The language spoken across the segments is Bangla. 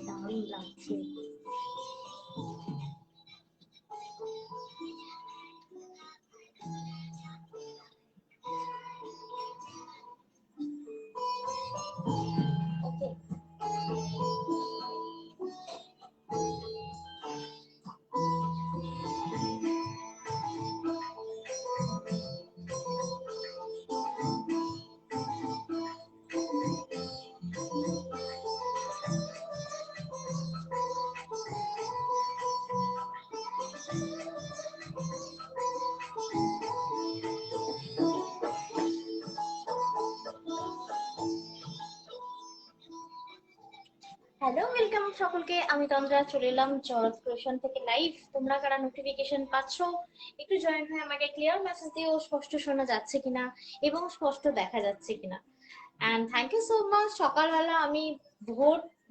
দারুণ লাগছে। হ্যালো, ওয়েলকাম সকলকে। আমি তন্দ্রা চলে এলাম জরৎ ক্রিয়েশন থেকে লাইভ। তোমরা কারা নোটিফিকেশন পাচ্ছ একটু জয়েন হয়ে আমাকে ক্লিয়ার মেসেজ দিও, স্পষ্ট শোনা যাচ্ছে কিনা এবং স্পষ্ট দেখা যাচ্ছে কিনা। And thank you so much. সকালবেলা আমি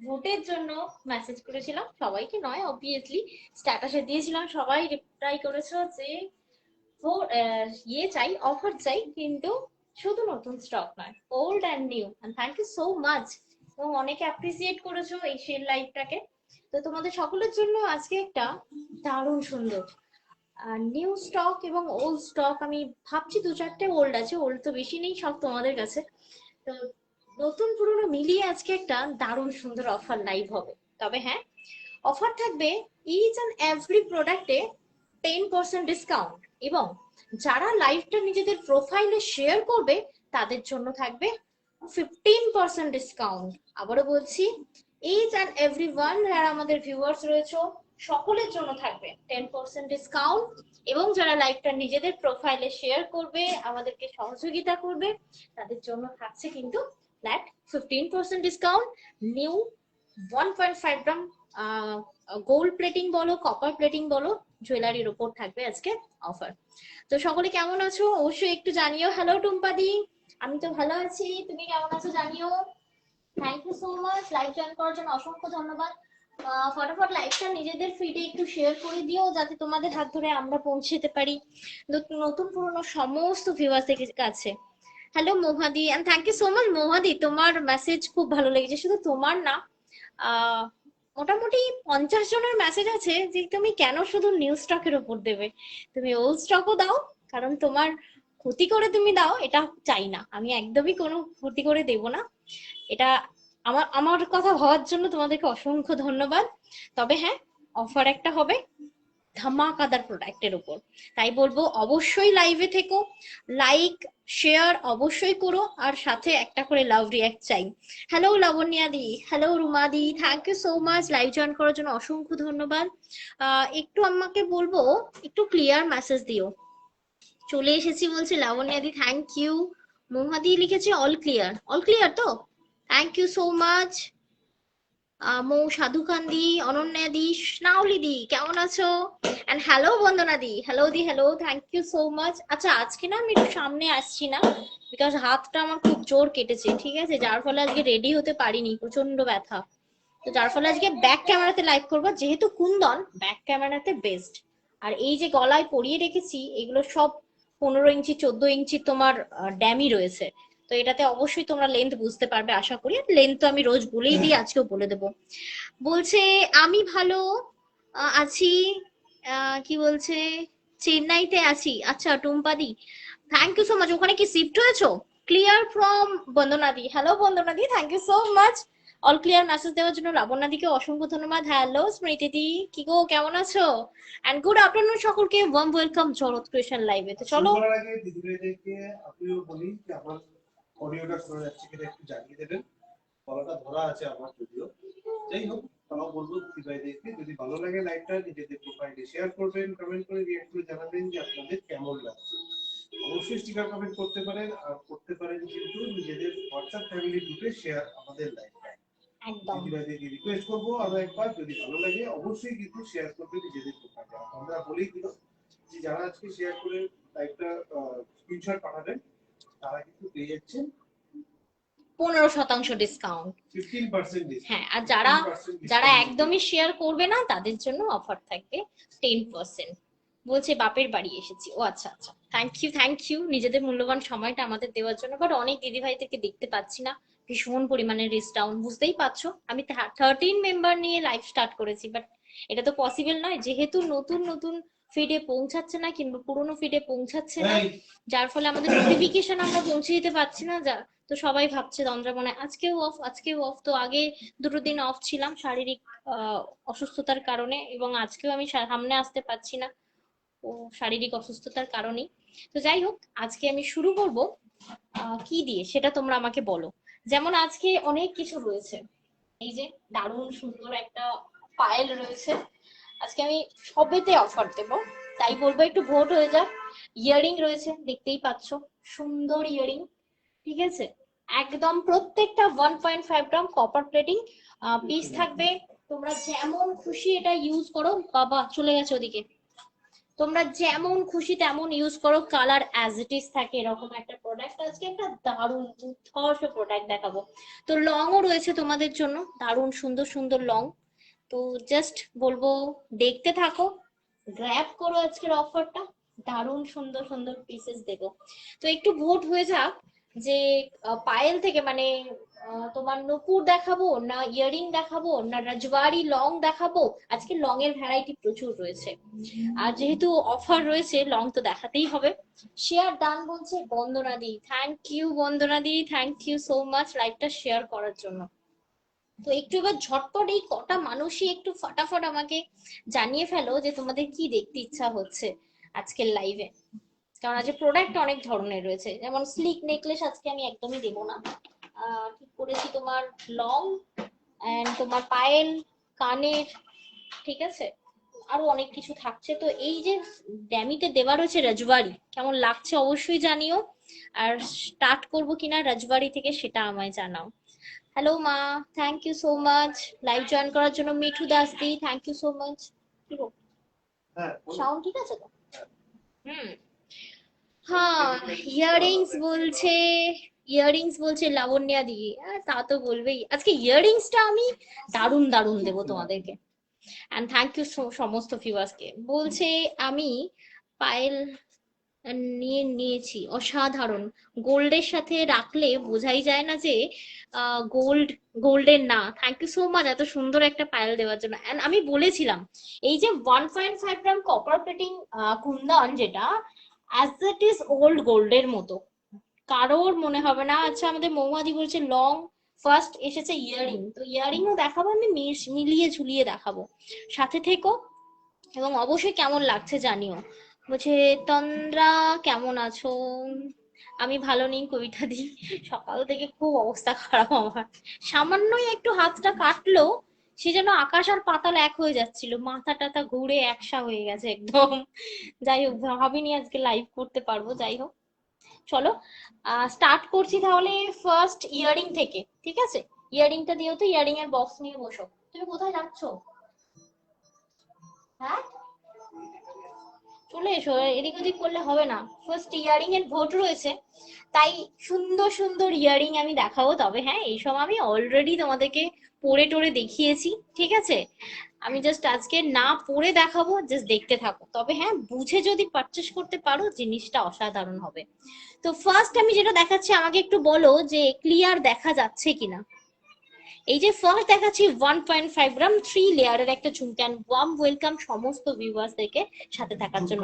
ভোটের জন্য মেসেজ করেছিলাম, সবাইকে নয় অবভিয়াসলি, স্ট্যাটাসে দিয়েছিলাম, সবাই রিপ্লাই করেছো যে ইয়ে চাই, অফার চাই, কিন্তু শুধু নতুন স্টক নয়, old and new. And thank you so much. এবং অনেকে অ্যাপ্রিসিয়েট করেছো এই শেয়ার লাইভটাকে। তো তোমাদের সকলের জন্য আজকে একটা দারুণ সুন্দর নিউ স্টক এবং ওল্ড স্টক, আমি ভাবছি 2-4টে ওল্ড আছে, ওল্ড তো বেশি নেই, সব তোমাদের কাছে। তো নতুন পুরনো মিলিয়ে আজকে একটা দারুণ সুন্দর অফার লাইভ হবে। তবে হ্যাঁ, অফার থাকবে ইচ অ্যান্ড এভরি প্রোডাক্টে 10% ডিসকাউন্ট, এবং যারা লাইভটা নিজেদের প্রোফাইলে শেয়ার করবে তাদের জন্য থাকবে 15% ডিসকাউন্ট। আবারও বলছি, ইচ অ্যান্ড এভরি ওয়ান যারা আমাদের ভিউয়ার্স রয়েছে সকলের জন্য থাকবে 10% ডিসকাউন্ট, এবং যারা লাইভটা নিজেদের প্রোফাইলে শেয়ার করবে, আমাদেরকে সহযোগিতা করবে, তাদের জন্য থাকছে কিন্তু ফ্ল্যাট 15% ডিসকাউন্ট। নিউ 1.5 গ্রাম গোল্ড প্লেটিং বলো, কপার প্লেটিং বলো, জুয়েলারির উপর থাকবে আজকে অফার। তো সকলে কেমন আছো অবশ্যই একটু জানিও। হ্যালো টুম্পাদি, আমি তো ভালো আছি, তুমি কেমন আছো জানিও। Thank you so much, live join করার জন্য অসংখ্য ধন্যবাদ। ফটাফট লাইভটা নিজেদের ফিডে একটু শেয়ার করে দিও, যাতে তোমাদের হাত ধরে আমরা পৌঁছে যেতে পারি নতুন পুরনো সমস্ত ভিউয়ার্সদের কাছে। হ্যালো মোহাদি, and thank you so much মোহাদি, তোমার মেসেজ খুব ভালো লেগেছে। শুধু তোমার না, মোটামুটি 50 জনের মেসেজ আছে যে তুমি কেন শুধু নিউ স্টকের উপর দেবে, তুমি ওল্ড স্টকও দাও, কারণ তোমার ক্ষতি করে তুমি দাও, এটা চাই না, আমি একদমই কোনো ক্ষতি করে দেব না। এটা আমার কথা ভাবার জন্য তোমাদেরকে অসংখ্য ধন্যবাদ। তবে হ্যাঁ, অফার একটা হবে ধামাকাদার প্রোডাক্টের উপর, তাই বলবো অবশ্যই লাইভে থেকো, লাইক শেয়ার অবশ্যই করো, আর সাথে একটা করে লাভ রিয়াক্ট চাই। হ্যালো লাবণ্যাদি, হ্যালো রুমাদি, thank you so much, live join করার জন্য অসংখ্য ধন্যবাদ। একটু আমাকে বলবো একটু ক্লিয়ার মেসেজ দিও। চলে এসেছি বলছি লাবণ্যাদি, থ্যাংক ইউ। মহাদি লিখেছে অল ক্লিয়ার, অল ক্লিয়ার তো, thank you so much. Mou, সাধু কান্দি, অনন্যা দি, স্নাউলি দি, কেমন আছো? And hello Bandana di, hello di, hello, thank you so much. আচ্ছা আজকে না আমি একটু সামনে আসছি না, বিকজ হাতটা আমার খুব জোর কেটেছে, ঠিক আছে, যার ফলে আজকে রেডি হতে পারিনি, প্রচন্ড ব্যথা। তো যার ফলে আজকে ব্যাক ক্যামেরাতে লাইভ করবো, যেহেতু কুন্দন ব্যাক ক্যামেরাতে বেস্ট। আর এই যে গলায় পরিয়ে রেখেছি এগুলো সব 15 ইঞ্চি 14 ইঞ্চি তোমার ড্যামি রয়েছে। তো এটাতে অবশ্যই তোমরা লেন্থ বুঝতে পারবে আশা করি। লেন্থ তো আমি রোজ বলেই দিই, আজকেও বলে দেবো। বলছে আমি ভালো আছি। কি বলছে, চেন্নাইতে আছি। আচ্ছা টুম্পাদি, থ্যাংক ইউ সো মাচ। ওখানে কি শিফট হয়েছো? ক্লিয়ার ফ্রম বন্দনাদি, হ্যালো বন্দনাদি, thank you so much. All clear message দেওয়ার জন্য লাবণ্যাদিকে অসংখ্য ধন্যবাদ। হ্যালো স্মৃতিদি, কি গো, কেমন আছো? এন্ড গুড আফটারনুন সকলকে, ওয়ার্ম ওয়েলকাম জরৎ ক্রিয়েশন লাইভে। তো চলো, শুরু করার আগে দিদিভাইদেরকে আপনিও বলি যে আমার অডিওটা শোনা যাচ্ছে কিনা একটু জানিয়ে দেবেন। গলাটা ধরা আছে আমার, যদিও যাই হোক, তাও বলবো দিদিভাইদেরকে যদি ভালো লাগে লাইভটা নিজেদের প্রোফাইলে শেয়ার করবেন, কমেন্ট করে রিঅ্যাক্ট করে জানাবেন যে আপনাদের কেমন লাগছে। অবশ্যই স্টিকার কমেন্ট করতে পারেন, আর করতে পারেন কিন্তু নিজেদের হোয়াটসঅ্যাপ ফ্যামিলি গ্রুপে শেয়ার আমাদের লাইভটা। একদম দিদিভাইদেরকে রিকোয়েস্ট করবো আরো একবার, যদি ভালো লাগে অবশ্যই কিন্তু শেয়ার করবেন নিজেদের প্রোফাইলে। আমরা বলি দিল যে যারা আজকে শেয়ার করে লাইভটা স্ক্রিনশট পাঠাবেন তারা কিন্তু পেয়ে যাচ্ছেন 15% ডিসকাউন্ট, 15% হ্যাঁ। আর যারা যারা ডিসকাউন্ট। একদমই শেয়ার করবে না তাদের জন্য অফার থাকবে 10%। বলছে বাপের বাড়ি এসেছি, ও আচ্ছা আচ্ছা, থ্যাংক ইউ থ্যাংক ইউ নিজেদের মূল্যবান সময়টা আমাদের দেওয়ার জন্য। বাট অনেক দিদি ভাইদেরকে দেখতে পাচ্ছি না, ভীষণ পরিমাণে রিস্ক ডাউন, বুঝতেই পারছো। আমি 13 মেম্বার নিয়ে লাইভ স্টার্ট করেছি, বাট এটা তো পসিবল নয়, যেহেতু নতুন নতুন ফিডে পৌঁছাচ্ছে না কিংবা পুরোনো ফিডে পৌঁছাচ্ছে না, যার ফলে আমাদের নোটিফিকেশন আমরা পৌঁছে দিতে পারছি না। যা তো সবাই ভাবছে তন্দ্রা মনে হয় আজকেও অফ, আজকেও অফ। তো আগে দুটো দিন অফ ছিলাম শারীরিক অসুস্থতার কারণে, এবং আজকেও আমি সামনে আসতে পারছি না ও শারীরিক অসুস্থতার কারণেই। তো যাই হোক, আজকে আমি শুরু করব কি দিয়ে সেটা তোমরা আমাকে বলো। যেমন আজকে অনেক কিছু রয়েছে, এই যে দারুণ সুন্দর একটা পায়েল রয়েছে, আজকে আমি সবেতে অফার দেবো, তাই বলবো একটু ভোট হয়ে যাক। ইয়ারিং রয়েছে, দেখতেই পাচ্ছ, সুন্দর ইয়ারিং, ঠিক আছে, একদম প্রত্যেকটা 1.5 গ্রাম কপার প্লেটিং পিস থাকবে। তোমরা যেমন খুশি এটা ইউজ করো, বাবা চলে গেছে ওদিকে, তোমরা যেমন খুশি তেমন ইউজ করো, কালার অ্যাজ ইট ইজ থাকে, এরকম একটা প্রোডাক্ট। আজকে একটা দারুণ দুর্ধর্ষ প্রোডাক্ট দেখাবো। তো লংও রয়েছে তোমাদের জন্য, দারুণ সুন্দর সুন্দর লং। তো জাস্ট বলবো দেখতে থাকো, গ্র্যাব করো আজকের অফারটা, দারুণ সুন্দর সুন্দর পিসেস দেবো। তো একটু ভোট হয়ে যাক যে পায়েল থেকে মানে তোমার নূপুর দেখাবো না ইয়ারিং দেখাবো না রাজবাড়ি লং দেখাবো। আজকে লং এর ভ্যারাইটি প্রচুর রয়েছে, আর যেহেতু অফার রয়েছে লং তো দেখাতেই হবে। শেয়ার ডান বলছে Bandana di, thank you Bandana di, thank you so much লাইভটা শেয়ার করার জন্য। তো একটু এবার ঝটপট এই কটা মানুষই একটু ফটাফট আমাকে জানিয়ে ফেলো যে তোমাদের কি দেখতে ইচ্ছা হচ্ছে আজকের লাইভে, কারণ আজকে প্রোডাক্ট অনেক ধরনের রয়েছে। যেমন স্লিক নেকলেস আজকে আমি একদমই দেবো না, ঠিক করেছি তোমার লং এন্ড তোমার পায়েল, কানের, ঠিক আছে, আরো অনেক কিছু থাকছে। তো এই যে ড্যামিতে দেওয়া রয়েছে রাজবাড়ি, কেমন লাগছে অবশ্যই জানিও। আর স্টার্ট করবো কিনা রাজবাড়ি থেকে সেটা আমায় জানাও। হ্যালো মা, thank you so much live join করার জন্য। Mithu Das di, thank you so much. কি গো, সাউন্ড ঠিক আছে তো? হুম, হ্যাঁ। ইয়াররিংস বলছে, ইয়াররিংস বলছে লাবণ্যা দি, তা তো বলবেই। আজকে ইয়াররিংসটা আমি দারুণ দারুণ দেবো তোমাদেরকে। এন্ড থ্যাংক ইউ সমস্ত ভিউয়ার্সকে। বলছে আমি পায়েল নিয়েছি, অসাধারণ, গোল্ডের সাথে রাখলে বোঝাই যায় না যে গোল্ডের না। থ্যাংক ইউ সো মাচ এত সুন্দর একটা পায়েল দেওয়ার জন্য। এন্ড আমি বলেছিলাম এই যে 1.5 গ্রাম কপার প্লেটিং কুন্দন, যেটা অ্যাজ ইট ইজ ওল্ড গোল্ডের মতো, কারোর মনে হবে না। আচ্ছা আমাদের মৌমাদি বলছে লং, ফার্স্ট এসেছে ইয়ারিং, তো ইয়ারিংও দেখাবো আমি, মিলিয়ে ঝুলিয়ে দেখাবো, সাথে থেকো। এবং অবশ্যই কেমন লাগছে জানিও। বলছে তন্দ্রা কেমন আছো? আমি ভালো নেই কবিতা দি, সকাল থেকে খুব অবস্থা খারাপ আমার, সামান্যই একটু হাতটা কাটলো, সে যেন আকাশ আর পাতাল এক হয়ে যাচ্ছিল, মাথা টাথা ঘুরে একসা হয়ে গেছে একদম। যাই হোক, ভাবিনি আজকে লাইভ করতে পারবো, যাই হোক। চলো স্টার্ট করছি তাহলে ফার্স্ট ইয়ারিং থেকে, ঠিক আছে? ইয়ারিংটা দিও তো, ইয়ারিং এর বক্স নিয়ে বসো। তুমি কোথায় যাচ্ছো? হ্যাঁ, চলে এসো, এদিক ওদিক করলে হবে না। ফার্স্ট ইয়ারিং এর ভোট রয়েছে, তাই সুন্দর সুন্দর ইয়ারিং আমি দেখাবো। তবে হ্যাঁ, এইসব আমি অলরেডি তোমাদেরকে পরে টোরে দেখিয়েছি, ঠিক আছে? আমি জাস্ট আজকে না পরে দেখাবো, জাস্ট দেখতে থাকো। তবে হ্যাঁ, বুঝে যদি পারচেস করতে পারো জিনিসটা অসাধারণ হবে। তো ফার্স্ট আমি যেটা দেখাচ্ছি, আমাকে একটু বলো যে ক্লিয়ার দেখা যাচ্ছে কিনা। এই যে ফার্স্ট দেখাচ্ছি 1.5 গ্রাম 3 লেয়ারের একটা ঝুমকা। ওয়ার্ম ওয়েলকাম সমস্ত ভিউয়ার্সদেরকে সাথে থাকার জন্য।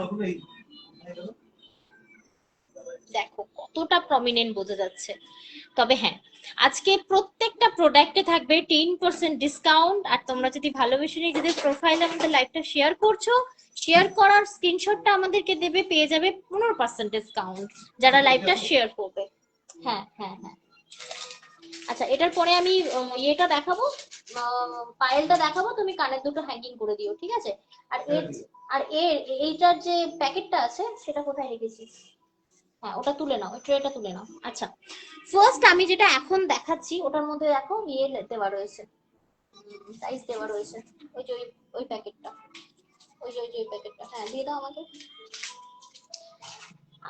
দেখো কতটা প্রমিনেন্ট বোঝা যাচ্ছে। তবে হ্যাঁ, আজকে প্রত্যেকটা প্রোডাক্টে থাকবে 10% ডিসকাউন্ট। আর তোমরা যদি ভালোবেসে নিজেদের প্রোফাইলে আমাদের লাইভটা শেয়ার করছো, শেয়ার করার স্ক্রিনশটটা আমাদেরকে দেবে, পেয়ে যাবে 15% ডিসকাউন্ট যারা লাইভটা শেয়ার করবে। হ্যাঁ হ্যাঁ হ্যাঁ। আচ্ছা, এটার পরে আমি ইয়েটা দেখাবো, পায়েলটা দেখাবো, তুমি কানের দুটো হ্যাঙ্গিং করে দিও, ঠিক আছে? আর এর আর এর এইটার যে প্যাকেটটা আছে সেটা কোথায় রেখেছিস? হ্যাঁ, ওটা তুলে নাও, ওই ট্রেটা তুলে নাও। আচ্ছা, ফার্স্ট আমি যেটা এখন দেখাচ্ছি ওটার মধ্যে দেখো ইয়ে দেওয়া রয়েছে, সাইজ দেওয়া রয়েছে। ওই যে ওই প্যাকেটটা, ওই যে ওই প্যাকেটটা, হ্যাঁ দিয়ে দাও আমাকে।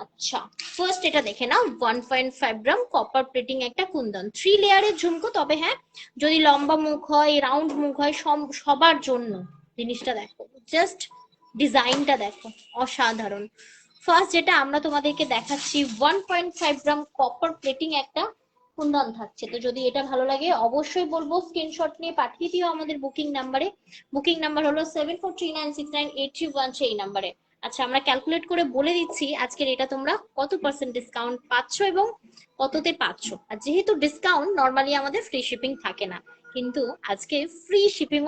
আচ্ছা, ফার্স্ট এটা দেখে নাও, 1.5 গ্রাম কপার প্লেটিং একটা কুন্দন 3 লেয়ারের ঝুমকো। তবে হ্যাঁ, যদি লম্বা মুখ হয়, রাউন্ড মুখ হয়, সবার জন্য জিনিসটা দেখো, জাস্ট ডিজাইনটা দেখো, অসাধারণ। ফার্স্ট যেটা আমরা তোমাদেরকে দেখাচ্ছি, 1.5 গ্রাম কপার প্লেটিং একটা কুন্দন থাকছে। তো যদি এটা ভালো লাগে অবশ্যই বলবো স্ক্রিনশট নিয়ে পাঠিয়ে দিও আমাদের বুকিং নাম্বারে। বুকিং নাম্বার হলো 7439698313 এই নাম্বারে। আচ্ছা, আমরা ক্যালকুলেট করে বলে দিচ্ছি আজকের এটা তোমরা কত পার্সেন্ট ডিসকাউন্ট পাচ্ছ এবং কততে পাচ্ছ। আর যেহেতু ডিসকাউন্ট, নর্মালি আমাদের ফ্রি শিপিং থাকে না, কিন্তু আজকে ফ্রি শিপিং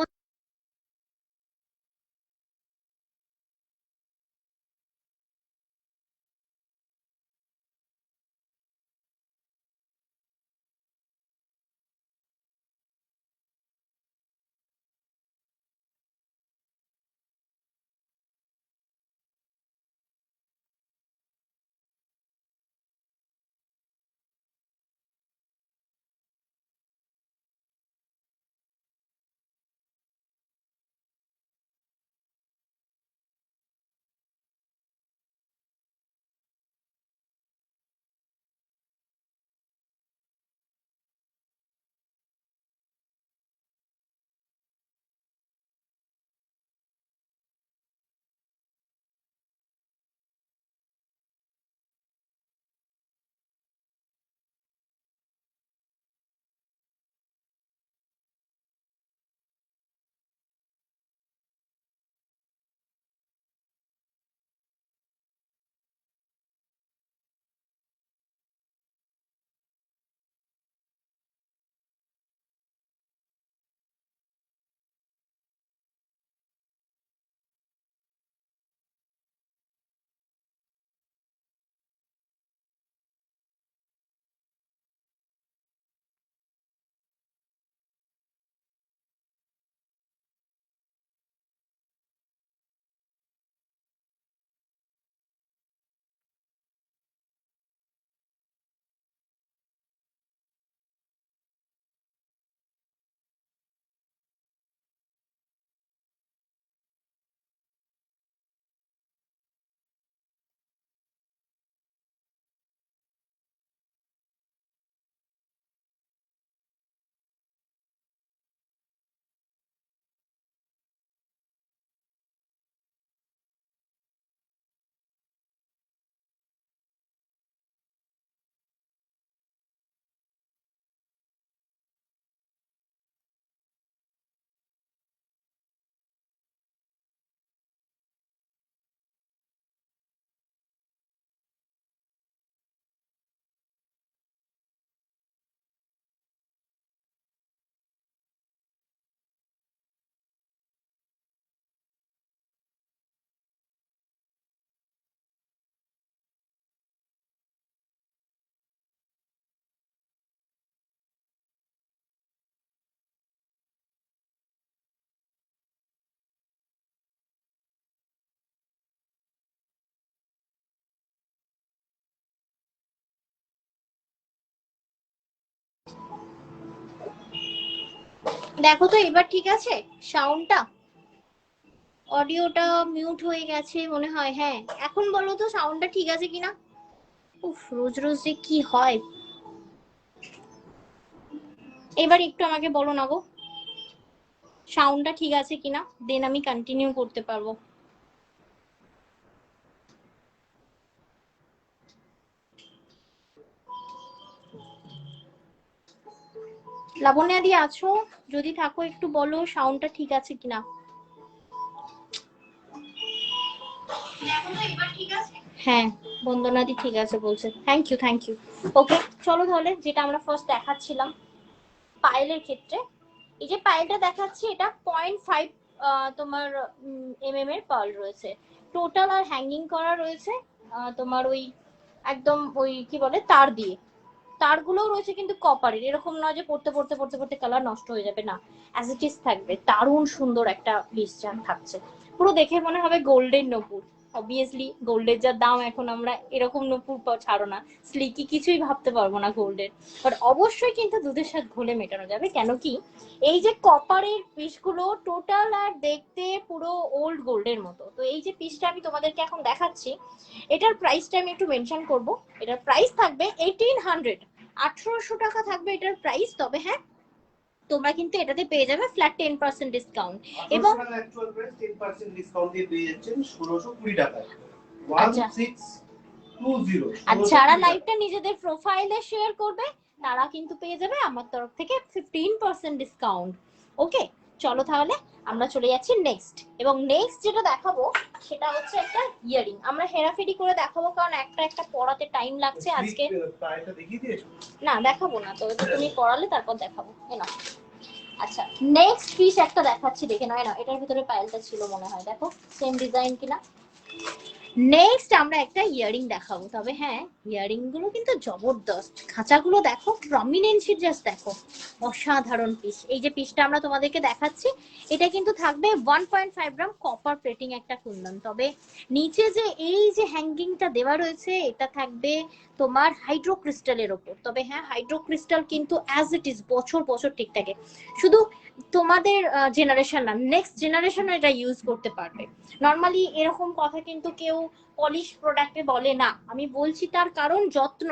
দেখো তো এবার ঠিক আছে সাউন্ডটা? অডিওটা মিউট হয়ে গেছে মনে হয়। হ্যাঁ, এখন বলো তো সাউন্ডটা ঠিক আছে কিনা। উফ, রোজ রোজ যে কি হয়। এবার একটু আমাকে বলো না গো, সাউন্ডটা ঠিক আছে কিনা, দেন আমি কন্টিনিউ করতে পারবো। লাবণ্যা দি আছো? যদি থাকো একটু বলো সাউন্ডটা ঠিক আছে কিনা। হ্যাঁ, বন্দনা দি ঠিক আছে বলছে, থ্যাংক ইউ থ্যাংক ইউ। ওকে, চলো তাহলে যেটা আমরা ফার্স্ট দেখাচ্ছিলাম পায়েলের ক্ষেত্রে, এই যে পায়েলটা দেখাচ্ছি এটা 0.5 তোমার এর পার্ল রয়েছে টোটাল, আর হ্যাঙ্গিং করা রয়েছে তোমার ওই একদম ওই কি বলে তার দিয়ে। তারগুলো রয়েছে কিন্তু কপারের, এরকম নয় যে পড়তে পড়তে পড়তে পড়তে কালার নষ্ট হয়ে যাবে, না, অ্যাজ ইট ইজ থাকবে। দারুণ সুন্দর একটা পিস থাকছে, পুরো দেখে মনে হবে গোল্ডেন নপুর। অবভিয়াসলি গোল্ডের যা দাম এখন, আমরা এরকম নপুর ছাড়ো না, স্লিকি কিছুই ভাবতে পারবো না গোল্ডের। বাট অবশ্যই কিন্তু দুধের সাথে ঘোলে মেটানো যাবে, কেন কি এই যে কপারের পিসগুলো টোটাল আর দেখতে পুরো ওল্ড গোল্ডের মতো। তো এই যে পিসটা আমি তোমাদেরকে এখন দেখাচ্ছি, এটার প্রাইসটা আমি একটু মেনশন করব। এটার প্রাইস থাকবে 1800, 1800 টাকা থাকবে এটার প্রাইস। তবে হ্যাঁ, তোমরা কিন্তু এটাতে পেয়ে যাবে ফ্ল্যাট 10% ডিসকাউন্ট। এবং অ্যাকচুয়াল প্রাইস 10% ডিসকাউন্ট দিয়ে পেয়ে যাচ্ছেন 1620 টাকায়। আচ্ছা, 1620। আর যারা লাইভটা নিজেদের প্রোফাইলে শেয়ার করবে তারা কিন্তু পেয়ে যাবে আমার তরফ থেকে 15% ডিসকাউন্ট। ওকে, চলো তাহলে আমরা চলে যাচ্ছি নেক্সট। এবং নেক্সট যেটা দেখাবো সেটা হচ্ছে একটা ইয়ারিং। আমরা হেরাফেরি করে দেখাবো, কারণ একটা একটা পড়াতে টাইম লাগছে আজকে। প্রাইসটা দেখিয়ে দিয়েছো? না, দেখাবো না, তো এটা তুমি পড়ালে তারপর দেখাবো। না, আচ্ছা, নেক্সট পিস একটা দেখাচ্ছি, দেখে নাও। না, এটার ভিতরে পায়েলটা ছিল মনে হয়, দেখো সেম ডিজাইন কিনা। নেক্সট আমরা একটা ইয়ারিং দেখাবো। তবে হ্যাঁ, ইয়ারিং গুলো কিন্তু জবরদস্ত, খাঁচাগুলো দেখো, প্রমিনেন্সি জাস্ট দেখো, অসাধারণ পিস। এই যে পিসটা আমরা তোমাদেরকে দেখাচ্ছি, এটা কিন্তু থাকবে 1.5 গ্রাম কপার প্লেটিং একটা কুন্দন। তবে নিচে যে এই যে হ্যাঙ্গিংটা দেওয়া রয়েছে, এটা থাকবে তোমার হাইড্রো ক্রিস্টালের ওপর। তবে হ্যাঁ, হাইড্রো ক্রিস্টাল কিন্তু অ্যাজ ইট ইজ বছর বছর ঠিক থাকে, শুধু তোমাদের জেনারেশন না, নেক্সট জেনারেশন এটা ইউজ করতে পারবে। নর্মালি এরকম কথা কিন্তু কেউ পলিশ প্রোডাক্টে বলে না। আমি বলছি তার কারণ যত্ন,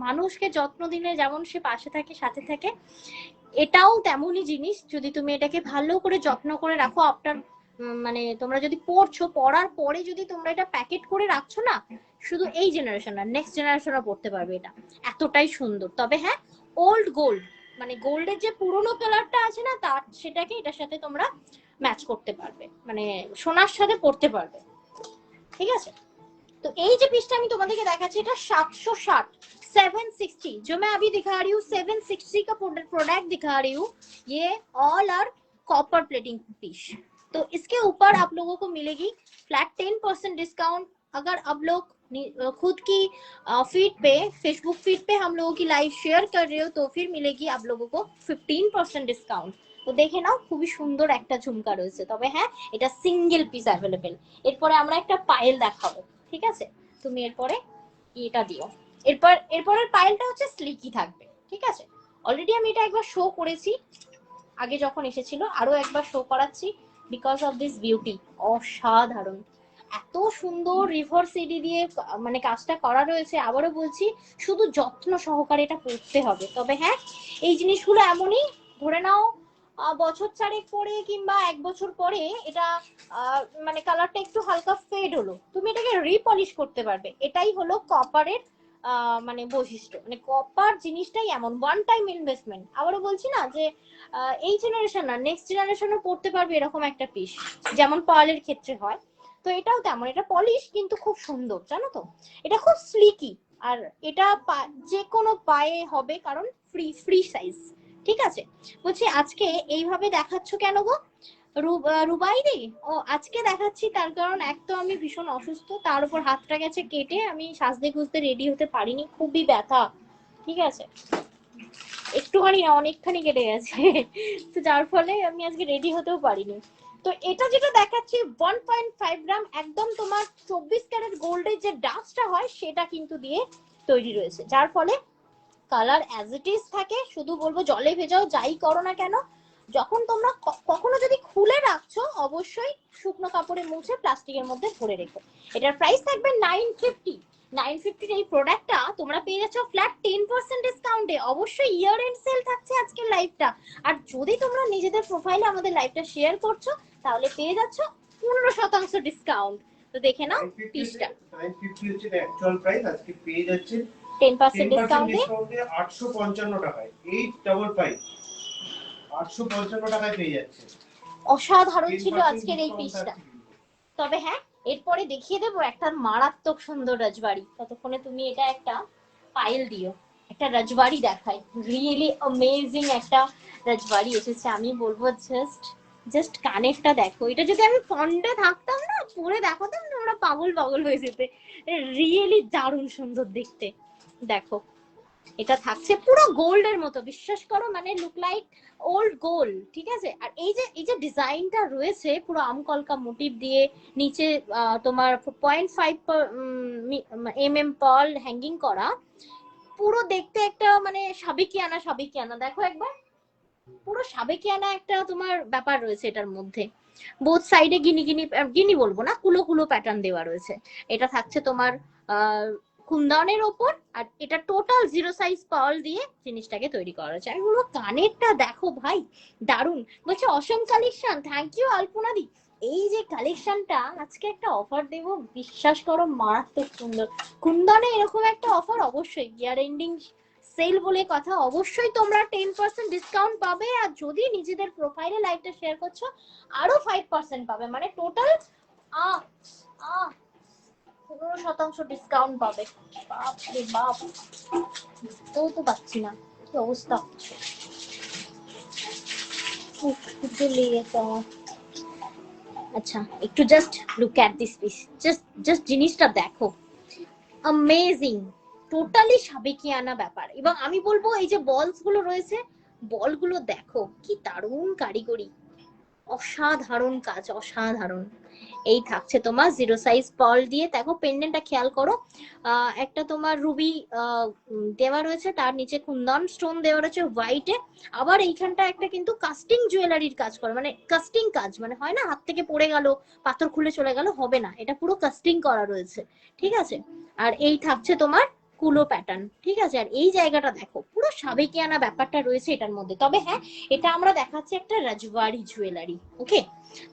মানুষকে যত্ন দিলে যেমন সে পাশে থাকে সাথে থাকে, এটাও তেমনই জিনিস। যদি তুমি এটাকে ভালো করে যত্ন করে রাখো, আফটার মানে তোমরা যদি পড়ছো, পড়ার পরে যদি তোমরা এটা প্যাকেট করে রাখছো না, শুধু এই জেনারেশন না, নেক্সট জেনারেশনও পড়তে পারবে এটা, এতটাই সুন্দর। তবে হ্যাঁ, ওল্ড গোল্ড মানে গোল্ডের যে পুরোনো কালারটা আছে না, তার সেটাকে এটার সাথে তোমরা ম্যাচ করতে পারবে, মানে সোনার সাথে পড়তে পারবে। ঠিক আছে, तो এই যে পিসটা আমি তোমাদেরকে দেখাচ্ছি, এটা 760, 760 जो मैं अभी दिखा रही हूँ, 760 का प्रोडक्ट दिखा रही हूँ। ये all are copper plating piece. तो इसके ऊपर आप लोगों को मिलेगी फ्लैट 10% डिस्काउंट। अगर आप लोग खुद की फीड पे, फेसबुक फीड पे हम लोगों की लाइव शेयर कर रहे हो, तो फिर मिलेगी आप लोगों को 15% डिस्काउंट। তো দেখে নাও, খুবই সুন্দর একটা ঝুমকা রয়েছে। তবে হ্যাঁ, এটা সিঙ্গেল পিস অ্যাভেলেবেল। এরপরে আমরা একটা পায়েল দেখাবো, ঠিক আছে? তুমি এরপরে এটা দিও। এরপরের পায়েলটা হচ্ছে স্লিকি থাকবে, ঠিক আছে? অলরেডি আমি এটা একবার শো করেছি আগে যখন এসেছিল, আরো একবার শো করাচ্ছি বিকজ অফ দিস বিউটি। অসাধারণ, এত সুন্দর রিভার সিডি দিয়ে মানে কাজটা করা রয়েছে। আবারও বলছি, শুধু যত্ন সহকারে এটা পড়তে হবে। তবে হ্যাঁ, এই জিনিসগুলো এমনই, ধরে নাও বছর চারেক পরে কিংবা 1 বছর পরে এটা মানে কালারটা একটু হালকা ফেড হলো, তুমি এটাকে রিপলিশ করতে পারবে। এটাই হলো কপারের মানে বৈশিষ্ট্য। মানে কপার জিনিসটাই এমন, ওয়ান টাইম ইনভেস্টমেন্ট। আবারও বলছি না যে এই জেনারেশন না, নেক্সট জেনারেশনও পড়তে পারবে এরকম একটা পিস, যেমন পার্লের ক্ষেত্রে হয়। তো এটাও তেমন, এটা পলিশ কিন্তু খুব সুন্দর, জানো তো? এটা খুব স্লিকি, আর এটা যে কোনো পায়ে হবে, কারণ ফ্রি ফ্রি সাইজ। ঠিক আছে, বলছি আজকে এইভাবে দেখাচ্ছ কেন গো রুবাইদি? ও আজকে দেখাচ্ছি তার কারণ, এক তো আমি ভীষণ অসুস্থ, তার উপর হাতটা গেছে কেটে, আমি সাজতে গুজতে রেডি হতে পারিনি, খুবই ব্যথা। ঠিক আছে, একটুখানি না, অনেকখানি কেটে গেছে। তো যার ফলে আমি আজকে রেডি হতেও পারিনি। তো এটা যেটা দেখাচ্ছি 1.5 গ্রাম, একদম তোমার 24 ক্যারেট গোল্ডের যে ডাস্টটা হয় সেটা কিন্তু দিয়ে তৈরি রয়েছে, যার ফলে কালার অ্যাজ ইট ইজ থাকে। শুধু বলবো জলে ভেজাও যাই করো না কেন, যখন তোমরা কখনো যদি খুলে রাখছো অবশ্যই শুকনো কাপড়ে মুছে প্লাস্টিকের মধ্যে ভরে রেখো। এটার প্রাইস থাকবে 950। 950 এই প্রোডাক্টটা তোমরা পেয়ে যাচ্ছ ফ্ল্যাট 10% ডিসকাউন্টে। অবশ্যই ইয়ার এন্ড সেল থাকছে আজকের লাইভটা। আর যদি তোমরা নিজেদের প্রোফাইলে আমাদের লাইভটা শেয়ার করছো তাহলে পেয়ে যাচ্ছ 15% ডিসকাউন্ট। তো দেখে নাও পিসটা। 950 হচ্ছে অ্যাকচুয়াল প্রাইস, আজকে পেয়ে যাচ্ছে 10% 10% ডিসকাউন্টে ডিসকাউন্টে 855 টাকায়। 855 855 টাকায় পেয়ে যাচ্ছে। অসাধারণ ছিল 10% আজকের এই ডিসকাউন্ট পিসটা। থাকছে কিন্তু। তবে হ্যাঁ, এরপরে দেখিয়ে দেবো একটা মারাত্মক সুন্দর রাজবাড়ি। ততক্ষণে তুমি এটা একটা পাইল দিও। একটা রাজবাড়ি দেখাই, রিয়েলি অ্যামেজিং একটা রাজবাড়ি এসেছে। আমি বলবো জাস্ট জাস্ট কানেরটা দেখো। এটা যদি আমি ফন্ডে থাকতাম না, পরে দেখাতাম, তোমরা পাগল পাগল হয়ে যেতে। রিয়েলি দারুণ সুন্দর দেখতে। দেখো এটা থাকছে পুরো গোল্ডের মতো, বিশ্বাস করো, মানে লুক লাইক ওল্ড গোল্ড, ঠিক আছে। আর এই যে ডিজাইনটা রয়েছে পুরো আমকলকা মোটিভ দিয়ে, নিচে তোমার 0.5 পার্ল হ্যাঙ্গিং করা, পুরো দেখতে একটা মানে সাবেকিয়ানা সাবেকিয়ানা। দেখো একবার, পুরো সাবেকিয়ানা একটা তোমার ব্যাপার রয়েছে এটার মধ্যে। বোথ সাইডে গিনি গিনি, গিনি বলবো না, কুলো কুলো প্যাটার্ন দেওয়া রয়েছে। এটা থাকছে তোমার কুন্দনের ওপর। আর এটা টোটাল 0 সাইজ পার্ল দিয়ে জিনিসটাকে তৈরি করা হয়েছে। আমি বলবো কানেরটা দেখো ভাই, দারুণ। বলছে অসম কালেকশন, থ্যাংক ইউ আলপনা দি। এই যে কালেকশনটা আজকে একটা অফার দেব, বিশ্বাস করো মারাত্মক সুন্দর। কুন্দনে এরকম একটা অফার অবশ্যই, ইয়ার এন্ডিং সেল বলে কথা, অবশ্যই তোমরা 10% ডিসকাউন্ট পাবে। আর যদি নিজেদের প্রোফাইলে লাইভটা শেয়ার করছো আরো 5% পাবে, মানে টোটাল 15% ডিসকাউন্ট পাবে। বাপ রে বাপ, তো পাচ্ছি না, কি অবস্থা। একটু লেগেছে আমার। আচ্ছা, একটু just look at this piece, just জিনিসটা দেখো, অ্যামেজিং, টোটালি সাবেকিয়ানা ব্যাপার। এবং আমি বলবো এই যে বলস গুলো রয়েছে, বলগুলো দেখো কি দারুণ কারিগরি, অসাধারণ কাজ, অসাধারণ। এই থাকছে তোমার 0 সাইজ পার্ল দিয়ে। দেখো পেন্ডেন্টটা খেয়াল করো, একটা তোমার রুবি দেওয়া রয়েছে, তার নিচে কুন্দন স্টোন দেওয়া রয়েছে হোয়াইটে। আবার এইখানটা একটা কিন্তু কাস্টিং জুয়েলারির কাজ করে, মানে কাস্টিং কাজ, মানে হয় না হাত থেকে পড়ে গেল পাথর খুলে চলে গেল, হবে না, এটা পুরো কাস্টিং করা রয়েছে, ঠিক আছে। আর এই থাকছে তোমার কুলো প্যাটার্ন, ঠিক আছে। আর এই জায়গাটা দেখো পুরো সাবেকিয়ানা ব্যাপারটা রয়েছে এটার মধ্যে। তবে হ্যাঁ, এটা আমরা দেখাচ্ছি একটা রাজবাড়ি জুয়েলারি, ওকে।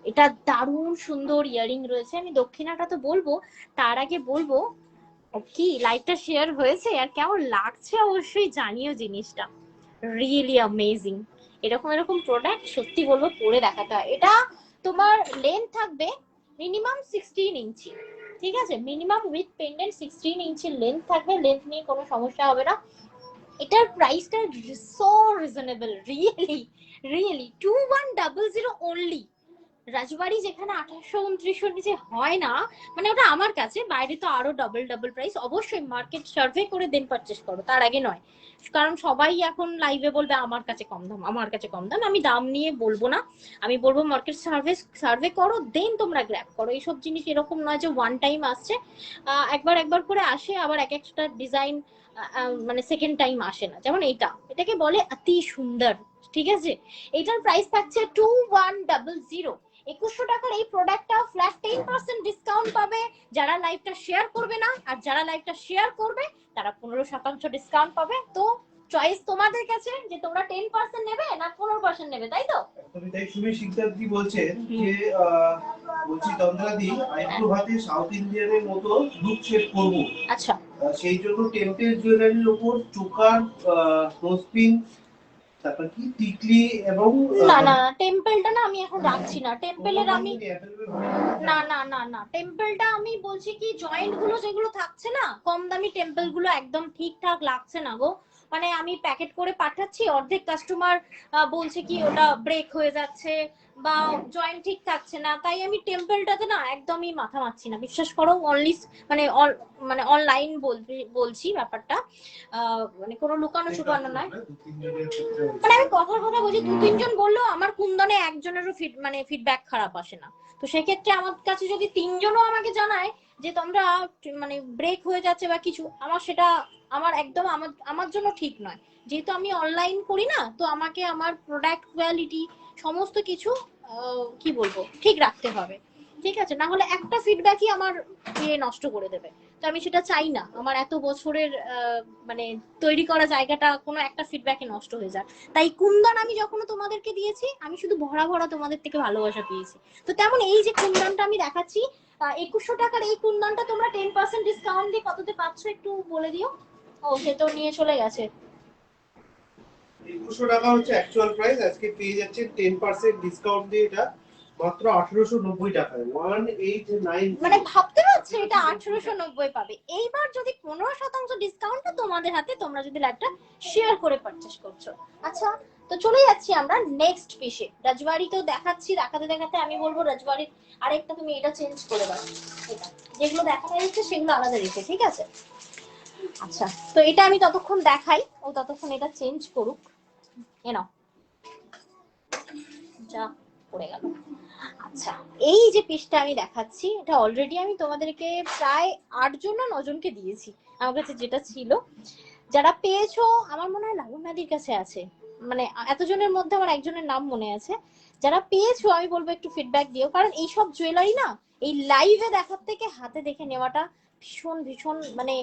এটা দারুণ সুন্দর ইয়ারিং রয়েছে। আমি দক্ষিণাটা তো বলবো, তার আগে বলবো কি লাইভটা শেয়ার হয়েছে আর কেমন লাগছে অবশ্যই জানিও জিনিসটা। Really amazing. এরকম এরকম প্রোডাক্ট সত্যি বলবো পরে দেখাতে হয়। এটা তোমার লেন্থ থাকবে মিনিমাম 16 ইঞ্চি, ঠিক আছে। Minimum with pendant 16 inch length থাকবে, লেন্থ নিয়ে কোনো সমস্যা হবে না। এটার প্রাইসটা so reasonable, really really 2100 only. রাজবাড়ি যেখানে 2829 নিচে হয় না, মানে ওটা আমার কাছে, বাইরে তো আরো ডাবল ডাবল প্রাইস। অবশ্যই মার্কেট সার্ভে করে দেন পারচেস করো, তার আগে নয়। কারণ সবাই এখন লাইভে বলবে আমার কাছে কম দাম, আমার কাছে কম দাম। আমি দাম নিয়ে বলবো না, আমি বলবো মার্কেট সার্ভে করো, দেন তোমরা গ্র্যাব করো। এইসব জিনিস এরকম নয় যে ওয়ান টাইম আসছে, একবার একবার করে আসে, আবার এক একটা ডিজাইন মানে সেকেন্ড টাইম আসে না। যেমন এটাকে বলে অতি সুন্দর, ঠিক আছে। এটার প্রাইস থাকছে 2100। 2100 টাকার এই প্রোডাক্টটা ফ্ল্যাট 10% ডিসকাউন্ট পাবে যারা লাইভটা শেয়ার করবে না। আর যারা লাইভটা শেয়ার করবে তারা 15% ডিসকাউন্ট পাবে। তো চয়েস তোমাদের কাছে যে তোমরা 10% নেবে না 15% নেবে, তাই তো? একদমই তাই। সুমি শিকদারজি বলছেন যে বলছি তন্দ্রাদি আইব্রো হাতে সাউথ ইন্ডিয়ানের মতো লুক সেট করব। আচ্ছা, সেই জন্য টেম্পেল জুয়েলারির উপর চোকার, নোজপিন, তারপর কি টিকলি এবং না না, টেম্পলটা না আমি এখন রাখছি না। টেম্পলের আমি না না না না, টেম্পলটা আমি বলছি কি জয়েন্ট গুলো যেগুলো থাকছে না, কম দামি টেম্পল গুলো একদম ঠিকঠাক লাগছে না গো। মানে আমি প্যাকেট করে পাঠাচ্ছি, অর্ধেক কাস্টমার বলছে কি ওটা ব্রেক হয়ে যাচ্ছে বা জয়েন্ট ঠিক থাকছে না, তাই আমি টেম্পলটাতে না একদমই মাথা মারছি না, বিশ্বাস করো। অনলি মানে মানে অনলাইন বলছি ব্যাপারটা, মানে কোনো লুকানো চুকানো নয়। মানে আমি কথার কথা বলছি, 2-3 জন বললেও আমার কুন্দনে একজনেরও ফিডব্যাক খারাপ আসে না। তো সেক্ষেত্রে আমার কাছে যদি 3 জনও আমাকে জানায় যে তোমরা মানে ব্রেক হয়ে যাচ্ছে বা কিছু, আমার সেটা আমার একদম আমার জন্য ঠিক নয়। যেহেতু আমি অনলাইন করি না, তো আমাকে আমার প্রোডাক্ট কোয়ালিটি সমস্ত কিছু কি বলবো ঠিক রাখতে হবে, ঠিক আছে? না হলে একটা ফিডব্যাকই আমার নষ্ট করে দেবে। তো আমি সেটা চাই না আমার এত বছরের মানে তৈরি করা জায়গাটা কোনো একটা ফিডব্যাকে নষ্ট হয়ে যায়। তাই কুন্দন আমি যখন তোমাদেরকে দিয়েছি, আমি শুধু ভরা ভরা তোমাদের থেকে ভালোবাসা পেয়েছি। তো তেমন এই যে কুন্দনটা আমি দেখাচ্ছি, 2100 টাকার এই কুন্দনটা তোমরা 10% ডিসকাউন্ট দিয়ে কততে পাচ্ছ একটু বলে দিও। ও সে তো নিয়ে চলে গেছে। 2100 টাকা হচ্ছে অ্যাকচুয়াল প্রাইস, আজকে পেয়ে যাচ্ছেন 10% ডিসকাউন্ট দিয়ে এটা মাত্র 1890 টাকায়। 1890 মানে ভাবতে পারছো এটা 1890 পাবে। এইবার যদি 15% ডিসকাউন্ট তোমাদের হাতে, তোমরা যদি লাইভটা শেয়ার করে পারচেজ করছো। আচ্ছা, তো চলে যাচ্ছি আমরা নেক্সট পিসে। রাজবাড়ি তো দেখাচ্ছি, দেখাতে দেখাতে আমি বলবো রাজবাড়ির আরেকটা তুমি এটা চেঞ্জ করে দাও, এটা যেগুলো দেখানো যাচ্ছে সেগুলো আলাদা রেখে, ঠিক আছে? আচ্ছা, তো এটা আমি ততক্ষণ দেখাই, ও ততক্ষণ এটা চেঞ্জ করুক। এ নাও, যা পড়ে গেল। আচ্ছা, এই যে পিসটা আমি দেখাচ্ছি, এটা অলরেডি আমি তোমাদেরকে প্রায় 8 জন না 9 জনকে দিয়েছি আমার কাছে যেটা ছিল। যারা পেয়েছো আমার মনে হয় লাবণ্যাদির কাছে আছে, মানে এতজনের মধ্যে আমার একজনের নাম মনে আছে। যারা পেয়েছো আমি বলবো একটু ফিডব্যাক দিও, কারণ এইসব জুয়েলারি না এই লাইভে দেখার থেকে হাতে দেখে নেওয়াটা ভীষণ ভীষণ মানে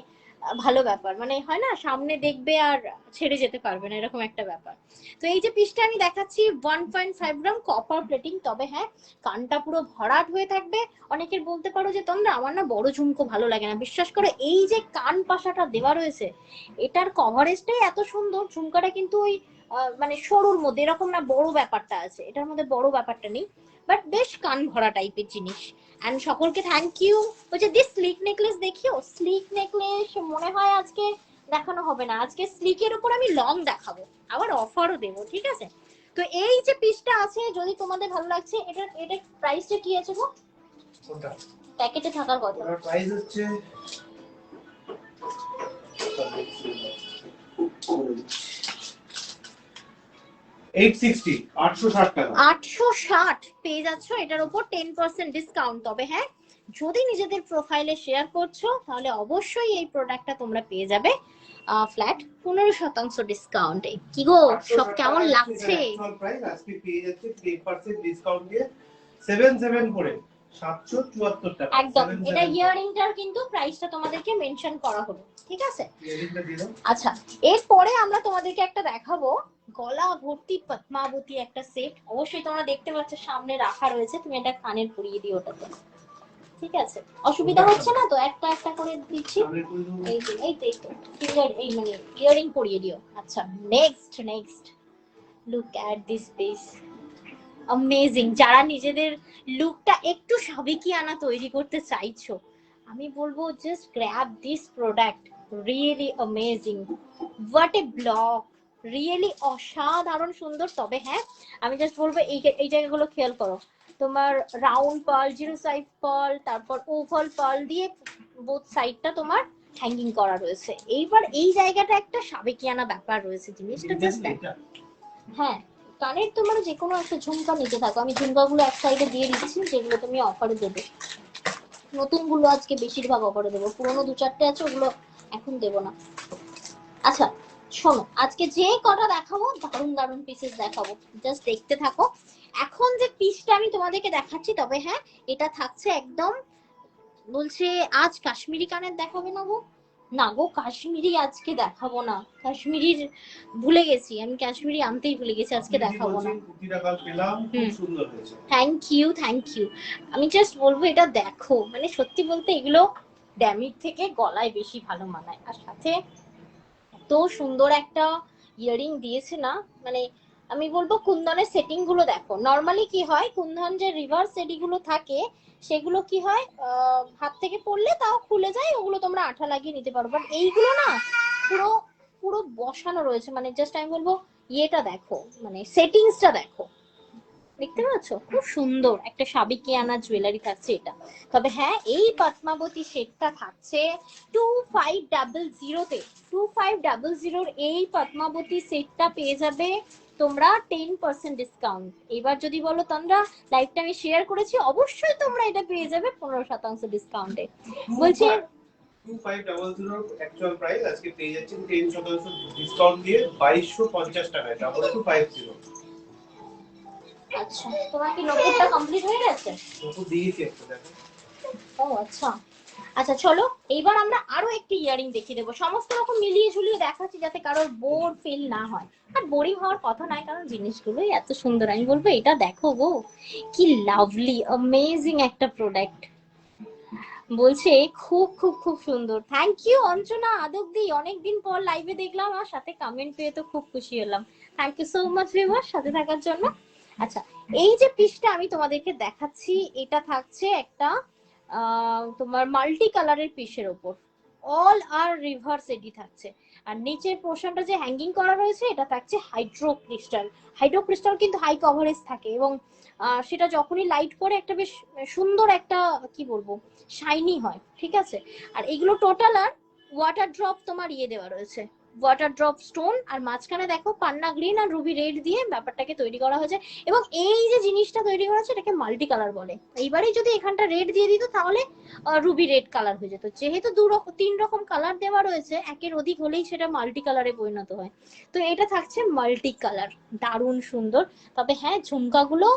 ভালো ব্যাপার। মানে হয় না, সামনে দেখবে আর ছেড়ে যেতে পারবে না, এরকম একটা ব্যাপার। তো এই যে পিসটা আমি দেখাচ্ছি 1.5 গ্রাম কপার প্লেটিং, তবে হ্যাঁ কানটা পুরো ভরাট হয়ে থাকবে। অনেকের বলতে পারো যে তোমরা আমার না বড় ঝুমকো ভালো লাগে না, বিশ্বাস করো এই যে কান পাশাটা দেওয়া রয়েছে, এটার কভারেজটাই এত সুন্দর। ঝুমকাটা কিন্তু ওই মানে সরুর মধ্যে, এরকম না বড় ব্যাপারটা আছে, এটার মধ্যে বড় ব্যাপারটা নেই, বাট বেশ কান ভরা টাইপের জিনিস। এন্ড সকলকে থ্যাংক ইউ। ওই যে দিস স্লিক নেকলেস দেখিও, স্লিক নেকলেস মনে হয় আজকে দেখানো হবে না, আজকে স্লিকের উপর আমি লং দেখাবো, আবার অফারও দেবো, ঠিক আছে? তো এই যে পিসটা আছে, যদি তোমাদের ভালো লাগছে, এটা প্রাইসটা কি আছে গো? কোনটা প্যাকেটে থাকার কথা ওটার প্রাইস হচ্ছে 860 টাকা। 860 পেয়ে যাচ্ছ এটার উপর 10% ডিসকাউন্ট। তবে হ্যাঁ, যদি নিজেদের প্রোফাইলে শেয়ার করছো তাহলে অবশ্যই এই প্রোডাক্টটা তোমরা পেয়ে যাবে ফ্ল্যাট 15% ডিসকাউন্টে। কি গো সব কেমন লাগছে? অ্যাকচুয়াল প্রাইস আজকে পেয়ে যাচ্ছে 10% ডিসকাউন্ট দিয়ে 77 করে 774 টাকা। একদম, এটা ইয়ারিংটার কিন্তু প্রাইসটা তোমাদেরকে মেনশন করা হলো, ঠিক আছে? ইয়ারিংটা দিয়ে দাও। আচ্ছা, এরপরে আমরা তোমাদেরকে একটা দেখাবো গলা ভর্তি পদ্মাবতী একটা সেট। অবশ্যই তোমরা দেখতে পাচ্ছ সামনে রাখা রয়েছে, তুমি এটা কানের পরিয়ে দিও ওটাতে, ঠিক আছে? অসুবিধা হচ্ছে না তো? একটা একটা করে দিচ্ছি। এই যে এই তো ফিঙ্গার এই মানে ইয়ারিং পরিয়ে দিও। আচ্ছা, next look at this piece, amazing. যারা নিজেদের লুকটা একটু সাবেকিয়ানা তৈরি করতে চাইছো, আমি বলবো just grab this product, really amazing. What a block, really অসাধারণ সুন্দর। তবে হ্যাঁ, আমি জাস্ট বলবো এই জায়গাগুলো খেয়াল করো। তোমার রাউন্ড পার্ল, 05 পার্ল, তারপর ওভাল পার্ল দিয়ে বোথ সাইডটা তোমার হ্যাঙ্গিং করা রয়েছে। এইবার এই জায়গাটা একটা সাবেকিয়ানা ব্যাপার রয়েছে, জিনিসটা জাস্ট হ্যাঁ। কানের তোমার যে কোনো একটা ঝুমকা নিতে থাকো, আমি ঝুমকাগুলো এক সাইডে দিয়ে দিচ্ছি, যেগুলো তুমি অফারে দেবে। নতুন গুলো আজকে বেশিরভাগ অফারে দেবো, পুরোনো 2-4টে আছে ওগুলো এখন দেবো না। আচ্ছা শোনো, আজকে যে কটা দেখাবো দারুণ দারুণ পিসেস দেখাবো, জাস্ট দেখতে থাকো। এখন যে পিসটা আমি তোমাদেরকে দেখাচ্ছি, তবে হ্যাঁ এটা থাকছে একদম, বলছে আজ কাশ্মীরি কানের দেখাবে না গো? না গো, কাশ্মীরি আজকে দেখাবো না, কাশ্মীরির ভুলে গেছি আমি, কাশ্মীরি আনতেই ভুলে গেছি, আজকে দেখাবো না। Thank you. আমি জাস্ট বলবো এটা দেখো, মানে সত্যি বলতে এগুলো ড্যামির থেকে গলায় বেশি ভালো মানায়, আর সাথে এত সুন্দর একটা ইয়ারিং দিয়েছে না, মানে আমি বলবো কুন্দনের সেটিং গুলো দেখো। নর্মালি কি হয়, কুন্দন যে রিভার্স সেটি গুলো থাকে সেগুলো কি হয় হাত থেকে পড়লে তাও খুলে যায়, ওগুলো তোমরা আঠা লাগিয়ে নিতে পারো, বাট এইগুলো না পুরো পুরো বসানো রয়েছে। মানে জাস্ট আমি বলবো ইয়েটা দেখো, মানে সেটিংসটা দেখো, দেখতে পাচ্ছ? খুব সুন্দর একটা সাবেকিয়ানা জুয়েলারি থাকছে এটা। তবে হ্যাঁ, এই পদ্মাবতী সেটটা থাকছে 2500 তে। 2500 এই পদ্মাবতী সেটটা পেয়ে যাবে তোমরা 10% ডিসকাউন্ট। এবার যদি বলো তোমরা লাইভটা আমি শেয়ার করেছি, অবশ্যই তোমরা এটা পেয়ে যাবে 15% ডিসকাউন্টে। বলছে 2500 অ্যাকচুয়াল প্রাইস, আজকে পেয়ে যাচ্ছেন 10% ডিসকাউন্ট দিয়ে 2250 টাকায় 2250। আচ্ছা, তোমার কি নতুনটা কমপ্লিট হয়ে গেছে? নতুন দিয়েছি একটা, দেখো। ও আচ্ছা আচ্ছা, চলো এইবার আমরা আরো একটি ইয়ারিং দেখিয়ে দেবো। সমস্ত রকম মিলিয়ে ঝুলিয়ে দেখাচ্ছি যাতে কারোর বোর ফিল না হয়। আর বোরিং হওয়ার কথা নয়, কারণ জিনিসগুলোই এত সুন্দর। আমি বলবো এটা দেখো গো, কি লাভলি অ্যামেজিং একটা প্রোডাক্ট। বলছে খুব খুব খুব সুন্দর। থ্যাংক ইউ অঞ্চনা আদকদি, অনেকদিন পর লাইভে দেখলাম আর সাথে কমেন্ট পেয়ে তো খুব খুশি হলাম। Thank you so much viewer সাথে থাকার জন্য। আচ্ছা, এই যে পিসটা আমি তোমাদেরকে দেখাচ্ছি, এটা থাকছে একটা তোমার মাল্টি কালারের পিসের ওপর, অল আর রিভার্স এডি থাকছে। আর নিচের পোর্শনটা যে হ্যাঙ্গিং করা রয়েছে এটা থাকছে হাইড্রো ক্রিস্টাল। হাইড্রো ক্রিস্টাল কিন্তু হাই কভারেজ থাকে এবং সেটা যখনই লাইট করে একটা বেশ সুন্দর একটা কি বলবো শাইনি হয়, ঠিক আছে। আর এগুলো টোটাল আর ওয়াটার ড্রপ তোমার ইয়ে দেওয়া রয়েছে, ওয়াটার ড্রপ স্টোন। আর মাঝখানে দেখো পান্না গ্রিন আর রুবি রেড দিয়ে ব্যাপারটাকে তৈরি করা হয়েছে। এবং এই যে জিনিসটা তৈরি করা হয়েছে এটাকে মাল্টি কালার বলে। এইবারেই যদি এখানটা রেড দিয়ে দিত তাহলে রুবি রেড কালার হয়ে যেত। যেহেতু তিন রকম কালার দেওয়া রয়েছে, একের অধিক হলেই সেটা মাল্টি কালারে পরিণত হয়। তো এটা থাকছে মাল্টি কালার, দারুণ সুন্দর। তবে হ্যাঁ, ঝুমকাগুলো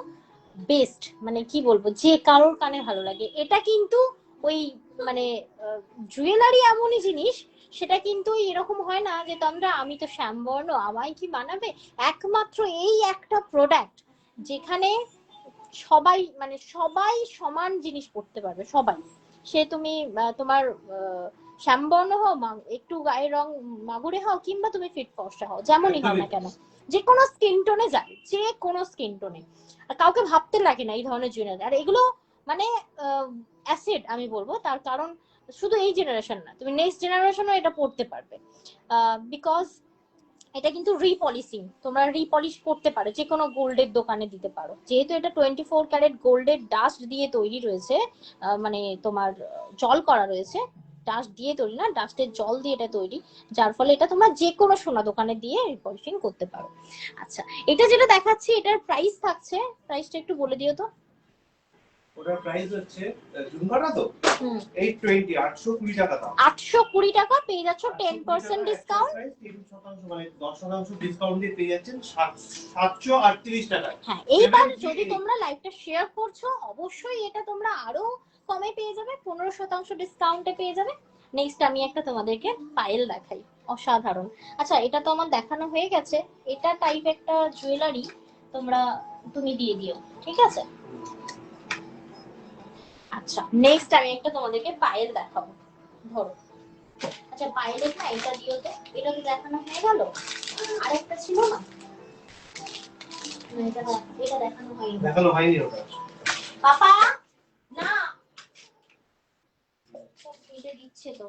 বেস্ট, মানে কি বলবো, যে কারোর কানে ভালো লাগে। এটা কিন্তু ওই মানে জুয়েলারি এমনই জিনিস, সেটা কিন্তু এরকম হয় না যে তোমরা আমি তো শ্যামবর্ণ আমায় কি বানাবে। একমাত্র এই একটা প্রোডাক্ট যেখানে সবাই মানে সবাই সমান জিনিস পড়তে পারবে, সবাই। সে তুমি তোমার শ্যামবর্ণ হও, একটু গায়ের রং মাগুরে হও, কিংবা তুমি ফিট ফর্সা হও, যেমনই হও না কেন, যে কোনো স্কিন টোনে যায়, যে কোনো স্কিন টোনে। কাউকে ভাবতে লাগে না এই ধরনের জুয়েলারি। আর এগুলো মানে অ্যাসেট আমি বলবো, তার কারণ শুধু এই জেনারেশন না, তুমি নেক্সট জেনারেশনও এটা পড়তে পারবে। বিকজ এটা কিন্তু রিপলিশিং, তোমরা রিপলিশ করতে পারো, যে কোনো গোল্ডের দোকানে দিতে পারো। যেহেতু এটা 24 ক্যারেট গোল্ডের ডাস্ট দিয়ে তৈরি রয়েছে, মানে তোমার জল করা রয়েছে, ডাস্ট দিয়ে তৈরি না, ডাস্টের জল দিয়ে এটা তৈরি, যার ফলে এটা তোমরা যে কোনো সোনা দোকানে দিয়ে রিপলিশিং করতে পারো। আচ্ছা, এটা যেটা দেখাচ্ছি এটার প্রাইস থাকছে, প্রাইসটা একটু বলে দিও তো। ওটার প্রাইস হচ্ছে ঝুমকাটা তো 820 820 টাকা দাম। 820 টাকা পেয়ে যাচ্ছ 10% ডিসকাউন্ট। 3% মানে 10% ডিসকাউন্ট দিয়ে পেয়ে যাচ্ছেন 738 টাকা। হ্যাঁ, এইবার যদি তোমরা লাইভটা শেয়ার করছো অবশ্যই এটা তোমরা আরো কমে পেয়ে যাবে, 15% ডিসকাউন্টে পেয়ে যাবে। নেক্সট আমি একটা তোমাদেরকে পায়েল দেখাই, অসাধারণ। আচ্ছা, এটা তো আমার দেখানো হয়ে গেছে, এটা টাইপ একটা জুয়েলারি তুমি দিয়ে দিও, ঠিক আছে। আচ্ছা, নেক্সট আমি একটা তোমাদেরকে পায়েল দেখাবো, ধরো। আচ্ছা, পায়েলের না এটা দিও তো, এটা তো দেখানো হয়ে গেল। আরেকটা ছিল না, এটা দেখানো হয়নি ওটা। পাপা না, সব ঘেঁটে দিচ্ছে তো,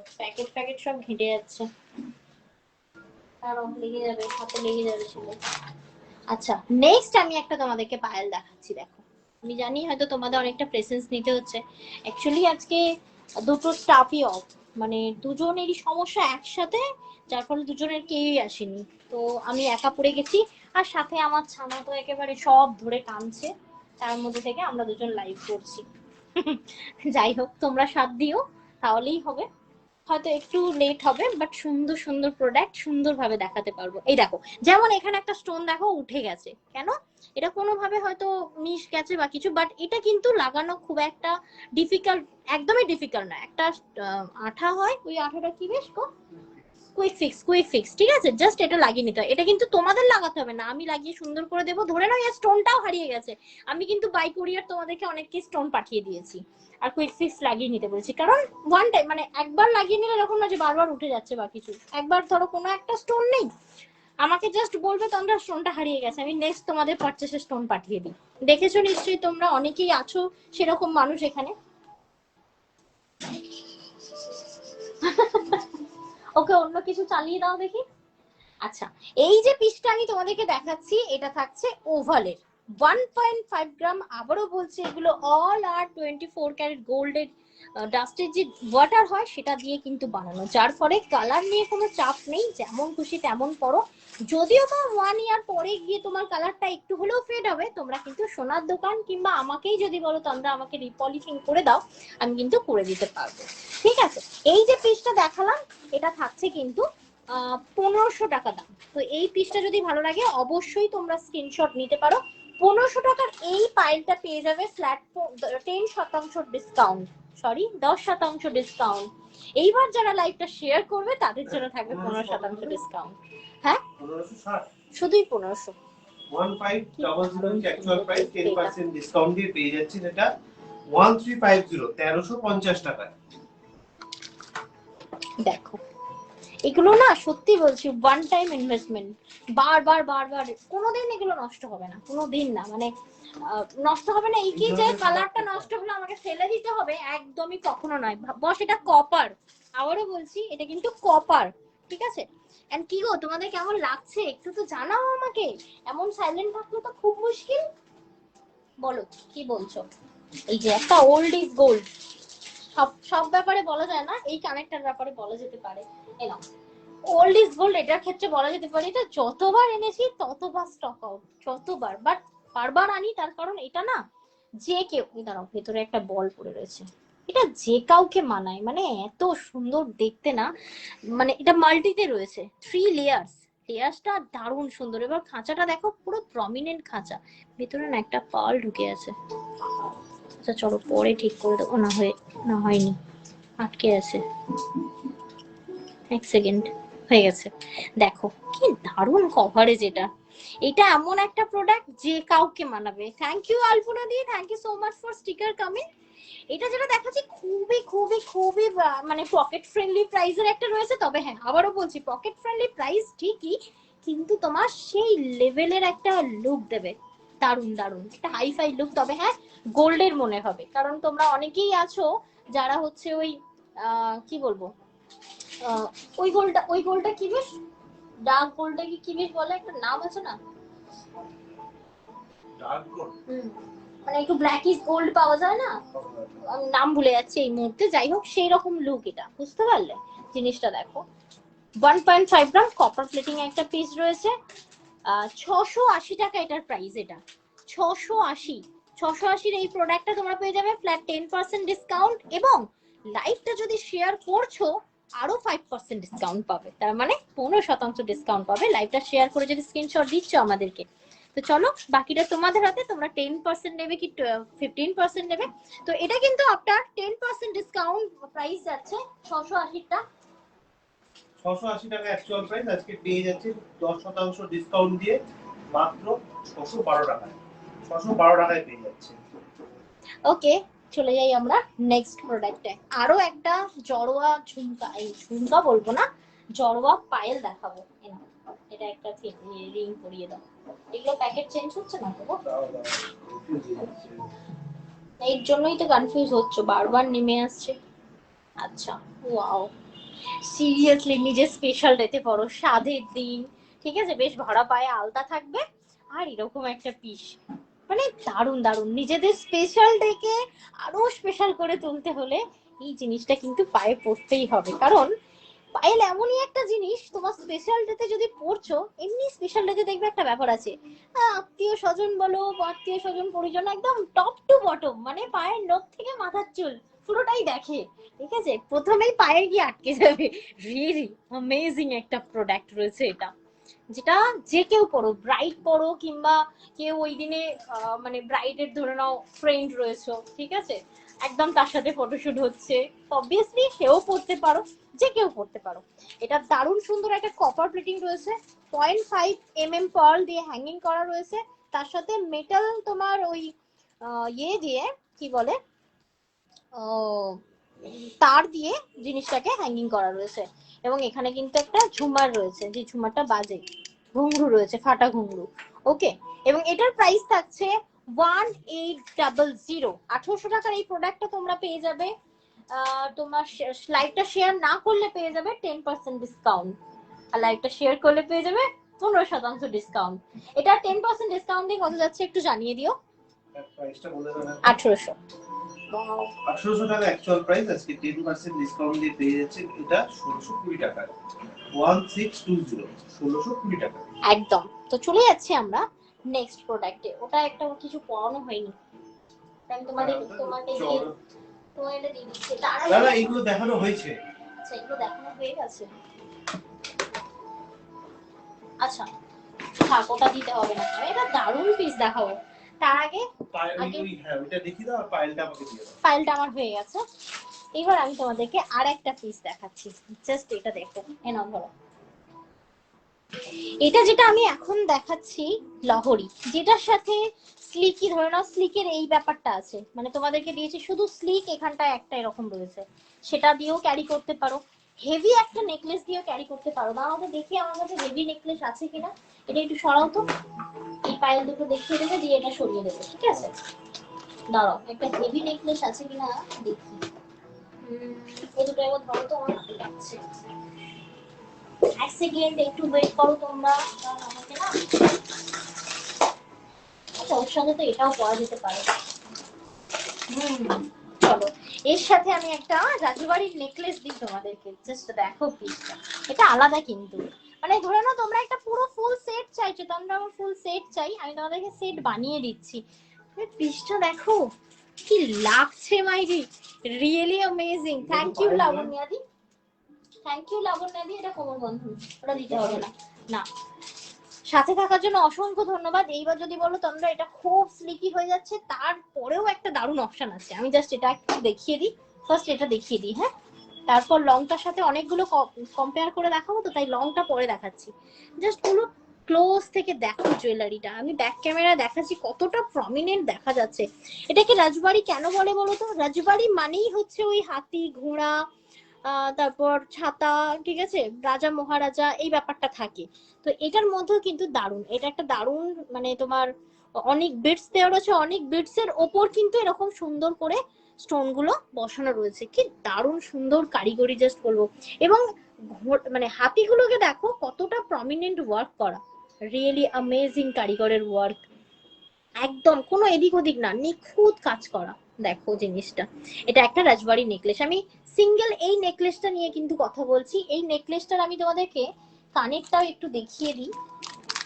প্যাকেট সব ঘেঁটে যাচ্ছে, কারণ লেগে যাবে, হাতে লেগে যাবে ছেলে। আচ্ছা, নেক্সট আমি একটা তোমাদেরকে পায়েল দেখাচ্ছি, দেখো। আমি জানি হয়তো তোমাদের অনেকটা প্রেসেন্স নিতে হচ্ছে, অ্যাকচুয়ালি আজকে দুটো স্টাফই অফ, মানে দুজনেরই সমস্যা একসাথে, যার ফলে দুজনের কেউই আসেনি। তো আমি একা পড়ে গেছি, আর সাথে আমার ছানা তো একেবারে সব ধরে টানছে, তার মধ্যে থেকে আমরা দুজন লাইভ করছি। যাই হোক, তোমরা সাথ দিও, তাহলেই হবে। হয়তো একটু লেট হবে, বাট সুন্দর সুন্দর প্রোডাক্ট সুন্দরভাবে দেখাতে পারবো। এই দেখো, যেমন এখানে একটা স্টোন দেখো উঠে গেছে, কেন? এটা কোনোভাবে হয়তো মিশ গেছে বা কিছু, বাট এটা কিন্তু লাগানো খুব একটা ডিফিকাল্ট, একদমই ডিফিকাল্ট না। একটা আঠা হয়, ওই আঠাটা কি বেশ গো, কুইক ফিক্স, ঠিক আছে। জাস্ট এটা লাগিয়ে নিতে হয়, এটা কিন্তু তোমাদের লাগাতে হবে না, আমি লাগিয়ে সুন্দর করে দেবো। ধরে নাও এই স্টোনটাও হারিয়ে গেছে, আমি কিন্তু বাই কুরিয়ার তোমাদেরকে অনেককে স্টোন পাঠিয়ে দিয়েছি, আর কুইক ফিক্স লাগিয়ে নিতে বলেছি। কারণ ওয়ান টাইম মানে একবার লাগিয়ে নিলে এরকম না যে বারবার উঠে যাচ্ছে বা কিছু। একবার ধরো কোনো একটা স্টোন নেই, আমাকে জাস্ট বলবে তোমরা স্টোনটা হারিয়ে গেছে, আমি নেক্সট তোমাদের পারচেসে স্টোন পাঠিয়ে দিই। দেখেছো নিশ্চয়ই, তোমরা অনেকেই আছো সেরকম মানুষ এখানে। ওকে, অন্য কিছু চালিয়ে দাও দেখি। আচ্ছা, এই যে পিসটা আমি তোমাদেরকে দেখাচ্ছি এটা থাকছে ওভালের, 1.5 গ্রাম। আবারও বলছি, এগুলো অল আর 24 ক্যারেট গোল্ডের ডাস্টের যে ওয়াটার হয় সেটা দিয়ে কিন্তু বানানো, যার ফলে কালার নিয়ে কোনো চাপ নেই, যেমন খুশি তেমন পরো। যদিও বা 1 ইয়ার পরে গিয়ে তোমার কালারটা একটু হলেও ফেড হবে, তোমরা কিন্তু সোনার দোকান কিংবা আমাকেই যদি বলো তোমরা আমাকে রিপলিশিং করে দাও, আমি কিন্তু করে দিতে পারবো। ঠিক আছে, এই যে পিসটা দেখালাম এটা থাকছে কিন্তু 1500 টাকা দাম। তো এই পিসটা যদি ভালো লাগে অবশ্যই তোমরা স্ক্রিনশট নিতে পারো। 1500 টাকার এই পাইলটা পেয়ে যাবে ফ্ল্যাট 10% ডিসকাউন্ট, সরি 10% ডিসকাউন্ট। এইবার যারা লাইভটা শেয়ার করবে তাদের জন্য থাকবে 15% ডিসকাউন্ট। হ্যাঁ 1560 শুধুই 1500। 1500 কি অ্যাকচুয়াল প্রাইস 10% ডিসকাউন্ট দিয়ে পেয়ে যাচ্ছি, এটা 1350 1350 টাকায়। দেখো এগুলো না সত্যি বলছি ওয়ান টাইম ইনভেস্টমেন্ট, বারবার বারবার কোনোদিন এগুলো নষ্ট হবে না, কোনোদিন না, মানে নষ্ট হবে না এই কি যে কালারটা নষ্ট হলে আমাকে ফেলে দিতে হবে, একদমই কখনো নয় বস। এটা কপার, আবারও বলছি এটা কিন্তু কপার, ঠিক আছে। এন্ড কি গো তোমাদের কেমন লাগছে একটু তো জানাও আমাকে, এমন সাইলেন্ট থাকলে তো খুব মুশকিল। বলো কি বলছো। এই যে একটা ওল্ড ইজ গোল্ড, সব সব ব্যাপারে বলা যায় না, এই কানেক্টার ব্যাপারে বলা যেতে পারে। এলাম ওল্ড ইজ গোল্ড, এটার ক্ষেত্রে বলা যেতে পারে এটা যতবার এনেছি ততবার স্টক আউট, যতবার, বাট বারবার আনি তার কারণ এটা না যে কেউ, দাঁড়াও ভেতরে একটা বল পড়ে রয়েছে, এটা যে কাউকে মানায়, মানে এত সুন্দর দেখতে না, মানে এটা মাল্টিতে রয়েছে 3 লেয়ার্স, লেয়ার্সটা দারুণ সুন্দর। এবার খাঁচাটা দেখো পুরো প্রমিনেন্ট খাঁচা, ভেতরে না একটা পাল ঢুকে আছে। আচ্ছা চলো পরে ঠিক করে দেবো, না হয়নি, আটকে আছে, এক সেকেন্ড, হয়ে গেছে। দেখো কি দারুণ কভারেজ এটা, এটা এমন একটা প্রোডাক্ট যে কাউকে মানাবে। Thank you Alpana di, thank you so much for sticker coming. এটা যেটা দেখাচ্ছি খুবই খুবই খুবই মানে পকেট ফ্রেন্ডলি প্রাইসের একটা রয়েছে, তবে হ্যাঁ আবারও বলছি পকেট ফ্রেন্ডলি প্রাইস ঠিকই, কিন্তু তোমার সেই লেভেলের একটা লুক দেবে, দারুণ দারুণ একটা হাইফাই লুক। তবে হ্যাঁ গোল্ডের মনে হবে, কারণ তোমরা অনেকেই আছো যারা হচ্ছে ওই কি বলবো ওই গোলটা কি বেশ, ডার্ক গোলটাকে কি বেশ বলে, একটা নাম আছে না, ডার্ক গোল্ড মানে একটু ব্ল্যাকিশ গোল্ড পাওয়া যায় না, আমি নাম ভুলে যাচ্ছি এই মুহূর্তে, যাই হোক সেই রকম লুক এটা, বুঝতে পারলে জিনিসটা। দেখো 1.5 গ্রাম কপার প্লেটিং একটা পিস রয়েছে, 680 টাকা এটার প্রাইস। এটা 680 এই প্রোডাক্টটা তোমরা পেয়ে যাবে ফ্ল্যাট 10% ডিসকাউন্ট, এবং লাইভটা যদি শেয়ার করছো আরো 5% ডিসকাউন্ট পাবে, তার মানে 15% ডিসকাউন্ট পাবে লাইভটা শেয়ার করে যদি স্ক্রিনশট দিচ্ছ আমাদেরকে। তো চলো বাকিটা তোমাদের হাতে, তোমরা 10% নেবে কি 15% নেবে। তো এটা কিন্তু আপনার 10% ডিসকাউন্ট প্রাইস যাচ্ছে 680টা, 680 টাকা অ্যাকচুয়াল প্রাইস, আজকে পেয়ে যাচ্ছে 10% ডিসকাউন্ট দিয়ে মাত্র 612 টাকায়, 612 টাকায় পেয়ে যাচ্ছে। ওকে চলে যাই আমরা নেক্সট প্রোডাক্টে। আরো একটা জড়োয়া ঝুমকা, এই ঝুমকা বলবো না, জড়োয়া পায়েল দেখাবো। এটা একটা রিং পরিয়ে দাও, এগুলো প্যাকেট চেঞ্জ হচ্ছে না তো, এর জন্যই তো কনফিউজ হচ্ছে, বারবার নেমে আসছে। আচ্ছা ওয়াও, সিরিয়াসলি নিজে স্পেশাল ডেতে পড়ো, স্বাদের দিন, ঠিক আছে, বেশ ভরা পায়ে আলতা থাকবে আর এরকম একটা পিস, মানে দারুণ দারুণ। নিজেদের স্পেশাল ডেকে আরো স্পেশাল করে তুলতে হলে এই জিনিসটা কিন্তু পায়ে পড়তেই হবে, কারণ পায়েল এমনই একটা জিনিস, তোমার স্পেশাল ডেতে যদি পড়ছো, এমনি স্পেশাল ডেতে দেখবে একটা ব্যাপার আছে, আত্মীয় স্বজন বলো, আত্মীয় স্বজন পরিজন একদম টপ টু বটম, মানে পায়ের নখ থেকে মাথার চুল পুরোটাই দেখে, ঠিক আছে, প্রথমেই পায়ে গিয়ে আটকে যাবে। রিয়েলি অ্যামেজিং একটা প্রোডাক্ট রয়েছে এটা, যেটা যে কেউ পড়ো, ব্রাইড পড়ো কিংবা কেউ ওই দিনে মানে ব্রাইডের ধরে নাও ফ্রেন্ড রয়েছে, ঠিক আছে, একদম তার সাথে ফটোশুট হচ্ছে, অবভিয়াসলি সেও পড়তে পারো, যে কেউ পড়তে পারো। এটা দারুণ সুন্দর একটা কপার প্লেটিং রয়েছে, 0.5 mm পার্ল দিয়ে হ্যাঙ্গিং করা রয়েছে, তার সাথে মেটাল তোমার ওই ইয়ে দিয়ে কি বলে তার দিয়ে জিনিসটাকে হ্যাঙ্গিং করা রয়েছে, এবং এখানে কিন্তু একটা ঝুমার রয়েছে, যে ঝুমারটা বাজে, ঘুংরু রয়েছে, ফাটা ঘুংরু। ওকে, এবং এটার প্রাইস থাকছে 1800। 1800 টাকার এই প্রোডাক্টটা তোমরা পেয়ে যাবে, তোমার লাইভটা শেয়ার না করলে পেয়ে যাবে 10% ডিসকাউন্ট, আর লাইভটা শেয়ার করলে পেয়ে যাবে 15% ডিসকাউন্ট। এটা 10% ডিসকাউন্ট দিয়ে কত যাচ্ছে একটু জানিয়ে দিও। প্রাইসটা বলে দাও। 1800। ওয়াও 1800 টাকা অ্যাকচুয়াল প্রাইস, আজকে 10% ডিসকাউন্ট দিয়ে পেয়ে যাচ্ছেন এটা 1620 টাকা। 1620 1620 টাকা। একদম। তো চলে যাচ্ছি আমরা নেক্সট প্রোডাক্টে। ওটা একটা কিছু পড়ানো হয়নি, তাই আমি তোমাকে এটা দিয়ে দিচ্ছি। তার না আগে না, এগুলো দেখানো হয়েছে। আচ্ছা, এগুলো দেখানো হয়ে গেছে। আচ্ছা থাক, ওটা দিতে হবে না, আমি এটা দারুণ পিস দেখাবো। তার আগে হ্যাঁ ওইটা দেখিয়ে দাও আর পাইলটা আমাকে দিয়ে দাও। ফাইলটা আমার হয়ে গেছে। এবার আমি তোমাদেরকে আর একটা পিস দেখাচ্ছি, জাস্ট এটা দেখো। এনাও ধরো, এটা যেটা আমি এখন দেখাচ্ছি লহরি, যেটার সাথে স্লিকি, ধরে নাও স্লিকের এই ব্যাপারটা আছে, মানে তোমাদেরকে দিয়েছি শুধু স্লিক, এখানটায় একটা এরকম রয়েছে, সেটা দিয়েও ক্যারি করতে পারো। হেভি একটা নেকলেস দিয়েও ক্যারি করতে পারো। দাঁড়াও দেখি আমার কাছে হেভি নেকলেস আছে কিনা। এটা একটু সরাও তো, এই পায়েল দুটো দেখিয়ে দেবে, দিয়ে এটা সরিয়ে দেবে, ঠিক আছে? দাঁড়াও, একটা হেভি নেকলেস আছে কিনা দেখি। এই দুটো এবার ধরো তো, আমার হাতে লাগছে। এক সেকেন্ড একটু ওয়েট করো তোমরা, কারণ আমাকে না, আচ্ছা ওর সাথে তো এটাও পরা যেতে পারে। চলো, এর সাথে আমি একটা রাজবাড়ির নেকলেস দিই তোমাদেরকে, জাস্ট দেখো পিসটা। এটা আলাদা কিন্তু, মানে ধরে নাও তোমরা একটা পুরো ফুল সেট চাইছো, তোমরা আমার ফুল সেট চাই, আমি তোমাদেরকে সেট বানিয়ে দিচ্ছি। পিসটা দেখো কি লাগছে মাইরি, রিয়েলি অ্যামেজিং। থ্যাংক ইউ লাবণ্যাদি, থ্যাংক ইউ লাবণ্যাদি। এটা কোমর বন্ধন, ওটা দিতে হবে না। না, সাথে থাকার জন্য অসংখ্য ধন্যবাদ। এইবার যদি বলো তোমরা এটা খুব স্লিকি হয়ে যাচ্ছে, তারপরেও একটা দারুণ অপশন আছে, আমি জাস্ট এটা একটু দেখিয়ে দিই। ফার্স্ট এটা দেখিয়ে দিই, হ্যাঁ, তারপর লংটার সাথে অনেকগুলো কম্পেয়ার করে দেখাবো, তো তাই লংটা পরে দেখাচ্ছি। জাস্ট পুরো ক্লোজ থেকে দেখো জুয়েলারিটা, আমি ব্যাক ক্যামেরা দেখাচ্ছি কতটা প্রমিনেন্ট দেখা যাচ্ছে। এটাকে রাজবাড়ি কেন বলে বলো তো? রাজবাড়ি মানেই হচ্ছে ওই হাতি ঘোড়া, তারপর ছাতা, ঠিক আছে, রাজা মহারাজা এই ব্যাপারটা থাকে। তো এটার মধ্যেও কিন্তু দারুণ, এটা একটা দারুণ, মানে তোমার অনেক বিটস দেওয়া রয়েছে, অনেক বিটস এর ওপর কিন্তু এরকম সুন্দর করে স্টোন গুলো বসানো রয়েছে, কি দারুণ সুন্দর কারিগরি, জাস্ট বলবো। এবং মানে হাতিগুলোকে দেখো কতটা প্রমিনেন্ট ওয়ার্ক করা, রিয়েলি অ্যামেজিং কারিগরের ওয়ার্ক, একদম কোনো এদিক ওদিক না, নিখুঁত কাজ করা। দেখো জিনিসটা, এটা একটা রাজবাড়ি নেকলেস। আমি সিঙ্গেল এই নেকলেসটা নিয়ে কিন্তু কথা বলছি। এই নেকলেসটার আমি তোমাদেরকে কানেরটাও একটু দেখিয়ে দিই,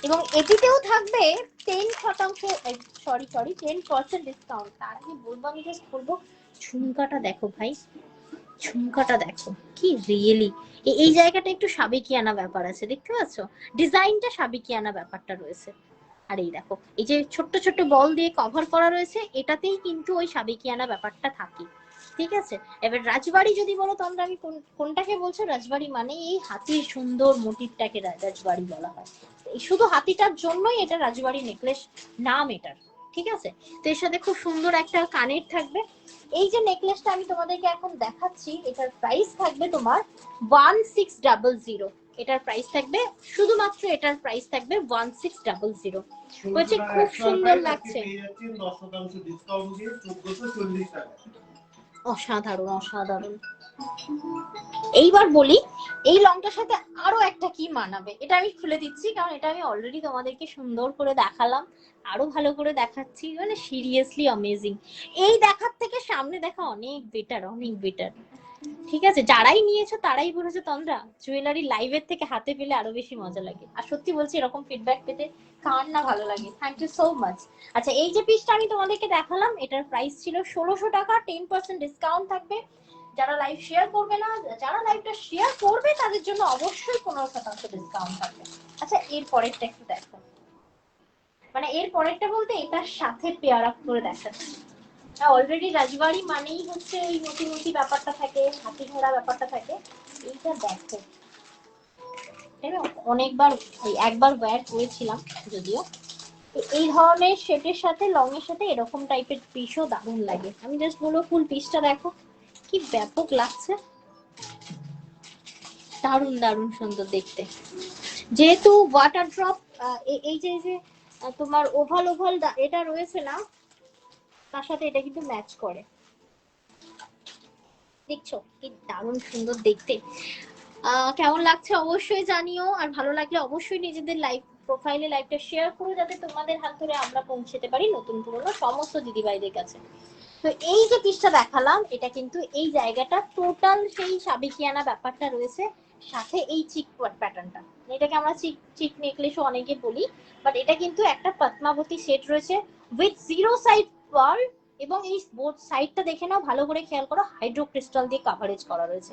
এবং এটিতেও থাকবে 10%, সরি 10% ডিসকাউন্ট। তার আগে বলবো, আমি জাস্ট বলবো ঝুমকাটা দেখো ভাই, ঝুমকাটা দেখো কি রিয়েলি, এই জায়গাটা একটু সাবেকিয়ানা ব্যাপার আছে, দেখতে পাচ্ছ? ডিজাইনটা সাবেকিয়ানা ব্যাপারটা রয়েছে। আর এই দেখো, এই যে ছোট্ট ছোট্ট বল দিয়ে কভার করা রয়েছে, এটাতেই কিন্তু ওই সাবেকিয়ানা ব্যাপারটা থাকে, ঠিক আছে? এবার রাজবাড়ি যদি বলো তোমরা, আমি কোনটাকে বলছো? রাজবাড়ি মানে এই হাতির সুন্দর মোটিভটাকে রাজবাড়ি বলা হয়। এই শুধু হাতিটার জন্যই এটা রাজবাড়ি নেকলেস নাম এটার, ঠিক আছে? তো এর সাথে খুব সুন্দর একটা কানের থাকবে। এই যে নেকলেসটা আমি তোমাদেরকে এখন দেখাচ্ছি, এটার প্রাইস থাকবে তোমার 1600। এটার প্রাইস থাকবে, শুধুমাত্র এটার প্রাইস থাকবে 1600। বলছে খুব সুন্দর লাগছে, অসাধারণ অসাধারণ। এইবার বলি এই লংটার সাথে আরো একটা কি মানাবে, এটা আমি খুলে দিচ্ছি, কারণ এটা আমি অলরেডি তোমাদেরকে সুন্দর করে দেখালাম, আরো ভালো করে দেখাচ্ছি, মানে সিরিয়াসলি অ্যামেজিং। এই দেখার থেকে সামনে দেখা অনেক বেটার, অনেক বেটার, ঠিক আছে? যারাই নিয়েছো তারাই বলেছো তোমরা জুয়েলারি লাইভের থেকে হাতে পেলে আরো বেশি মজা লাগে। আর সত্যি বলছি, এরকম ফিডব্যাক পেতে কার না ভালো লাগে। Thank you so much. আচ্ছা, এই যে পিসটা আমি তোমাদেরকে দেখালাম, এটার প্রাইস ছিল 1600 টাকা, 10% ডিসকাউন্ট থাকবে। যারা লাইভ শেয়ার করবে না, যারা লাইভটা শেয়ার করবে তাদের জন্য অবশ্যই 15% ডিসকাউন্ট থাকবে। আচ্ছা, এর পরেরটা একটু দেখো, মানে এর পরেরটা বলতে এটার সাথে পেয়ার আপ করে দেখাচ্ছি। অলরেডি রাজবাড়ি মানেই হচ্ছে ওই মতি ব্যাপারটা থাকে, হাতি ঘোড়া ব্যাপারটা থাকে। এইটা দেখো, অনেকবার, ওই একবার ওয়্যার করেছিলাম যদিও। এই ধরনের শেপের সাথে, লং এর সাথে এরকম টাইপের পিসও দারুণ লাগে। আমি জাস্ট বলবো ফুল পিসটা দেখো কি ব্যাপক লাগছে, দারুণ দারুণ সুন্দর দেখতে। যেহেতু ওয়াটার ড্রপ, এই যে তোমার ওভাল ওভাল এটা রয়েছে না, তার সাথে এটা কিন্তু ম্যাচ করে, দেখছো কি দারুণ সুন্দর দেখতে। কেমন লাগছে অবশ্যই জানিও, আর ভালো লাগলে অবশ্যই নিজেদের লাইভ প্রোফাইলে লাইভটা শেয়ার করো, যাতে তোমাদের হাত ধরে আমরা পৌঁছতে পারি নতুন পুরনো সমস্ত দিদিভাইদের কাছে। তো এই যে পিসটা দেখালাম, এটা কিন্তু এই জায়গাটা টোটাল সেই সাবেকিয়ানা ব্যাপারটা রয়েছে, সাথে এই চিক প্যাটার্নটা, এটাকে আমরা চিক চিক নেকলেসও অনেকে বলি, বাট এটা কিন্তু একটা পদ্মাবতী সেট রয়েছে উইথ জিরো সাইড পার্ল, এবং এই বোথ সাইডটা দেখে নাও, ভালো করে খেয়াল করো, হাইড্রো ক্রিস্টাল দিয়ে কাভারেজ করা রয়েছে।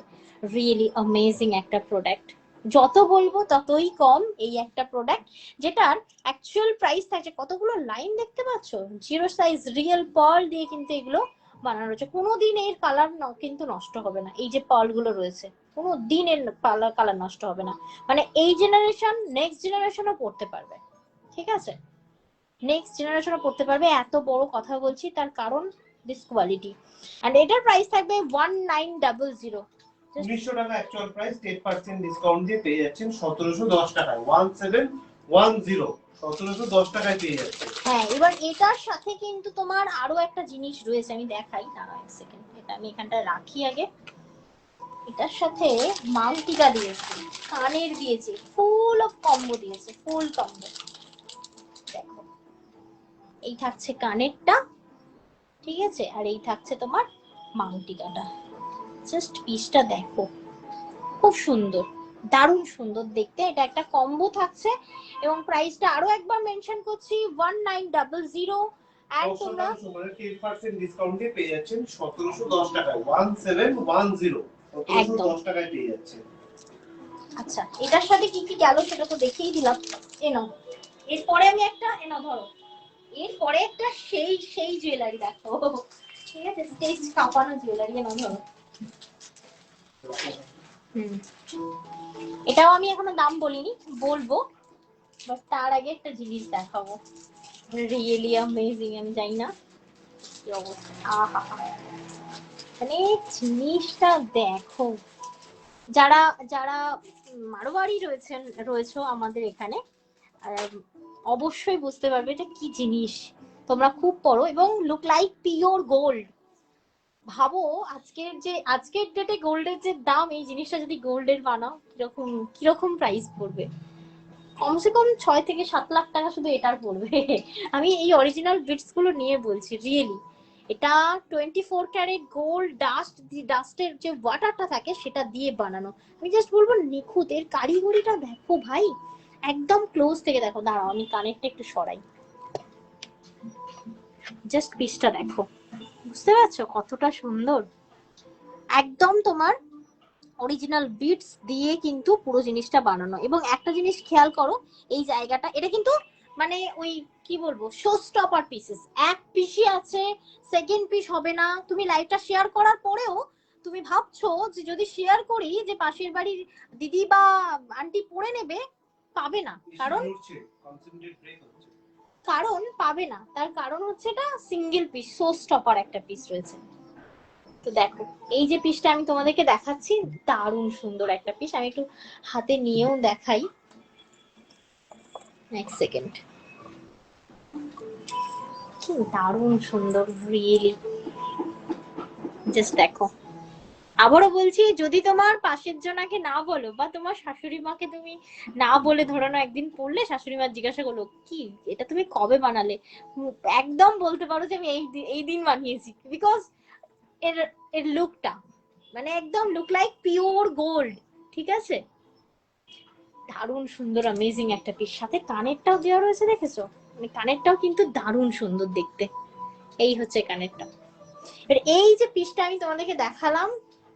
রিয়েলি অ্যামেজিং একটা প্রোডাক্ট, যত বলবো ততই কম এই একটা প্রোডাক্ট, যেটার অ্যাকচুয়াল প্রাইস থাকছে, কতগুলো লাইন দেখতে পাচ্ছ, জিরো সাইজ রিয়েল পার্ল দিয়ে কিন্তু এগুলো বানানো রয়েছে। কোনোদিন এর কালার কিন্তু নষ্ট হবে না, এই যে পার্ল গুলো রয়েছে কোনো দিন এর কালার নষ্ট হবে না, মানে এই জেনারেশন নেক্সট জেনারেশনও পড়তে পারবে, ঠিক আছে, নেক্সট জেনারেশনও পড়তে পারবে। এত বড় কথা বলছি তার কারণ দিস কোয়ালিটি, এন্ড এটার প্রাইস থাকবে 1900। 1900 টাকা অ্যাকচুয়াল প্রাইস, 10% ডিসকাউন্ট দিয়ে পেয়ে যাচ্ছেন 1710 টাকায়। 1710 1710 টাকায় পেয়ে যাচ্ছেন। হ্যাঁ, এবার এটার সাথে কিন্তু তোমার আরো একটা জিনিস রয়েছে, আমি দেখাই, দাঁড়াও এক সেকেন্ড, এটা আমি এখানটায় রাখি আগে। এটার সাথে মাল্টিটা দিয়েছে, কানের দিয়েছে, ফুল অফ কম্বো দিয়েছে, ফুল কম্বো। দেখো, এই থাকছে কানেরটা, ঠিক আছে, আর এই থাকছে তোমার মাংটিকাটা। জাস্ট পিসটা দেখো, খুব সুন্দর, দারুণ সুন্দর দেখতে। এটা একটা কম্বো থাকছে, এবং প্রাইসটা আরো একবার মেনশন করছি 1900, এন্ড তোমরা 10% ডিসকাউন্ট দিয়ে পেয়ে যাচ্ছেন 1710 টাকায়। 1710 1710 টাকায় পেয়ে যাচ্ছেন। আচ্ছা, এটার সাথে কি কি গেল সেটা তো দেখিয়ে দিলাম। নাও, এরপরে আমি একটা, নাও ধরো, এরপরে একটা সেই সেই জুয়েলারি দেখো, ঠিক আছে, স্টেজ কাঁপানো জুয়েলারি, নাও ধরো। এটাও আমি এখনো দাম বলিনি, বলবো, বাট তার আগে একটা জিনিস দেখাবো, রিয়েলি অ্যামেজিং। আমি জানি না কি অবস্থা, আহা, মানে জিনিসটা দেখো, যারা যারা মারোয়ারি রয়েছো আমাদের এখানে, অবশ্যই বুঝতে পারবে এটা কি জিনিস, তোমরা খুব পড়ো, এবং লুক লাইক পিওর গোল্ড। ভাবো আজকের ডেটে গোল্ডের যে দাম, এই জিনিসটা যদি গোল্ডের বানাও কিরকম কিরকম প্রাইস পড়বে, কমসে কম 6 থেকে 7 লাখ টাকা শুধু এটার পড়বে। আমি এই অরিজিনাল বিটস গুলো নিয়ে বলছি, রিয়েলি এটা 24 ক্যারেট গোল্ড ডাস্টের যে ওয়াটারটা থাকে সেটা দিয়ে বানানো। আমি জাস্ট বলবো নিখুঁত, এর কারিগরিটা দেখো ভাই, একদম ক্লোজ থেকে দেখো। দাঁড়াও আমি কানেরটা একটু সরাই, জাস্ট পিসটা দেখো, বুঝতে পারছো কতটা সুন্দর, একদম তোমার অরিজিনাল বিটস দিয়ে কিন্তু পুরো জিনিসটা বানানো। এবং একটা জিনিস খেয়াল করো, এই জায়গাটা, এটা কিন্তু মানে ওই কি বলবো, শো স্টপার পিসেস, এক পিসই আছে, সেকেন্ড পিস হবে না। তুমি লাইভটা শেয়ার করার পরেও তুমি ভাবছো যে যদি শেয়ার করি যে পাশের বাড়ির দিদি বা আন্টি পড়ে নেবে, পাবে না, কারণ পাবে না, তার কারণ হচ্ছে এটা সিঙ্গেল পিস, শো স্টপার একটা পিস রয়েছে। তো দেখো, এই যে পিসটা আমি তোমাদেরকে দেখাচ্ছি, দারুণ সুন্দর একটা পিস, আমি একটু হাতে নিয়েও দেখাই, এক সেকেন্ড, কি দারুণ সুন্দর, রিয়েলি জাস্ট দেখো। আবারও বলছি, যদি তোমার পাশের জনাকে না বলো, বা তোমার শাশুড়ি মাকে তুমি না বলে ধরানো একদিন পড়লে, শাশুড়ি মা জিজ্ঞাসা করলো কি এটা তুমি কবে বানালে, একদম বলতে পারো যে আমি এই দিন বানিয়েছি, বিকজ এর এর লুকটা মানে একদম লুক লাইক পিওর গোল্ড, ঠিক আছে, দারুণ সুন্দর অ্যামেজিং একটা পিস। সাথে কানেরটাও দেওয়া রয়েছে, দেখেছো, মানে কানেরটাও কিন্তু দারুণ সুন্দর দেখতে। এই হচ্ছে কানেরটা। এবার এই যে পিসটা আমি তোমাদেরকে দেখালাম,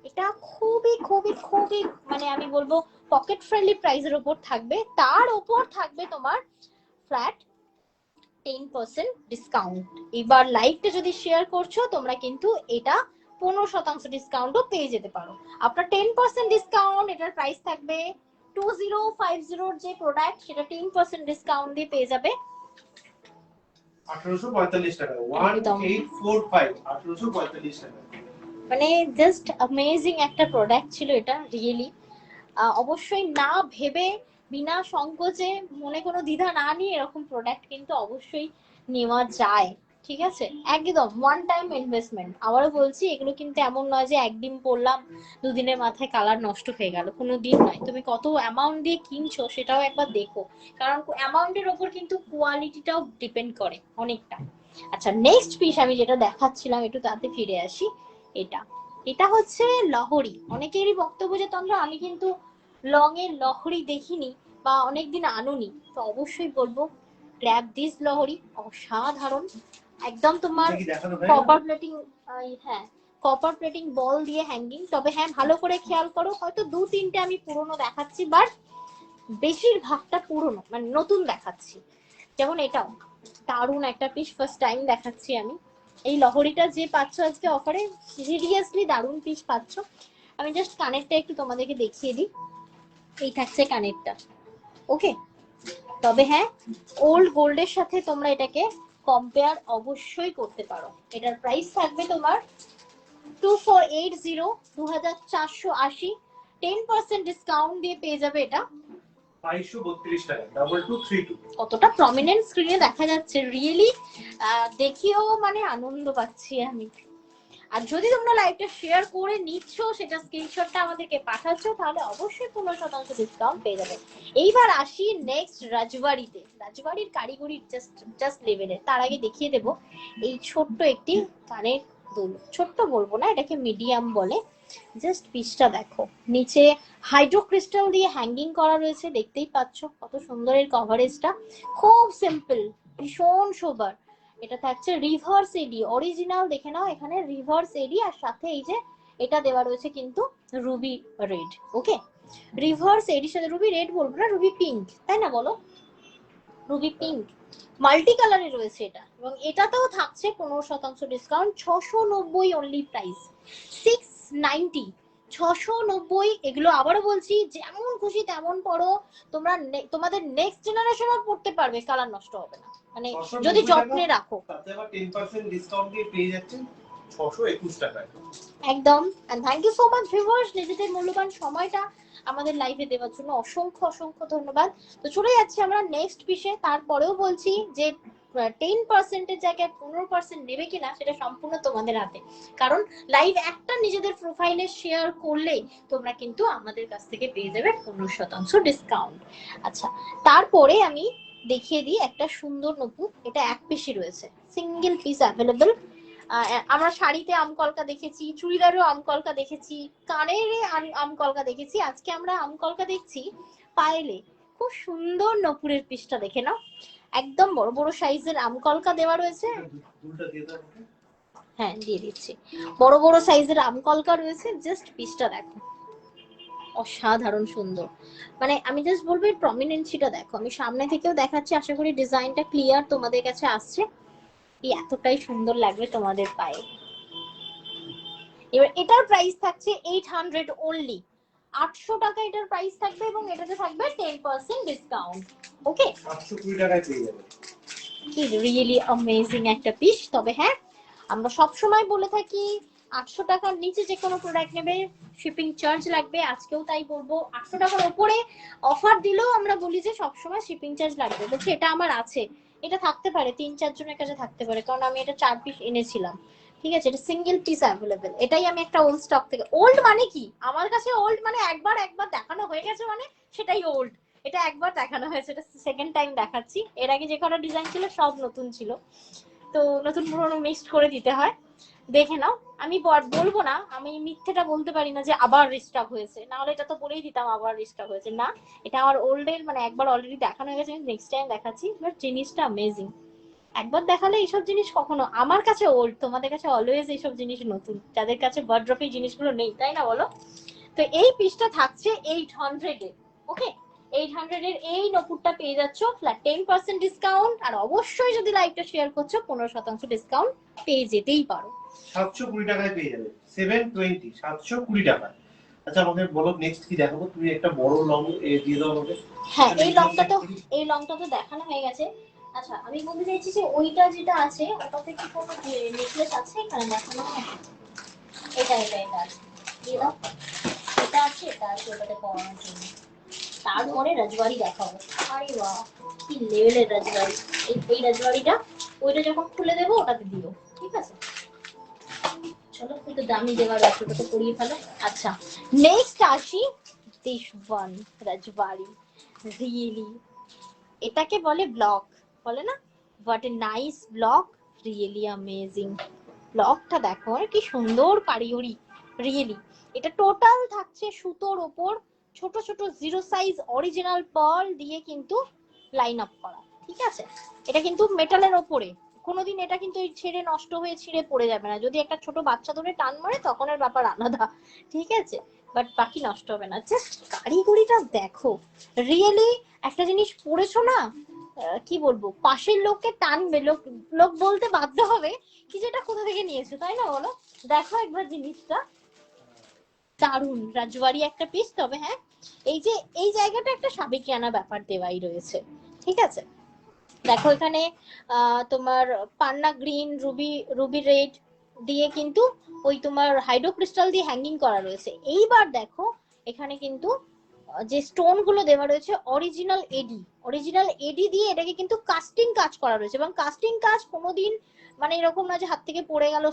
এটা খুবই খুবই খুবই মানে আমি বলবো পকেট ফ্রেন্ডলি প্রাইসের উপর থাকবে, তার উপর থাকবে তোমার ফ্ল্যাট 10% ডিসকাউন্ট। এবার লাইভটা যদি শেয়ার করছো তোমরা কিন্তু এটা 15% ডিসকাউন্টও পেয়ে যেতে পারো। আপনার 10% ডিসকাউন্ট, এটার প্রাইস থাকবে 2050 যে প্রোডাক্ট, সেটা 10% ডিসকাউন্ট দিয়ে পেয়ে যাবে 1845 টাকা। 1845 1845 টাকা। মানে জাস্ট অ্যামেজিং একটা প্রোডাক্ট ছিল এটা, রিয়েলি। অবশ্যই না ভেবে, বিনা সংকোচে, মনে কোনো দ্বিধা না নিয়ে এরকম প্রোডাক্ট কিন্তু অবশ্যই নেওয়া যায়। ঠিক আছে, একদম ওয়ান টাইম ইনভেস্টমেন্ট। আবারও বলছি, এগুলো কিন্তু এমন নয় যে একদিন পরলাম দুদিনের মাথায় কালার নষ্ট হয়ে গেল, কোনো দিন নয়। তুমি কত অ্যামাউন্ট দিয়ে কিনছো সেটাও একবার দেখো, কারণ অ্যামাউন্টের ওপর কিন্তু কোয়ালিটিটাও ডিপেন্ড করে অনেকটা। আচ্ছা, নেক্সট পিস আমি যেটা দেখাচ্ছিলাম, একটু তাতে ফিরে আসি। এটা এটা হচ্ছে লহরি। অনেকেরই বক্তব্য যে তন্দ্রা আমি কিন্তু লং এর লহরি দেখিনি বা অনেকদিন আনুনি, তো অবশ্যই বলবো গ্র্যাব দিস লহরি, অসাধারণ। একদম তোমার এটা কি দেখানো হয়? কপার প্লেটিং, হ্যাঁ কপার প্লেটিং বল দিয়ে হ্যাঙ্গিং। তবে হ্যাঁ, ভালো করে খেয়াল করো, হয়তো দু তিনটে আমি পুরনো দেখাচ্ছি, বাট বেশিরভাগটা পুরনো মানে নতুন দেখাচ্ছি। যেমন এটাও দারুণ একটা পিস, ফার্স্ট টাইম দেখাচ্ছি আমি। এই লহরিটা যে পাচ্ছ আজকে অফারে, সিরিয়াসলি দারুণ পিস পাচ্ছ। আমি জাস্ট কানেরটা একটু তোমাদেরকে দেখিয়ে দিই। এই থাকছে কানেরটা, ওকে। তবে হ্যাঁ, ওল্ড গোল্ডের সাথে তোমরা এটাকে কম্পেয়ার অবশ্যই করতে পারো। এটার প্রাইস থাকবে তোমার 2480, 2480। 10% ডিসকাউন্ট দিয়ে পেয়ে যাবে এটা 2232 টাকা, 2232। কতটা প্রমিনেন্ট স্ক্রিনে দেখা যাচ্ছে, রিয়েলি দেখিও মানে আনন্দ পাচ্ছি আমি। আর যদি তোমরা লাইভটা শেয়ার করে নিচ্ছ, সেটা স্ক্রিনশটটা আমাদেরকে পাঠাচ্ছ, তাহলে অবশ্যই 15% ডিসকাউন্ট পেয়ে যাবে। এইবার আসি নেক্সট রাজবাড়িতে। রাজবাড়ির কারিগরি জাস্ট লেভেলের। তার আগে দেখিয়ে দেব এই ছোট্ট একটি কানের দুল। ছোট্ট বলবো না, এটাকে মিডিয়াম বলে। জাস্ট পিসটা দেখো, নিচে হাইড্রো ক্রিস্টাল দিয়ে হ্যাঙ্গিং করা রয়েছে, দেখতেই পাচ্ছ কত সুন্দর এর কভারেজটা। খুব সিম্পল, ভীষণ সোবার। এটা থাকছে রিভার্স এডি, অরিজিনাল দেখে নাও, এখানে রিভার্স এডি, আর সাথে এই যে এটা দেওয়া রয়েছে কিন্তু রুবি রেড, ওকে। রিভার্স এডির সাথে রুবি রেড বলবো না, রুবি পিঙ্ক, তাই না বলো, রুবি পিঙ্ক মাল্টি কালারে রয়েছে এটা। এবং এটাতেও থাকছে 15% ডিসকাউন্ট, 690 অনলি প্রাইস, 690, 690। এগুলো আবারও বলছি, যেমন খুশি তেমন পড়ো তোমরা, তোমাদের নেক্সট জেনারেশনও পড়তে পারবে, কালার নষ্ট হবে না, মানে যদি যত্নে রাখো। তাতে আবার 10% ডিসকাউন্ট দিয়ে পেয়ে যাচ্ছেন 621 টাকায়। একদম। And thank you so much viewers, নিজেদের মূল্যবান সময়টা আমাদের লাইভে দেওয়ার জন্য অসংখ্য অসংখ্য ধন্যবাদ। তো চলে যাচ্ছি আমরা নেক্সট পিসে। তারপরেও বলছি যে 10% এর জায়গায় 15% নেবে কিনা সেটা সম্পূর্ণ তোমাদের হাতে, কারণ লাইভ একটা নিজেদের প্রোফাইলে শেয়ার করলেই তোমরা কিন্তু আমাদের কাছ থেকে পেয়ে যাবে 15% ডিসকাউন্ট। আচ্ছা, তারপরে আমি দেখিয়ে দিই একটা সুন্দর নপুর। এটা এক পিসই রয়েছে, সিঙ্গেল পিস অ্যাভেলেবল। আমরা শাড়িতে আমকলকা দেখেছি, চুড়িদারেও আমকলকা দেখেছি, কানের আমকলকা দেখেছি, আজকে আমরা আমকলকা দেখছি পায়েলে। খুব সুন্দর নপুরের পিসটা দেখে নাও, একদম বড় বড় সাইজের আমকলকা দেওয়া রয়েছে। দুলটা দিয়ে দাও। হ্যাঁ, দিয়ে দিচ্ছি। বড় বড় সাইজের আমকলকা রয়েছে, জাস্ট পিসটা দেখো, অসাধারণ সুন্দর। মানে আমি জাস্ট বলবো এর প্রমিনেন্সিটা দেখো। আমি সামনে থেকেও দেখাচ্ছি, আশা করি ডিজাইনটা ক্লিয়ার তোমাদের কাছে আসছে। এই এতটাই সুন্দর লাগবে তোমাদের পায়ে। এবার এটার প্রাইস থাকছে 800 অনলি, 800 টাকা এটার প্রাইস থাকবে, এবং এটাতে থাকবে 10% ডিসকাউন্ট, ওকে। 720 টাকায় পেয়ে যাবেন। কি রিয়েলি অ্যামেজিং একটা পিস। তবে হ্যাঁ, আমরা সব সময় বলে থাকি 800 টাকার নিচে যে কোনো প্রোডাক্ট নেবে শিপিং চার্জ লাগবে। আজকেও তাই বলবো, 800 টাকার উপরে অফার দিলেও আমরা বলি যে সবসময় শিপিং চার্জ লাগবে। বলছি এটা আমার আছে, এটা থাকতে পারে 3-4 জনের কাছে থাকতে পারে, কারণ আমি এটা 4 পিস এনেছিলাম, ঠিক আছে। এটা সিঙ্গেল পিস অ্যাভেলেবেল। এটাই আমি একটা ওল্ড স্টক থেকে, ওল্ড মানে কি আমার কাছে ওল্ড মানে একবার দেখানো হয়ে গেছে মানে সেটাই ওল্ড। এটা একবার দেখানো হয়েছে, এটা সেকেন্ড টাইম দেখাচ্ছি। এর আগে যে কটা ডিজাইন ছিল সব নতুন ছিল, তো নতুন পুরনো মিক্সড করে দিতে হয়। দেখে নাও, আমি বলবো না, আমি মিথ্যেটা বলতে পারি না যে আবার রিস্টক হয়েছে, না হলে এটা তো বলেই দিতাম আবার রিস্টক হয়েছে। না, এটা আমার ওল্ডের মানে একবার অলরেডি দেখানো হয়ে গেছে, নেক্সট টাইম দেখাচ্ছি। বাট জিনিসটা অ্যামেজিং, একবার দেখালে এইসব জিনিস কখনো আমার কাছে ওল্ড, তোমাদের কাছে অলওয়েজ এইসব জিনিস নতুন, যাদের কাছে ওয়ার্ড্রপে জিনিসগুলো নেই, তাই না বলো। তো এই পিসটা থাকছে 800 এ, ওকে। 800 এর এই নপুরটা পেয়ে যাচ্ছ ফ্ল্যাট 10% ডিসকাউন্ট। আর অবশ্যই যদি লাইভটা শেয়ার করছো 15% ডিসকাউন্ট পেয়ে যেতেই পারো। 720 টাকায় পেয়ে যাবেন। 720, 720 টাকা। আচ্ছা আমাকে বলো নেক্সট কি দেখাবো? তুমি একটা বড় লং দিয়ে দাও আমাকে। হ্যাঁ, এই লংটা তো দেখানো হয়ে গেছে। আচ্ছা, আমি বলতে চাইছি যে ওইটা যেটা আছে ওটাতে কি কোনো নেকলেস আছে এখানে দেখানো? এটা আছে, দিয়ে দাও। এটা আছে, ওটাতে পরানোর জন্য। তারপরে রাজবাড়ি দেখাবো। আরে বাহ, কি লেভেলের রাজবাড়ি। এই রাজবাড়িটা ওইটা যখন খুলে দেবো ওটাতে দিও, ঠিক আছে? চলো একটু দামি দেওয়ার আছে, ওটা তো করিয়ে ফেলো। আচ্ছা, নেক্সট আসি দিস ওয়ান রাজবাড়ি। রিয়েলি এটাকে বলে ব্লক, বলে না? What a nice block, really amazing. ব্লকটা দেখো আর কি সুন্দর কারিগরি, রিয়েলি। এটা টোটাল থাকছে সুতোর ওপর ছোট ছোট জিরো সাইজ অরিজিনাল পার্ল দিয়ে কিন্তু লাইন আপ করা, ঠিক আছে? এটা কিন্তু মেটালের ওপরে, কোনোদিন এটা কিন্তু ছেড়ে নষ্ট হয়ে ছিঁড়ে পড়ে যাবে না। যদি একটা ছোট বাচ্চা ধরে টান মারে তখন এর ব্যাপার আলাদা, ঠিক আছে? বাট বাকি নষ্ট হবে না। জাস্ট কারিগরিটা দেখো, রিয়েলি একটা জিনিস পড়েছো না, কি বলবো, পাশের লোককে টানবে, লোক লোক বলতে বাধ্য হবে কি যেটা কোথা থেকে নিয়েছো, তাই না বলো? দেখো একবার জিনিসটা, দারুন রাজবাড়ি একটা পিস। তবে হ্যাঁ, এই যে এই জায়গাটা একটা সাবেকিয়ানা ব্যাপার দেওয়াই রয়েছে, ঠিক আছে? দেখো এখানে তোমার পান্না গ্রিন, রুবি রুবি রেড দিয়ে কিন্তু ওই তোমার হাইড্রো ক্রিস্টাল দিয়ে হ্যাঙ্গিং করা রয়েছে। এইবার দেখো এখানে কিন্তু যে স্টোন গুলো দেওয়া রয়েছে অরিজিনাল এডি দিয়ে এটাকে কিন্তু কাস্টিং কাজ করা রয়েছে। এবং কাস্টিং কাজ কোনোদিন মানে এরকম না যে হাত থেকে পড়ে গেল,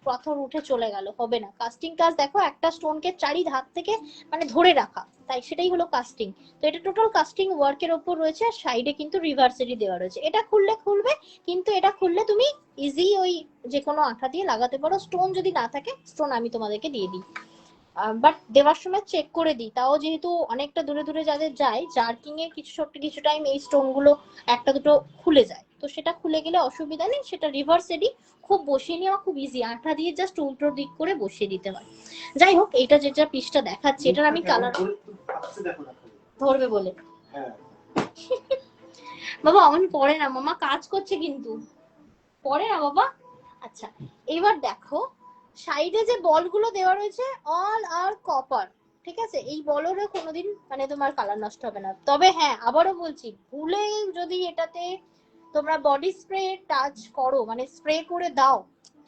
পাথর উঠে চলে গেল, হবে না। কাস্টিং কাজ দেখো একটা স্টোনকে চারি ধার থেকে মানে ধরে রাখা, তাই সেটাই হলো কাস্টিং। তো এটা টোটাল কাস্টিং ওয়ার্কের ওপর রয়েছে। আর সাইডে কিন্তু রিভার্সেরই দেওয়া রয়েছে। এটা খুলবে, কিন্তু এটা খুললে তুমি ইজি ওই যে কোনো আঠা দিয়ে লাগাতে পারো। স্টোন যদি না থাকে, স্টোন আমি তোমাদেরকে দিয়ে দিই, বাট দেওয়ার সময় চেক করে দিই। তাও যেহেতু অনেকটা দূরে দূরে যাদের যায়, জার্কিং এ কিছু টাইম এই স্টোন গুলো একটা দুটো খুলে যায়, তো সেটা খুলে গেলে অসুবিধা নেই, সেটা রিভার্স এডি খুব বসিয়ে নেওয়া খুব ইজি, আঠা দিয়ে জাস্ট উল্টো দিক করে বসিয়ে দিতে হয়। যাই হোক, এটা যেটা পিসটা দেখাচ্ছি এটার আমি কালার ধরবে বলে, হ্যাঁ বাবা অন পড়ে না, মামা কাজ করছে কিন্তু পড়ে না বাবা। আচ্ছা, এবার দেখো সাইডে যে বলগুলো দেওয়া রয়েছে অল আর কপার, ঠিক আছে? এই বলেরও কোনোদিন মানে তোমার কালার নষ্ট হবে না। তবে হ্যাঁ, আবারও বলছি, ভুলে যদি এটাতে তোমরা বডি স্প্রে টাচ করো, মানে স্প্রে করে দাও,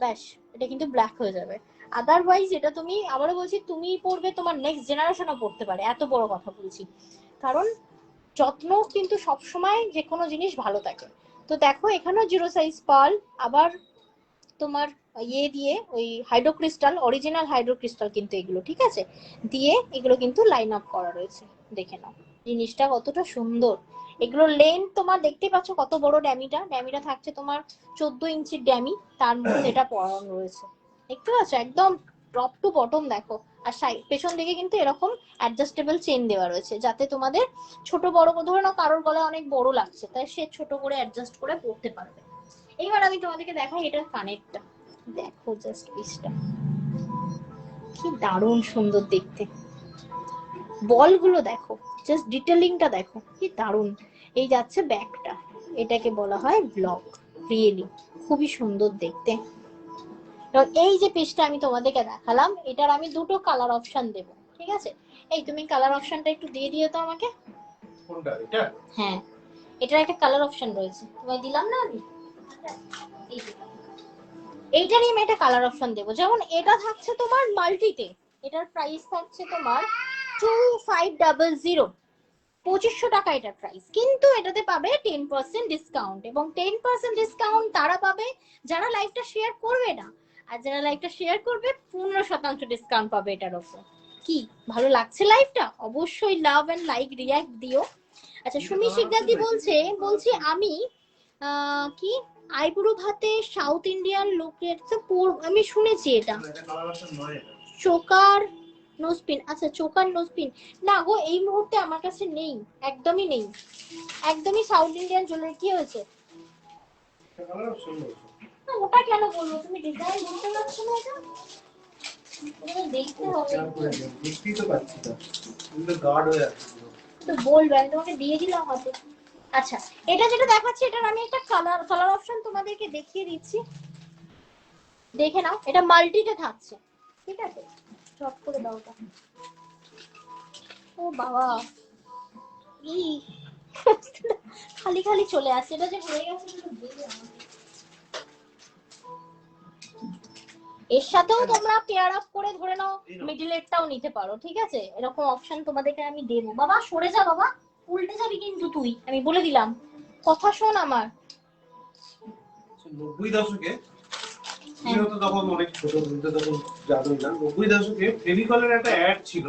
ব্যাস এটা কিন্তু ব্ল্যাক হয়ে যাবে। আদারওয়াইজ এটা তুমি, আবারও বলছি, তুমি পড়বে, তোমার নেক্সট জেনারেশনও পড়তে পারে, এত বড় কথা বলছি। কারণ যত্ন কিন্তু সবসময় যে কোনো জিনিস ভালো থাকে। তো দেখো এখানেও জিরো সাইজ পার্ল, আবার তোমার ইয়ে দিয়ে ওই হাইড্রোক্রিস্টাল, অরিজিনাল হাইড্রোক্রিস্টাল কিন্তু এগুলো, ঠিক আছে? দিয়ে এগুলো কিন্তু লাইন আপ করা রয়েছে। দেখে নাও জিনিসটা কতটা সুন্দর। এগুলো লেন্থ তোমার দেখতেই পাচ্ছ কত বড় ড্যামিটা থাকছে তোমার 14 ইঞ্চির ড্যামি, তার মধ্যে এটা পরানো রয়েছে, দেখতে পাচ্ছ একদম টপ টু বটম। দেখো আর পেছন দিকে কিন্তু এরকম অ্যাডজাস্টেবল চেন দেওয়া রয়েছে, যাতে তোমাদের ছোট বড়, ধরে নাও কারোর গলায় অনেক বড় লাগছে, তাই সে ছোট করে অ্যাডজাস্ট করে পড়তে পারবে। এবার আমি তোমাদেরকে দেখাই এটার কানেরটা। দেখো জাস্ট পিসটা কি দারুণ সুন্দর দেখতে, বলগুলো দেখো, জাস্ট ডিটেলিংটা দেখো কি দারুণ। এই যাচ্ছে ব্যাকটা, এটাকে বলা হয় ব্লক, রিয়েলি খুবই সুন্দর দেখতে। এবং এই যে পিসটা আমি তোমাদেরকে দেখালাম, এটার আমি দুটো কালার অপশন দেব, ঠিক আছে? এই তুমি কালার অপশনটা একটু দিয়ে দিও তো আমাকে। কোনটা এটা? হ্যাঁ, এটার একটা কালার অপশন রয়েছে, তোমায় দিলাম না আমি, এই যে এইটারই আমি একটা কালার অপশন দেবো। যেমন এটা থাকছে তোমার মাল্টিতে, এটার প্রাইস থাকছে তোমার 2500, 2500 টাকা এটার প্রাইস। কিন্তু এটাতে পাবে 10% ডিসকাউন্ট, এবং 10% ডিসকাউন্ট তারা পাবে যারা লাইভটা শেয়ার করবে না, আর যারা লাইভটা শেয়ার করবে 15% ডিসকাউন্ট পাবে এটার উপর। কি ভালো লাগছে লাইভটা? অবশ্যই লাভ এন্ড লাইক রিয়াক্ট দিও। আচ্ছা, সুমি শিকদারদি বলছি আমি কি আইব্রো ভাতে সাউথ ইন্ডিয়ান লোকের তো আমি শুনেছি এটা। চোকার নোজপিন, আচ্ছা চোকার নোজপিন না গো, এই মুহূর্তে আমার কাছে নেই, একদমই নেই, একদমই সাউথ ইন্ডিয়ান জুয়েলারি। কি হয়েছে? ওটা কেন বলবো, তুমি ডিজাইন বুঝতে পারছো না? এটা দেখতে হবে, দেখতেই তো পাচ্ছি না, কিন্তু গার্ড হয়ে আছে তো বলবে, আমি তোমাকে দিয়ে দিলাম হাতে। আচ্ছা, এটা যেটা দেখাচ্ছি এটার আমি একটা কালার অপশন তোমাদেরকে দেখিয়ে দিচ্ছি, দেখে নাও। এটা মাল্টিতে থাকছে, ঠিক আছে? চট করে দাও ওটা। ও বাবা, ই খালি খালি চলে আসছে, এটা যে হয়ে গেছে সেটা দেখে আমাকে। এর সাথেও তোমরা পেয়ার আপ করে ধরে নাও মিডলেরটাও নিতে পারো, ঠিক আছে? এরকম অপশন তোমাদেরকে আমি দেবো। বাবা সরে যা বাবা, উল্টে যাবি কিন্তু তুই, আমি বলে দিলাম। কথা শোন আমার। 90 দশকে তুমিও তো তখন অনেক ছোট, তুমি তো তখন জানোই না। 90 দশকে ফেভিকলের একটা অ্যাড ছিল,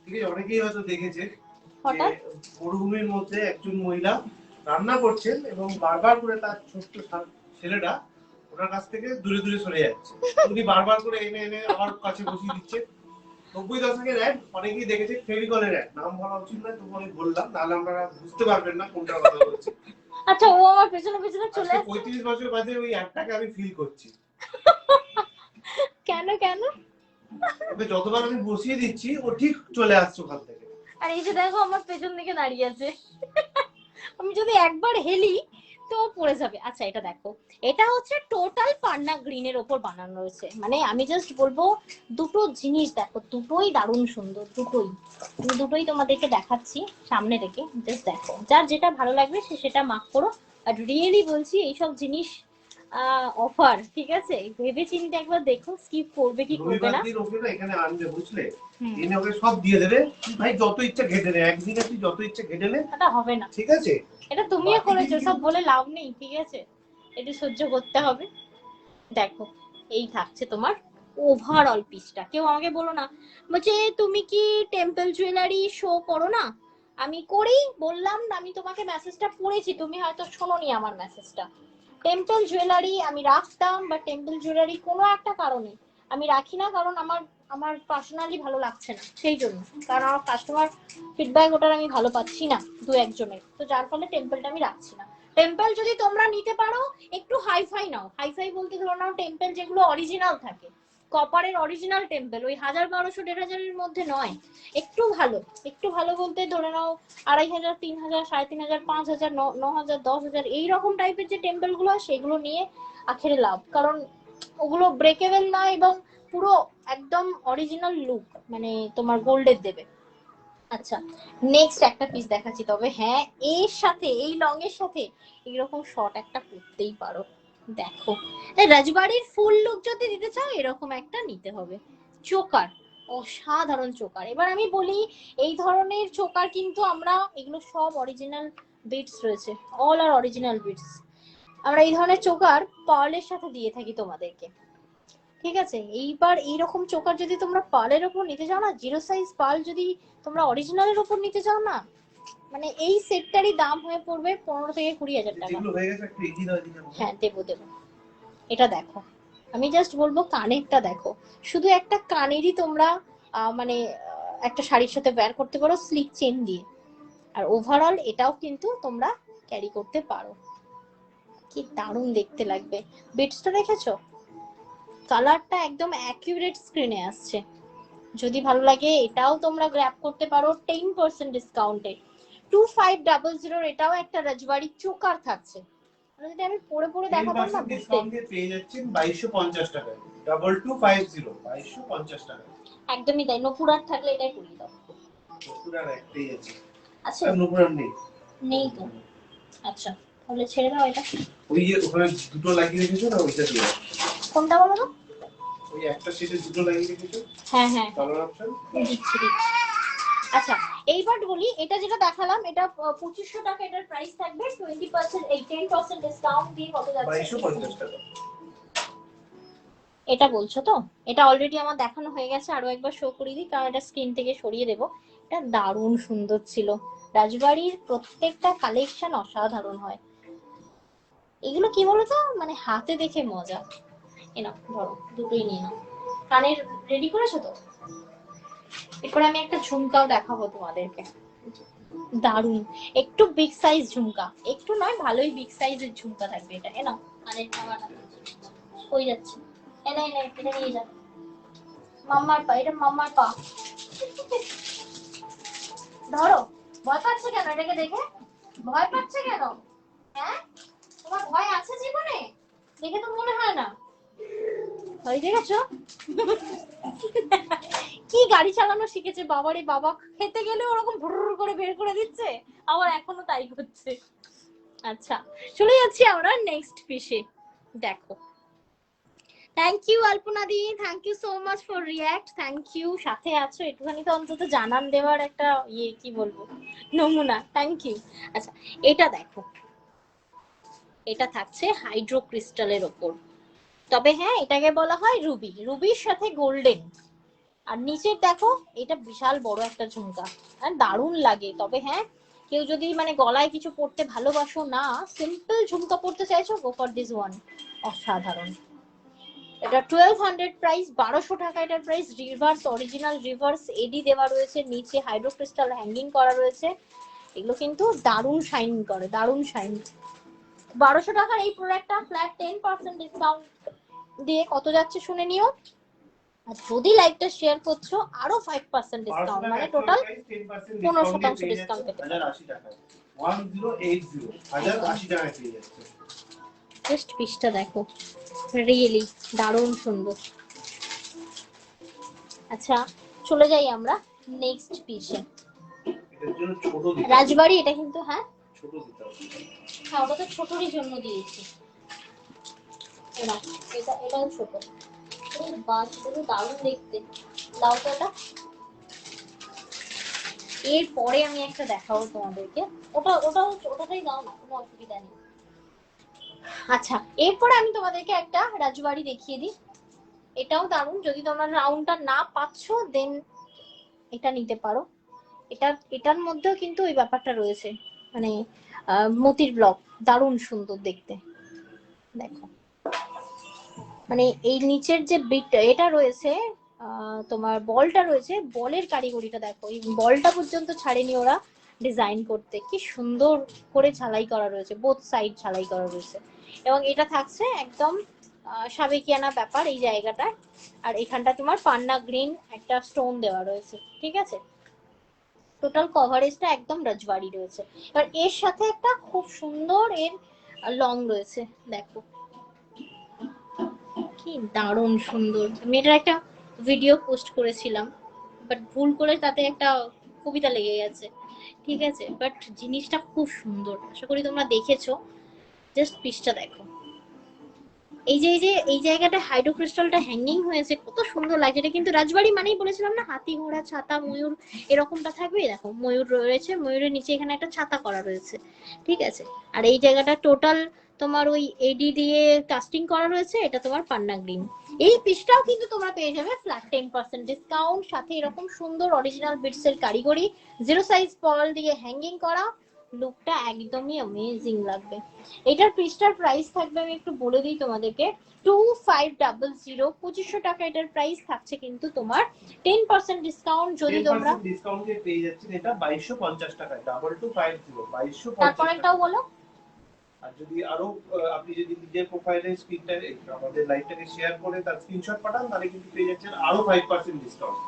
ঠিক আছে? অনেকেই হয়তো দেখেছে যে হঠাৎ মরুভূমির মধ্যে একজন মহিলা রান্না করছেন এবং বারবার করে তার ছোট্ট ছেলেটা ওনার কাছ থেকে দূরে দূরে সরে যাচ্ছে। উনি বারবার করে এনে এনে আমার কাছে বসিয়ে দিচ্ছে। 90 দশকের অ্যাড অনেকেই দেখেছে, ফেভিকলের অ্যাড। নাম বলা উচিত না, তবু আমি বললাম, নাহলে আপনারা বুঝতে পারবেন না কোনটার কথা বলছি। আচ্ছা, ও আমার পেছনে পেছনে চলে আজকে আসছে। 35 বছর বাদে ওই অ্যাডটাকে আমি ফিল করছি। কেন কেন? ওকে যতবার আমি বসিয়ে দিচ্ছি ও ঠিক চলে আসছে ওখান থেকে। আর এই যে দেখো আমার পেছন দিকে দাঁড়িয়ে আছে। আমি যদি একবার হেলি তো ও পড়ে যাবে। আচ্ছা এটা দেখো, এটা হচ্ছে টোটাল পান্না গ্রিনের ওপর বানানো রয়েছে। মানে আমি জাস্ট বলবো দুটো জিনিস দেখো, দুটোই দারুণ সুন্দর, দুটোই। আমি দুটোই তোমাদেরকে দেখাচ্ছি সামনে রেখে, জাস্ট দেখো, যার যেটা ভালো লাগবে সে সেটা মার্ক করো। আর রিয়েলি বলছি এইসব জিনিস অফার, ঠিক আছে? ভেবে চিন্তে একবার দেখো, স্কিপ করবে কি করবে রবিবার না। দিন ওকে না এখানে আনবে, বুঝলে? হুম, এনে ওকে সব দিয়ে দেবে, ভাই যত ইচ্ছা ঘেটে নে, একদিনে তুই যত ইচ্ছা ঘেটে নে, এটা হবে না। ঠিক আছে? এটা তুমিও বাকি করেছো, দিন সব বলে লাভ নেই, ঠিক আছে? একটু সহ্য করতে হবে। দেখো এই থাকছে তোমার ওভারঅল পিসটা। কেউ আমাকে বলো না বলছে তুমি কি টেম্পল জুয়েলারি শো করো না। আমি করি, বললাম না, আমি তোমাকে মেসেজটা পড়েছি, তুমি হয়তো শোনোনি আমার মেসেজটা। টেম্পল জুয়েলারি আমি রাখতাম, বা টেম্পল জুয়েলারি কোনো একটা কারণে আমি রাখি না, কারণ আমার আমার পার্সোনালি ভালো লাগছে না, সেই জন্য। কারণ আমার কাস্টমার ফিডব্যাক ওটার আমি ভালো পাচ্ছি না দু একজনের, তো যার ফলে টেম্পলটা আমি রাখছি না। টেম্পল যদি তোমরা নিতে পারো একটু হাইফাই নাও। হাইফাই বলতে ধরো নাও টেম্পল যেগুলো অরিজিনাল থাকে, কপারের অরিজিনাল টেম্পল, ওই 1000, 1200, 1500 মধ্যে নয়। একটু ভালো, একটু ভালো বলতে ধরে নাও 2500, 3000, 3500, 5000, 9000, 10,000 এইরকম টাইপের যে টেম্পল গুলো সেগুলো নিয়ে আখেরে লাভ। কারণ ওগুলো ব্রেকেবল না, এবং পুরো একদম অরিজিনাল লুক মানে তোমার গোল্ডের দেবে। আচ্ছা নেক্সট একটা পিস দেখাচ্ছি। তবে হ্যাঁ, এর সাথে এই লং এর সাথে এইরকম শর্ট একটা করতেই পারো। দেখো রাজবাড়ির ফুল লুক যদি দিতে চাও এরকম একটা নিতে হবে। চোকার, অসাধারণ চোকার। এবার আমি বলি এই ধরনের চোকার কিন্তু আমরা, এগুলো সব অরিজিনাল বিটস রয়েছে, অল আর অরিজিনাল বিটস। আমরা এই ধরনের চোকার পার্লের সাথে দিয়ে থাকি তোমাদেরকে, ঠিক আছে? এইবার এইরকম চোকার যদি তোমরা পার্লের ওপর নিতে চাও না, জিরো সাইজ পার্ল যদি তোমরা অরিজিনালের ওপর নিতে চাও না, মানে এই সেটটারই দাম হয়ে পড়বে 15,000 থেকে 20,000 টাকা। যেগুলো হয়ে গেছে একটু এগিয়ে দাও দিকে। হ্যাঁ দেবো দেবো। এটা দেখো, আমি জাস্ট বলবো কানেরটা দেখো, শুধু একটা কানেরই তোমরা মানে একটা শাড়ির সাথে ওয়্যার করতে পারো স্লিক চেন দিয়ে। আর ওভারঅল এটাও কিন্তু তোমরা ক্যারি করতে পারো। কি দারুণ দেখতে লাগবে। বিটসটা দেখেছো? কালারটা একদম অ্যাকিউরেট স্ক্রিনে আসছে। যদি ভালো লাগে এটাও তোমরা গ্র্যাব করতে পারো 10% ডিসকাউন্টে। 2500 এটাও একটা রাজবাড়ি চোকার থাকছে। যদি আমি পরে পরে দেখাতাম না 10% বুঝতে। ডিসকাউন্ট দিয়ে পেয়ে যাচ্ছেন 2250 টাকায়। 2250, 2250 টাকা। একদমই তাই, নপুরার থাকলে এটাই করিয়ে দাও। পুরো একটাই আছে। আচ্ছা আর নুপুরান নেই। নেই তো। আচ্ছা তাহলে ছেড়ে দাও এটা। ওই যে ওখানে দুটো লাগিয়ে রেখেছো না, ওইটা দিয়ে। কোনটা বলো তো? ওই একটা সেটে দুটো লাগিয়ে রেখেছো, হ্যাঁ হ্যাঁ কালার অপশন। দিচ্ছি দিচ্ছি। আচ্ছা এইবার বলি, এটা যেটা দেখালাম এটা 2500 টাকা এটার প্রাইস থাকবে। 20% এই 10% ডিসকাউন্ট দিয়ে কত যাচ্ছে? 2250 টাকা। এটা বলছো তো? এটা অলরেডি আমার দেখানো হয়ে গেছে, আরো একবার শো করিয়ে দিই, কারণ এটা স্ক্রিন থেকে সরিয়ে দেবো। এটা দারুণ সুন্দর ছিল। রাজবাড়ির প্রত্যেকটা কালেকশন অসাধারণ হয়। এগুলো কি বলতো, মানে হাতে দেখে মজা। এ নাও ধরো, দুটোই নিয়ে নাও। কানের রেডি করেছো তো? এরপরে আমি একটা ঝুমকাও দেখাবো তোমাদেরকে, দারুণ। একটু বিগ সাইজ ঝুমকা, একটু নয় ভালোই বিগ সাইজের ঝুমকা থাকবে এটা। এ নাও কানের খাওয়া হয়ে যাচ্ছে। এনে এনে এটা নিয়ে যা। মাম্মার পা, এটা মাম্মার পা। ধরো। ভয় পাচ্ছে কেন এটাকে দেখে? ভয় পাচ্ছে কেন? হ্যাঁ তোমার ভয় আছে জীবনে? দেখে তো মনে হয় না। ভয় দেখেছো? কি গাড়ি চালানো শিখেছে বাবারে বাবা, খেতে গেলে ওরকম ভুরুর করে বের করে দিচ্ছে, আবার এখনো তাই করছে। আচ্ছা চলে যাচ্ছি আমরা নেক্সট পিসে। দেখো thank you Alpana di, thank you so much for react, thank you. সাথে আছো একটুখানি তো অন্তত জানান দেওয়ার একটা ইয়ে কি বলবো নমুনা, থ্যাংক ইউ। আচ্ছা এটা দেখো, এটা থাকছে হাইড্রো ক্রিস্টালের ওপর। তবে হ্যাঁ, এটাকে বলা হয় রুবি, রুবির সাথে গোল্ডেন। আর নিচের দেখো, এটা বিশাল বড় একটা ঝুমকা, আর দারুণ লাগে। তবে হ্যাঁ, কেউ যদি মানে গলায় কিছু পরতে ভালোবাসো না, সিম্পল ঝুমকা পরতে চাইছো, গো ফর দিস ওয়ান। অসাধারণ। এটা 1200 প্রাইস, 1200 টাকা এটার প্রাইস। রিভার্স, অরিজিনাল রিভার্স এডি দেওয়া রয়েছে, নিচে হাইড্রো ক্রিস্টাল হ্যাঙ্গিং করা রয়েছে। এগুলো কিন্তু দারুণ শাইন করে, দারুণ শাইন। 1200 টাকার এই প্রোডাক্টটা ফ্ল্যাট 10% ডিসকাউন্ট দিয়ে কত যাচ্ছে শুনে নিও। আর যদি লাইভটা শেয়ার করছো, আরো 5% ডিসকাউন্ট, মানে টোটাল 15% ডিসকাউন্ট পেতে পারো। 1080 টাকা 1080 1080 টাকায় পেয়ে যাচ্ছে। জাস্ট পিসটা দেখো, রিয়েলি দারুণ সুন্দর। আচ্ছা, চলে যাই আমরা নেক্সট পিসে। এটার জন্য ছোট দিতে হবে। রাজবাড়ি, এটা কিন্তু হ্যাঁ ছোট দিতে হবে। হ্যাঁ, ওটা তো ছোটরই জন্য দিয়েছি। এটা এটা এটাও ছোট। এই বাস গুলো দারুণ দেখতে। দাও তো এটা। এরপরে আমি একটা দেখাবো তোমাদেরকে, ওটাই দাও না, কোনো অসুবিধা নেই। আচ্ছা, এরপরে আমি তোমাদেরকে একটা রাজবাড়ি দেখিয়ে দিই। এটাও দারুণ। যদি তোমরা রাউন্ডটা না পাচ্ছ, দেন এটা নিতে পারো। এটার মধ্যেও কিন্তু ওই ব্যাপারটা রয়েছে, মানে মতির ব্লক, দারুণ সুন্দর দেখতে। দেখো, মানে এই নিচের যে বিট এটা রয়েছে, তোমার বলটা রয়েছে, বলের কারিগরিটা দেখো, এই বলটা পর্যন্ত ছাড়েনি ওরা ডিজাইন করতে। কি সুন্দর করে ঝালাই করা রয়েছে, বোথ সাইড ঝালাই করা রয়েছে। এবং এটা থাকছে একদম সাবেকিয়ানা ব্যাপার এই জায়গাটায়। আর এখানটা তোমার পান্না গ্রিন একটা স্টোন দেওয়া রয়েছে, ঠিক আছে। টোটাল কভারেজটা একদম রাজবাড়ি রয়েছে। এবার এর সাথে একটা খুব সুন্দর এর লং রয়েছে, দেখো কি দারুণ সুন্দর। আমি এটার একটা ভিডিও পোস্ট করেছিলাম, বাট ভুল করে তাতে একটা কবিতা লেগে গেছে, ঠিক আছে। বাট জিনিসটা খুব সুন্দর, আশা করি তোমরা দেখেছো। জাস্ট পিসটা দেখো। এই জায়গাটা হাইড্রো ক্রিস্টালটা হ্যাঙ্গিং হয়েছে, কত সুন্দর লাগছে। এটা কিন্তু রাজবাড়ি মানেই বলেছিলাম না, হাতি ঘোড়া ছাতা ময়ূর এরকমটা থাকবে। দেখো ময়ূর রয়েছে, ময়ূরের নিচে এখানে একটা ছাতা করা রয়েছে, ঠিক আছে। আর এই জায়গাটা টোটাল তোমার ওই এডি দিয়ে কাস্টিং করা রয়েছে। এটা তোমার পান্না গ্রিন। এই পিসটাও কিন্তু তোমরা পেয়ে যাবে ফ্ল্যাট 10% ডিসকাউন্ট, সাথে এরকম সুন্দর অরিজিনাল বিটস এর কারিগরি, জিরো সাইজ পার্ল দিয়ে হ্যাঙ্গিং করা। লুকটা একদমই অ্যামেজিং লাগবে। এটার পিসটার প্রাইস থাকবে, আমি একটু বলে দিই তোমাদেরকে, 2500, 2500 টাকা এটার প্রাইস থাকছে। কিন্তু তোমার 10% ডিসকাউন্ট যদি তোমরা 10% ডিসকাউন্টে পেয়ে যাচ্ছেন এটা 2250 টাকায়, 2250 2250 তারপর একটাও বলো। আর যদি আরো আপনি যদি নিজের প্রোফাইলে স্ক্রিনটা আমাদের লাইভটাকে শেয়ার করে তার স্ক্রিনশট পাঠান, তাহলে কিন্তু পেয়ে যাচ্ছেন আরো 5% ডিসকাউন্ট,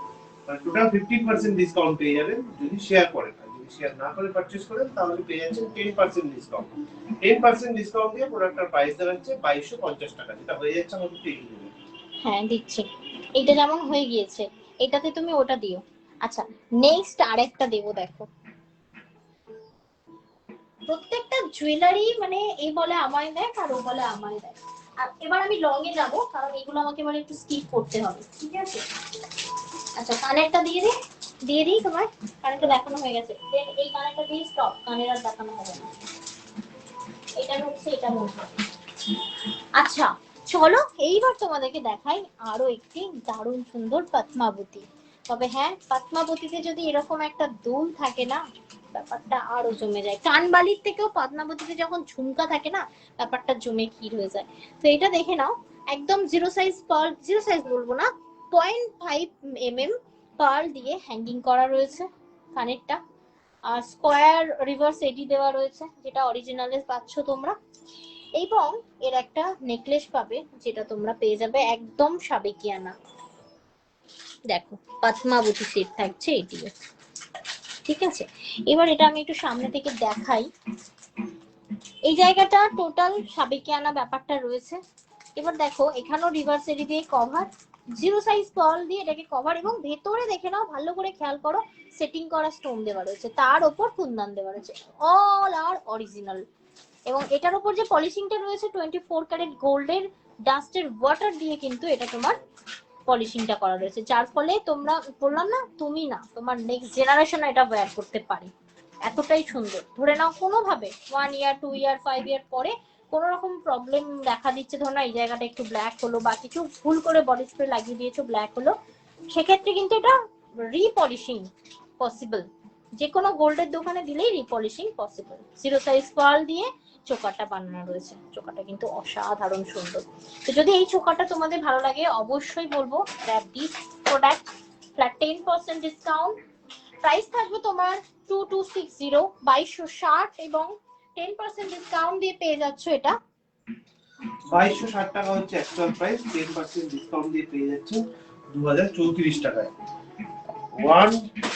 মানে টোটাল 15% ডিসকাউন্ট পেয়ে যাবেন যদি শেয়ার করেন। আর যদি শেয়ার না করে পারচেজ করেন, তাহলে পেয়ে যাচ্ছেন 10% ডিসকাউন্ট। 10% ডিসকাউন্ট দিয়ে প্রোডাক্টটার প্রাইস দাঁড়াচ্ছে 2250 টাকা, যেটা হয়ে যাচ্ছে আমাদের 3 দিনে। হ্যাঁ দিচ্ছি, এটা যেমন হয়ে গিয়েছে, এটাতে তুমি ওটা দিও। আচ্ছা, নেক্সট আরেকটা দেবো, দেখো। প্রত্যেকটা জুয়েলারি মানে এই বলে আমায় দেখ, আর ও বলে আমায় দেখ। আর এবার আমি লং এ যাবো, কারণ এগুলো আমাকে এবার একটু স্কিপ করতে হবে, ঠিক আছে। আচ্ছা, কানেরটা দিয়ে দিই তোমার। কানেরটা দেখানো হয়ে গেছে, দেন এই কানেরটা দিয়ে স্টপ, কানের আর দেখানো হবে না। এটা হচ্ছে, এটা বলবো। আচ্ছা, চলো এইবার তোমাদেরকে দেখাই আরো একটি দারুণ সুন্দর পদ্মাবতী। তবে হ্যাঁ, পদ্মাবতীতে যদি এরকম একটা দুল থাকে না, ব্যাপারটা আরো জমে যায়। কানবালির থেকেও পদ্মাবতীতে যখন ঝুমকা থাকে না, ব্যাপারটা জমে ক্ষীর হয়ে যায়। তো এটা দেখে নাও, একদম zero size pearl, zero size বলবো না, 0.5 mm পার্ল দিয়ে হ্যাঙ্গিং করা রয়েছে কানেরটা। আর স্কোয়ার রিভার্স এডি দেওয়া রয়েছে, যেটা অরিজিনালে পাচ্ছ তোমরা। এবং এর একটা নেকলেস পাবে, যেটা তোমরা পেয়ে যাবে একদম সাবেকিয়ানা। দেখো, পদ্মাবতী সেট থাকছে এটিও, ঠিক আছে। এবার এটা আমি একটু সামনে থেকে দেখাই। এই জায়গাটা টোটাল সাবেকিয়ানা ব্যাপারটা রয়েছে। এবার দেখো, এখানেও রিভার্স এডি দিয়ে কভার, জিরো সাইজ পার্ল দিয়ে এটাকে কভার, এবং ভেতরে দেখে নাও, ভালো করে খেয়াল করো, সেটিং করা স্টোন দেওয়া রয়েছে, তার ওপর কুন্দন দেওয়া রয়েছে, অল আর অরিজিনাল। এবং এটার উপর যে পলিশিংটা রয়েছে 24 ক্যারেট গোল্ডের ডাস্টের ওয়াটার দিয়ে কিন্তু এটা তোমার পলিশিংটা করা রয়েছে, যার ফলে তোমরা, বললাম না, তুমি না, তোমার নেক্সট জেনারেশন এটা ওয়্যার করতে পারে। এতটাই সুন্দর। ধরে নাও কোনোভাবে 1 ইয়ার 2 ইয়ার 5 ইয়ার পরে কোনো রকম প্রবলেম দেখা দিচ্ছে, ধরো না এই জায়গাটা একটু ব্ল্যাক হলো বা কিছু ভুল করে বডি স্প্রে লাগিয়ে দিয়েছো ব্ল্যাক হলো, সেক্ষেত্রে কিন্তু এটা রিপলিশিং পসিবল। যে কোনো গোল্ডের দোকানে দিলেই রিপলিশিং পসিবল। জিরো সাইজ পার্ল দিয়ে চোকারটা বানানো রয়েছে, চোকারটা কিন্তু অসাধারণ সুন্দর। তো যদি এই চোকারটা তোমাদের ভালো লাগে অবশ্যই বলবো grab this product, flat 10% discount. Price থাকবে তোমার 2260, 2260, এবং 10% ডিসকাউন্ট দিয়ে পেয়ে যাচ্ছ এটা 2260 টাকা হচ্ছে অ্যাকচুয়াল প্রাইস, 10% ডিসকাউন্ট দিয়ে পেয়ে যাচ্ছে 2034 টাকায়।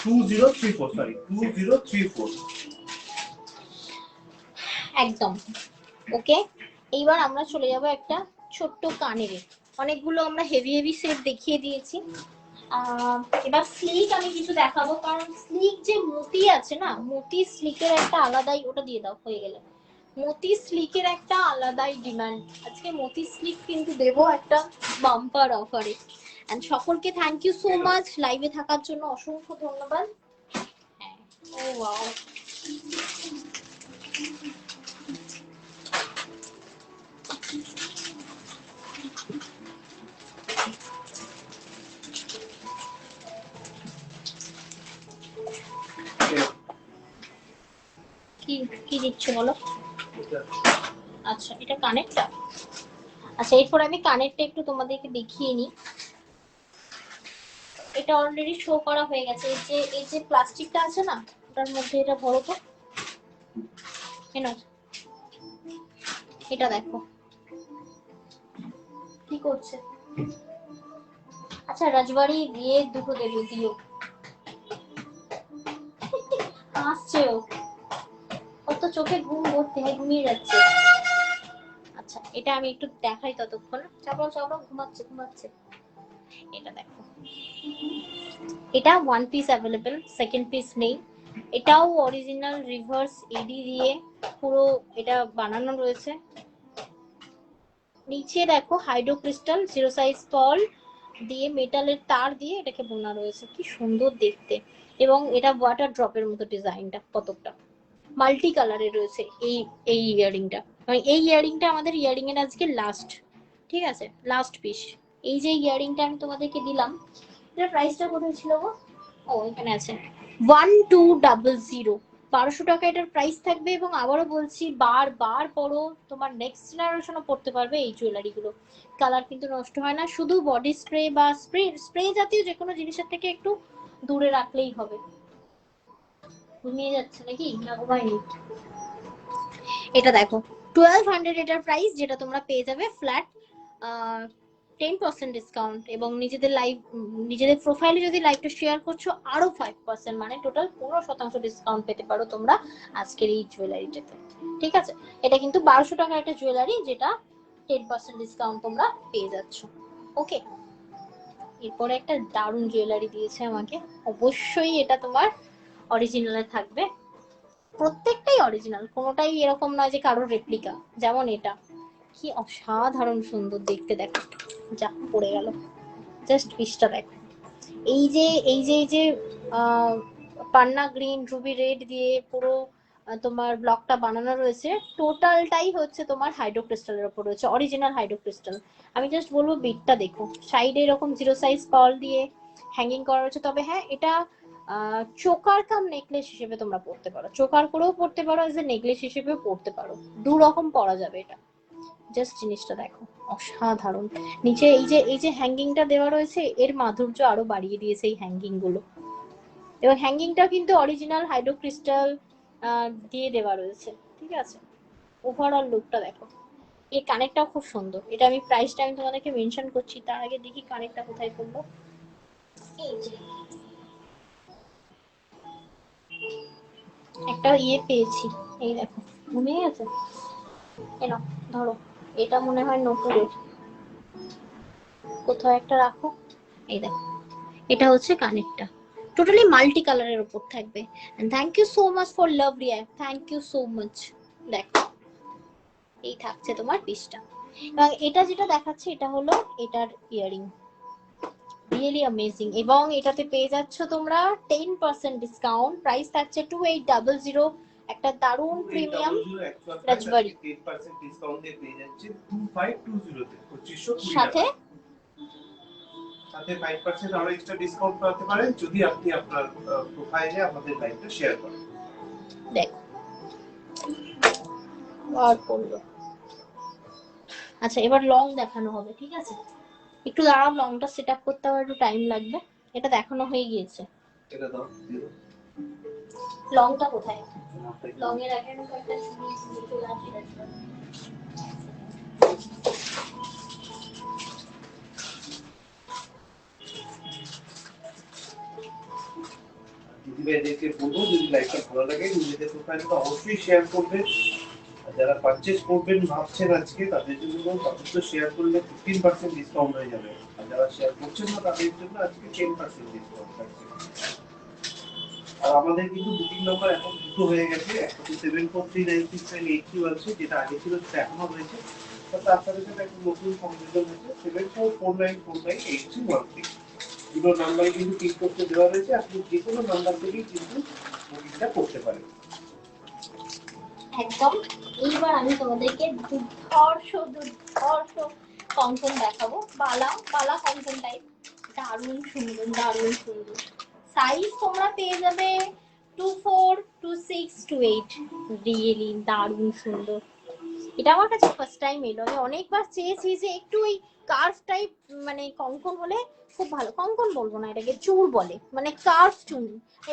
2034, সরি 2034। একদম ওকে। এইবার আমরা চলে যাব একটা ছোট্ট কানের। অনেকগুলো আমরা হেভি হেভি সেট দেখিয়ে দিয়েছি, এবার স্লিক আমি কিছু দেখাবো, কারণ স্লিক যে মতি আছে না, মতি স্লিকের একটা আলাদাই, ওটা দিয়ে দাও হয়ে গেলে। মতি স্লিকের একটা আলাদাই ডিমান্ড, আজকে মতি স্লিক কিন্তু দেবো একটা বাম্পার অফারে। এন্ড সকলকে থ্যাংক ইউ সো মাচ লাইভে থাকার জন্য, অসংখ্য ধন্যবাদ। হ্যাঁ, ও ওয়াও, কি কি দিচ্ছ বলো? আচ্ছা এটা কানেরটা। আচ্ছা এরপর আমি কানেরটা একটু তোমাদেরকে দেখিয়ে নিই। এটা অলরেডি শো করা হয়ে গেছে। এই যে প্লাস্টিকটা আছে না, ওটার মধ্যে এটা ভরো তো, কেন এটা দেখো কি করছে। আচ্ছা রাজবাড়ি দিয়ে দুটো দেবে, দিও। হাসছে ও, ওর তো চোখে ঘুম ভর্তি, ঘুমিয়ে যাচ্ছে। আচ্ছা এটা আমি একটু দেখাই ততক্ষণ, চাপড়াও চাপড়াও, ঘুমাচ্ছে ঘুমাচ্ছে। এটা দেখো, এটা one piece available, second piece নেই। এটাও অরিজিনাল রিভার্স এডি দিয়ে পুরো এটা বানানো রয়েছে। নিচে দেখো হাইড্রো ক্রিস্টাল জিরো সাইজ পল দিয়ে মেটালের তার দিয়ে এটাকে বোনা রয়েছে, কি সুন্দর দেখতে। এবং এটা ওয়াটার ড্রপের মতো ডিজাইনটা, কতকটা মাল্টি কালারে রয়েছে এই এই ইয়ারিংটা। এই ইয়ারিংটা আমাদের ইয়ারিং এর আজকে লাস্ট, ঠিক আছে, লাস্ট পিস। এই যে ইয়ারিংটা আমি তোমাদেরকে দিলাম, এটার প্রাইসটা কোথায় ছিল গো? ও এখানে আছে, 1200, 1200 টাকা এটার প্রাইস থাকবে। এবং আবারও বলছি, বারবার পরো, তোমার নেক্সট জেনারেশনও পড়তে পারবে এই জুয়েলারি গুলো। কালার কিন্তু নষ্ট হয় না, শুধু বডি স্প্রে বা স্প্রে জাতীয় যে কোনো জিনিসের থেকে একটু দূরে রাখলেই হবে। ঘুমিয়ে যাচ্ছে নাকি, না ঘুমায়নি? এটা দেখো 1200 এটার প্রাইস, যেটা তোমরা পেয়ে যাবে ফ্ল্যাট 10% ডিসকাউন্ট। এবং নিজেদের প্রোফাইলে যদি লাইভটা শেয়ার করছো আরো 5%, মানে টোটাল 15% ডিসকাউন্ট পেতে পারো তোমরা আজকের এই জুয়েলারিটাতে। ঠিক আছে, এটা কিন্তু 1200 টাকার একটা জুয়েলারি, যেটা 10% ডিসকাউন্ট তোমরা পেয়ে যাচ্ছ। ওকে, এরপরে একটা দারুণ জুয়েলারি দিয়েছে আমাকে, অবশ্যই এটা তোমার অরিজিনালে থাকবে, প্রত্যেকটাই অরিজিনাল, কোনোটাই এরকম নয় যে কারোর রেপ্লিকা। যেমন এটা কি অসাধারণ সুন্দর দেখতে, দেখো যা পড়ে গেল, জাস্ট পিসটা দেখো। এই যে পান্না গ্রিন রুবি রেড দিয়ে পুরো তোমার ব্লকটা বানানো রয়েছে, টোটালটাই হচ্ছে তোমার হাইড্রো ক্রিস্টালের উপর রয়েছে, অরিজিনাল হাইড্রো ক্রিস্টাল। আমি জাস্ট বলবো বিটটা দেখো, সাইডে এরকম জিরো সাইজ পার্ল দিয়ে হ্যাঙ্গিং করা রয়েছে। তবে হ্যাঁ, এটা চোকার কাম নেকলেস হিসেবে তোমরা পড়তে পারো, চোকার করেও পড়তে পারো, এজ এ নেকলেস হিসেবেও পড়তে পারো, দু রকম পরা যাবে এটা। জাস্ট জিনিসটা দেখো অসাধারণ। নিচে এই যে হ্যাঙ্গিংটা দেওয়া রয়েছে, এর মাধুর্য আরো বাড়িয়ে দিয়েছে এই হ্যাঙ্গিং গুলো। এবং হ্যাঙ্গিংটা কিন্তু অরিজিনাল হাইড্রো ক্রিস্টাল দিয়ে দেওয়া রয়েছে, ঠিক আছে। ওভারঅল লুকটা দেখো। এই কানেরটাও খুব সুন্দর, এটা আমি প্রাইসটা আমি তোমাদেরকে মেনশন করছি, তার আগে দেখি কানেরটা কোথায় পড়লো। এই যে একটা ইয়ে পেয়েছি, এই দেখো, ঘুমিয়ে গেছে। এনো ধরো, এটা মনে হয় নপুরের, কোথাও একটা রাখো। এই দেখো, এটা হচ্ছে কানেরটা, টোটালি মাল্টি কালারের উপর থাকবে। And thank you so much for love Riya, thank you so much. দেখো এই থাকছে তোমার পিসটা। এবং এটা যেটা দেখাচ্ছে, এটা হলো এটার ইয়ারিং, রিয়েলি অ্যামেজিং। এবং এটাতে পেয়ে যাচ্ছ তোমরা 10% ডিসকাউন্ট, প্রাইস থাকছে 2800, একটা দারুণ প্রিমিয়াম রাজবাড়ি 10% ডিসকাউন্ট দিয়ে পেয়ে যাচ্ছে 2520 তে 2520 সাথে টাকা। সাথে 5% আরো এক্সট্রা ডিসকাউন্ট পাতে পারেন যদি আপনি আপনার প্রোফাইলে আমাদের লাইভটা শেয়ার করেন। দেখো আর পড়লো। আচ্ছা এবার লং দেখানো হবে, ঠিক আছে? একটু দাঁড়াও, লংটা সেট আপ করতে আবার একটু টাইম লাগবে। এটা দেখানো হয়ে গিয়েছে। এটা দাও দিও। লংটা কোথায়? লং এর আগে আমি কয়েকটা চুড়ি চলে আসি। দিদিভাইদেরকে বলবো যদি লাইভটা ভালো লাগে নিজেদের প্রোফাইলটা অবশ্যই শেয়ার করবেন। আর যারা পারচেজ করবেন ভাবছেন আজকে তাদের জন্য তো শেয়ার করলে 15% ডিসকাউন্ট হয়ে যাবে। আর যারা শেয়ার করছেন না তাদের জন্য আজকে 10% ডিসকাউন্ট থাকছে। আর আমাদের কিন্তু বুকিং নাম্বার এখন দুটো হয়ে গেছে, একটা তো 74396982 আছে যেটা আগে ছিল সেটা এখনো রয়েছে। তার সাথে সাথে একটা নতুন সংযোজন হয়েছে 7449498313। দুটো নাম্বারই কিন্তু পিক করতে দেওয়া রয়েছে, আপনি যে কোনো নাম্বার থেকেই কিন্তু বুকিংটা করতে পারেন। একদম। এইবার আমি তোমাদেরকে দুর্ধর্ষ কঙ্কন দেখাবো, বালা বালা কঙ্কন টাইপ। দারুণ সুন্দর, দারুণ সুন্দর। সাইজ তোমরা পেয়ে যাবে 24, 26, 28। রিয়েলি দারুণ সুন্দর। এটা আমার কাছে ফার্স্ট টাইম এলো। আমি অনেকবার চেয়েছি যে একটু ওই কার্ভ টাইপ মানে কঙ্কন হলে খুব ভালো। কঙ্কন বলবো না, এটাকে চুল বলে, মানে কার্ভ চুল,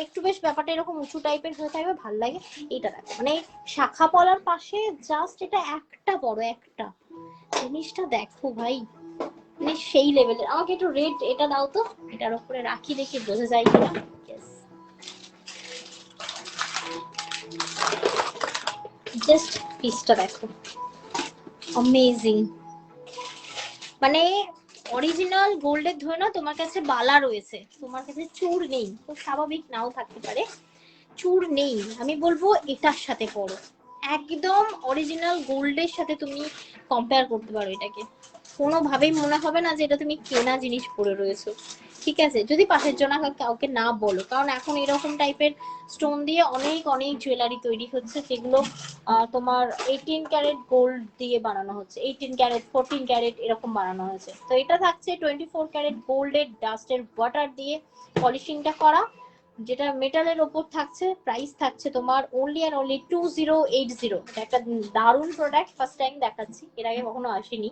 একটু বেশ ব্যাপারটা এরকম উঁচু টাইপের হয়ে থাকবে, ভালো লাগে। এইটা দেখো, মানে শাখা পলার পাশে জাস্ট এটা একটা বড় একটা জিনিসটা দেখো ভাই, মানে সেই লেভেলের। আমাকে একটু রেড এটা দাও তো, এটার উপরে রাখি দেখি বোঝা যায় কিনা। জাস্ট পিসটা দেখো, অ্যামেজিং। মানে অরিজিনাল গোল্ডের ধরে না তোমার কাছে বালা রয়েছে, তোমার কাছে চূড় নেই, খুব স্বাভাবিক নাও থাকতে পারে, চূড় নেই, আমি বলবো এটার সাথে পড়ো, একদম অরিজিনাল গোল্ডের সাথে তুমি কম্পেয়ার করতে পারো এটাকে। কোনোভাবেই মনে হবে না যে এটা তুমি কেনা জিনিস পরে রয়েছো, ঠিক আছে? যদি পাশের জন্য কাউকে না বলো, কারণ এখন এরকম টাইপের স্টোন দিয়ে অনেক অনেক জুয়েলারি তৈরি হচ্ছে যেগুলো তোমার 18 ক্যারেট গোল্ড দিয়ে বানানো হচ্ছে, 18 ক্যারেট, 14 ক্যারেট এরকম বানানো হয়েছে। তো এটা থাকছে 24 ক্যারেট গোল্ডের ডাস্টের ওয়াটার দিয়ে পলিশিংটা করা, যেটা মেটালের ওপর থাকছে। প্রাইস থাকছে তোমার অনলি অ্যান্ড অনলি 2080। এটা একটা দারুণ প্রোডাক্ট, ফার্স্ট টাইম দেখাচ্ছি, এর আগে কখনো আসেনি।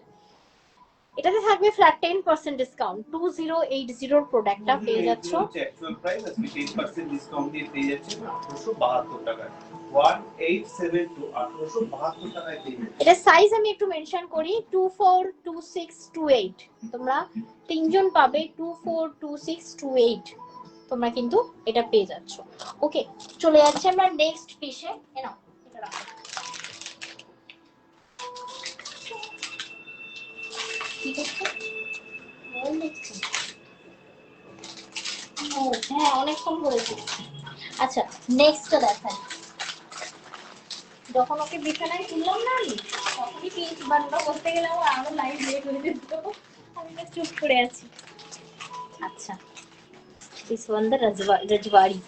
এটাতে থাকবে ফ্ল্যাট 10% ডিসকাউন্ট। 2080 প্রোডাক্টটা পেয়ে যাচ্ছ অ্যাকচুয়াল প্রাইস আজকে 10% ডিসকাউন্ট দিয়ে পেয়ে যাচ্ছেন 1872 টাকায়। 1872 1872 টাকায় পেয়ে যাচ্ছেন। এটা সাইজ আমি একটু মেনশন করি, 24, 26, 28। তোমরা তিনজন পাবে 24, 26, 28। তোমরা কিন্তু এটা পেয়ে যাচ্ছ। ওকে, চলে যাচ্ছে আমরা নেক্সট পিসে। নাও এটা রাখো। কি করছো? মোবাইল দেখছি। ও হ্যাঁ, অনেকক্ষণ করেছি। আচ্ছা নেক্সটটা দেখাই। যখন ওকে বিছানায় তুললাম না আমি, তখনই পিস বান্না করতে গেলে আমার আরো লাইভ লেট হয়ে যেত, আমি তো চুপ করে আছি। আচ্ছা, দিস ওয়ান দ্য রাজবাড়ি।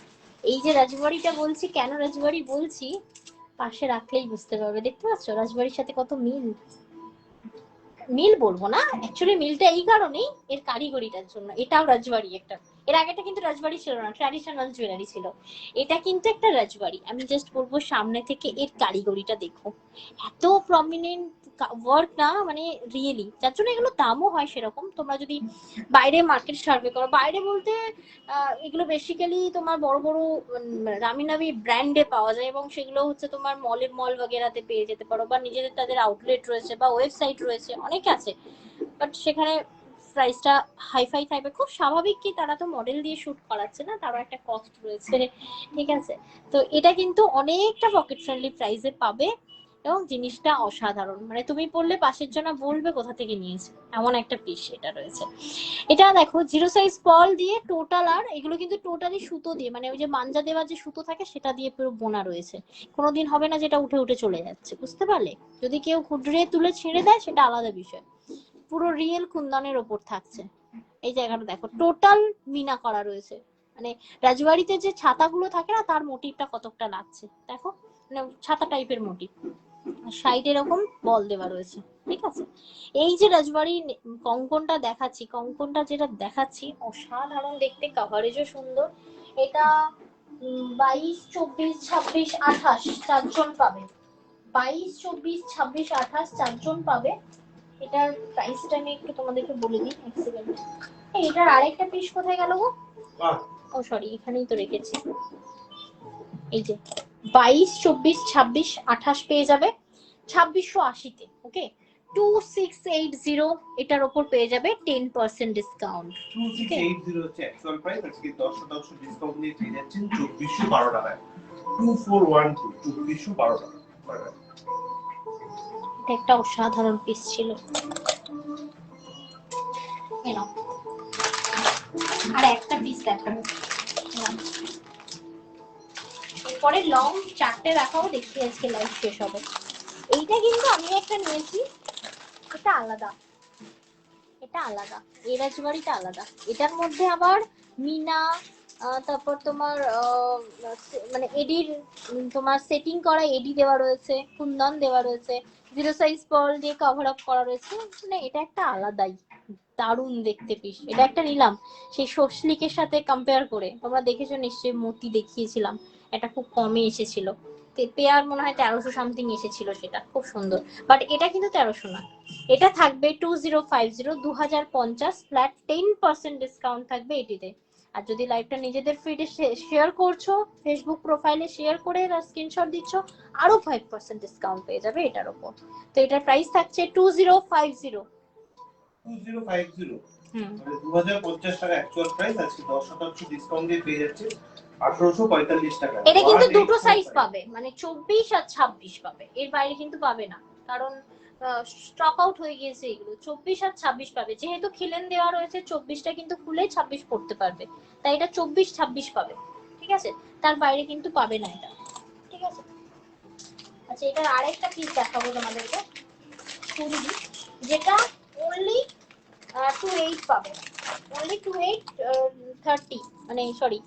এই যে রাজবাড়িটা বলছি, কেন রাজবাড়ি বলছি পাশে রাখলেই বুঝতে পারবে। দেখতে পাচ্ছ রাজবাড়ির সাথে কত মিল। মিল বলবো না, অ্যাকচুয়ালি মিলটা এই কারণেই এর কারিগরিটার জন্য। এটাও রাজবাড়ি একটা, এর আগেটা কিন্তু রাজবাড়ি ছিল না, ট্র্যাডিশনাল জুয়েলারি ছিল। এটা কিন্তু একটা রাজবাড়ি। আমি জাস্ট বলবো সামনে থেকে এর কারিগরিটা দেখো, এত প্রমিনেন্ট ওয়ার্ক না, মানে রিয়েলি, যার জন্য এগুলো দামও হয় সেরকম। তোমরা যদি বাইরে মার্কেট সার্ভে করো, বাইরে বলতে এগুলো বেসিক্যালি তোমার বড় বড় নামি নামি ব্র্যান্ডে পাওয়া যায়, এবং সেগুলো হচ্ছে তোমার মল বগেরাতে পেয়ে যেতে পারো, বা নিজেদের তাদের আউটলেট রয়েছে বা ওয়েবসাইট রয়েছে, অনেক আছে। বাট সেখানে প্রাইসটা হাইফাই থাকবে, খুব স্বাভাবিক। কি তারা তো মডেল দিয়ে শুট করাচ্ছে না, তারও একটা কস্ট রয়েছে, ঠিক আছে? তো এটা কিন্তু অনেকটা পকেট ফ্রেন্ডলি প্রাইসে পাবে, এবং জিনিসটা অসাধারণ। মানে তুমি পড়লে পাশের জন্য বলবে কোথা থেকে নিয়েছে, এমন একটা পিস এটা রয়েছে। এটা দেখো জিরো সাইজ পল দিয়ে টোটাল, আর এগুলো কিন্তু টোটালি সুতো দিয়ে, মানে ওই যে মাঞ্জা দেওয়ার যে সুতো থাকে সেটা দিয়ে পুরো বোনা রয়েছে। কোনোদিন হবে না যেটা উঠে উঠে চলে যাচ্ছে, বুঝতে পারলে? যদি কেউ খুঁড়ে তুলে ছেড়ে দেয় সেটা আলাদা বিষয়, পুরো রিয়েল কুন্দনের ওপর থাকছে। এই জায়গাটা দেখো টোটাল মিনা করা রয়েছে, মানে রাজবাড়িতে যে ছাতাগুলো থাকে না তার মোটিভটা কতটা লাগছে দেখো। মানে ছাতা টাইপের মোটিভ, সাইডে এরকম বল দেওয়া রয়েছে, ঠিক আছে। এই যে রাজবাড়ি কঙ্কনটা দেখাচ্ছি, কঙ্কনটা যেটা দেখাচ্ছি অসাধারণ দেখতে, কাভারেজও সুন্দর। এটা 22, 24, 26, 28 চারজন পাবে। 22, 24, 26, 28 চারজন পাবে। এটার প্রাইসটা আমি একটু তোমাদেরকে বলে দিই, এক সেকেন্ড। এটার আরেকটা পিস কোথায় গেল গো? ও সরি, এখানেই তো রেখেছি। এই যে 22, 24, 26, 28 পেয়ে যাবে 2680-তে। ওকে, 2680 এটার উপর পেয়ে যাবে 10% ডিসকাউন্ট। 2680 হচ্ছে অ্যাকচুয়াল প্রাইস, আজকে 10% ডিসকাউন্ট দিয়ে পেয়ে যাচ্ছেন 2412 টাকায়। 2412 2412 টাকা। এটা একটা অসাধারণ পিস ছিল। এই নাও, আর একটা পিস দেখাবো। এরপরে লং চারটে দেখাবো, দেখি আজকে লাইভ শেষ হবে। এইটা কিন্তু আমি একটা নিয়েছি, এটা আলাদা, এটা আলাদা, এই রাজবাড়িটা আলাদা। এটার মধ্যে আবার মিনা, তারপর তোমার মানে এডির, তোমার সেটিং করা এডি দেওয়া রয়েছে, কুন্দন দেওয়া রয়েছে, 0 সাইজ পার্ল দিয়ে কভার আপ করা রয়েছে। মানে এটা একটা আলাদাই দারুণ দেখতে পিস। এটা একটা নিলাম সেই সসলিকের সাথে কম্পেয়ার করে, তোমরা দেখেছো নিশ্চয়ই, মতি দেখিয়েছিলাম, এটা খুব কমে এসেছিল, পেয়ার মনে হয় 1300 সামথিং এসেছিল, সেটা খুব সুন্দর। বাট এটা কিন্তু 1300 না, এটা থাকবে 2050, 2050 ফ্ল্যাট 10% ডিসকাউন্ট থাকবে এটিতে। আর যদি লাইভটা নিজেদের ফিডে শেয়ার করছো, ফেসবুক প্রোফাইলে শেয়ার করে তার স্ক্রিনশট দিচ্ছ, আরো 5% ডিসকাউন্ট পেয়ে যাবে এটার উপর। তো এটার প্রাইস থাকছে 2050। 2050 মানে 2050 টাকা অ্যাকচুয়াল প্রাইস, আজকে 10% ডিসকাউন্ট দিয়ে পেয়ে যাচ্ছে 1845 টাকা। এটা কিন্তু দুটো সাইজ পাবে, মানে 24 আর 26 পাবে, এর বাইরে কিন্তু পাবে না, কারণ স্টক আউট হয়ে গিয়েছে এগুলো। 24 আর 26 পাবে, যেহেতু খিলেন দেওয়া রয়েছে 24টা কিন্তু খুলে 26 পড়তে পারবে, তাই এটা 24, 26 পাবে, ঠিক আছে। তার বাইরে কিন্তু পাবে না এটা, ঠিক আছে। আচ্ছা, এটার আরেকটা পিস দেখাবো তোমাদেরকে, যেটা অনলি 28 পাবে, অনলি 28, 30 মানে সরি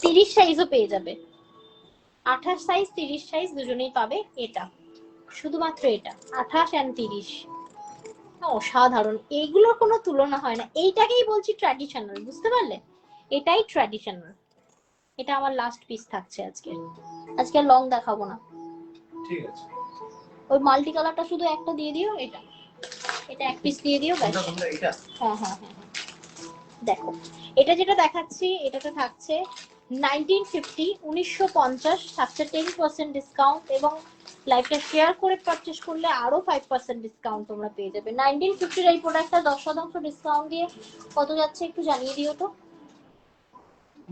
30 সাইজও পেয়ে যাবে, 28 সাইজ 30 সাইজ দুজনেই পাবে। এটা শুধুমাত্র এটা 28 and 30, অসাধারণ, এইগুলোর কোনো তুলনা হয় না। এইটাকেই বলছি ট্র্যাডিশনাল, বুঝতে পারলে, এটাই ট্র্যাডিশনাল। এটা আমার লাস্ট পিস থাকছে আজকে, আজকে লং দেখাবো না, ঠিক আছে। ওই মাল্টি কালারটা শুধু একটা দিয়ে দিও, এটা এটা এক পিস দিয়ে দিও ব্যাস। এটা হ্যাঁ হ্যাঁ হ্যাঁ, দেখো এটা যেটা দেখাচ্ছি, এটাতে থাকছে 1950, 1950 থাকছে 10% ডিসকাউন্ট, এবং লাইভটা শেয়ার করে পারচেজ করলে আরো 5% ডিসকাউন্ট তোমরা পেয়ে যাবে। 1950 এই প্রোডাক্টটা 10% ডিসকাউন্ট দিয়ে কত যাচ্ছে একটু জানিয়ে দিও তো।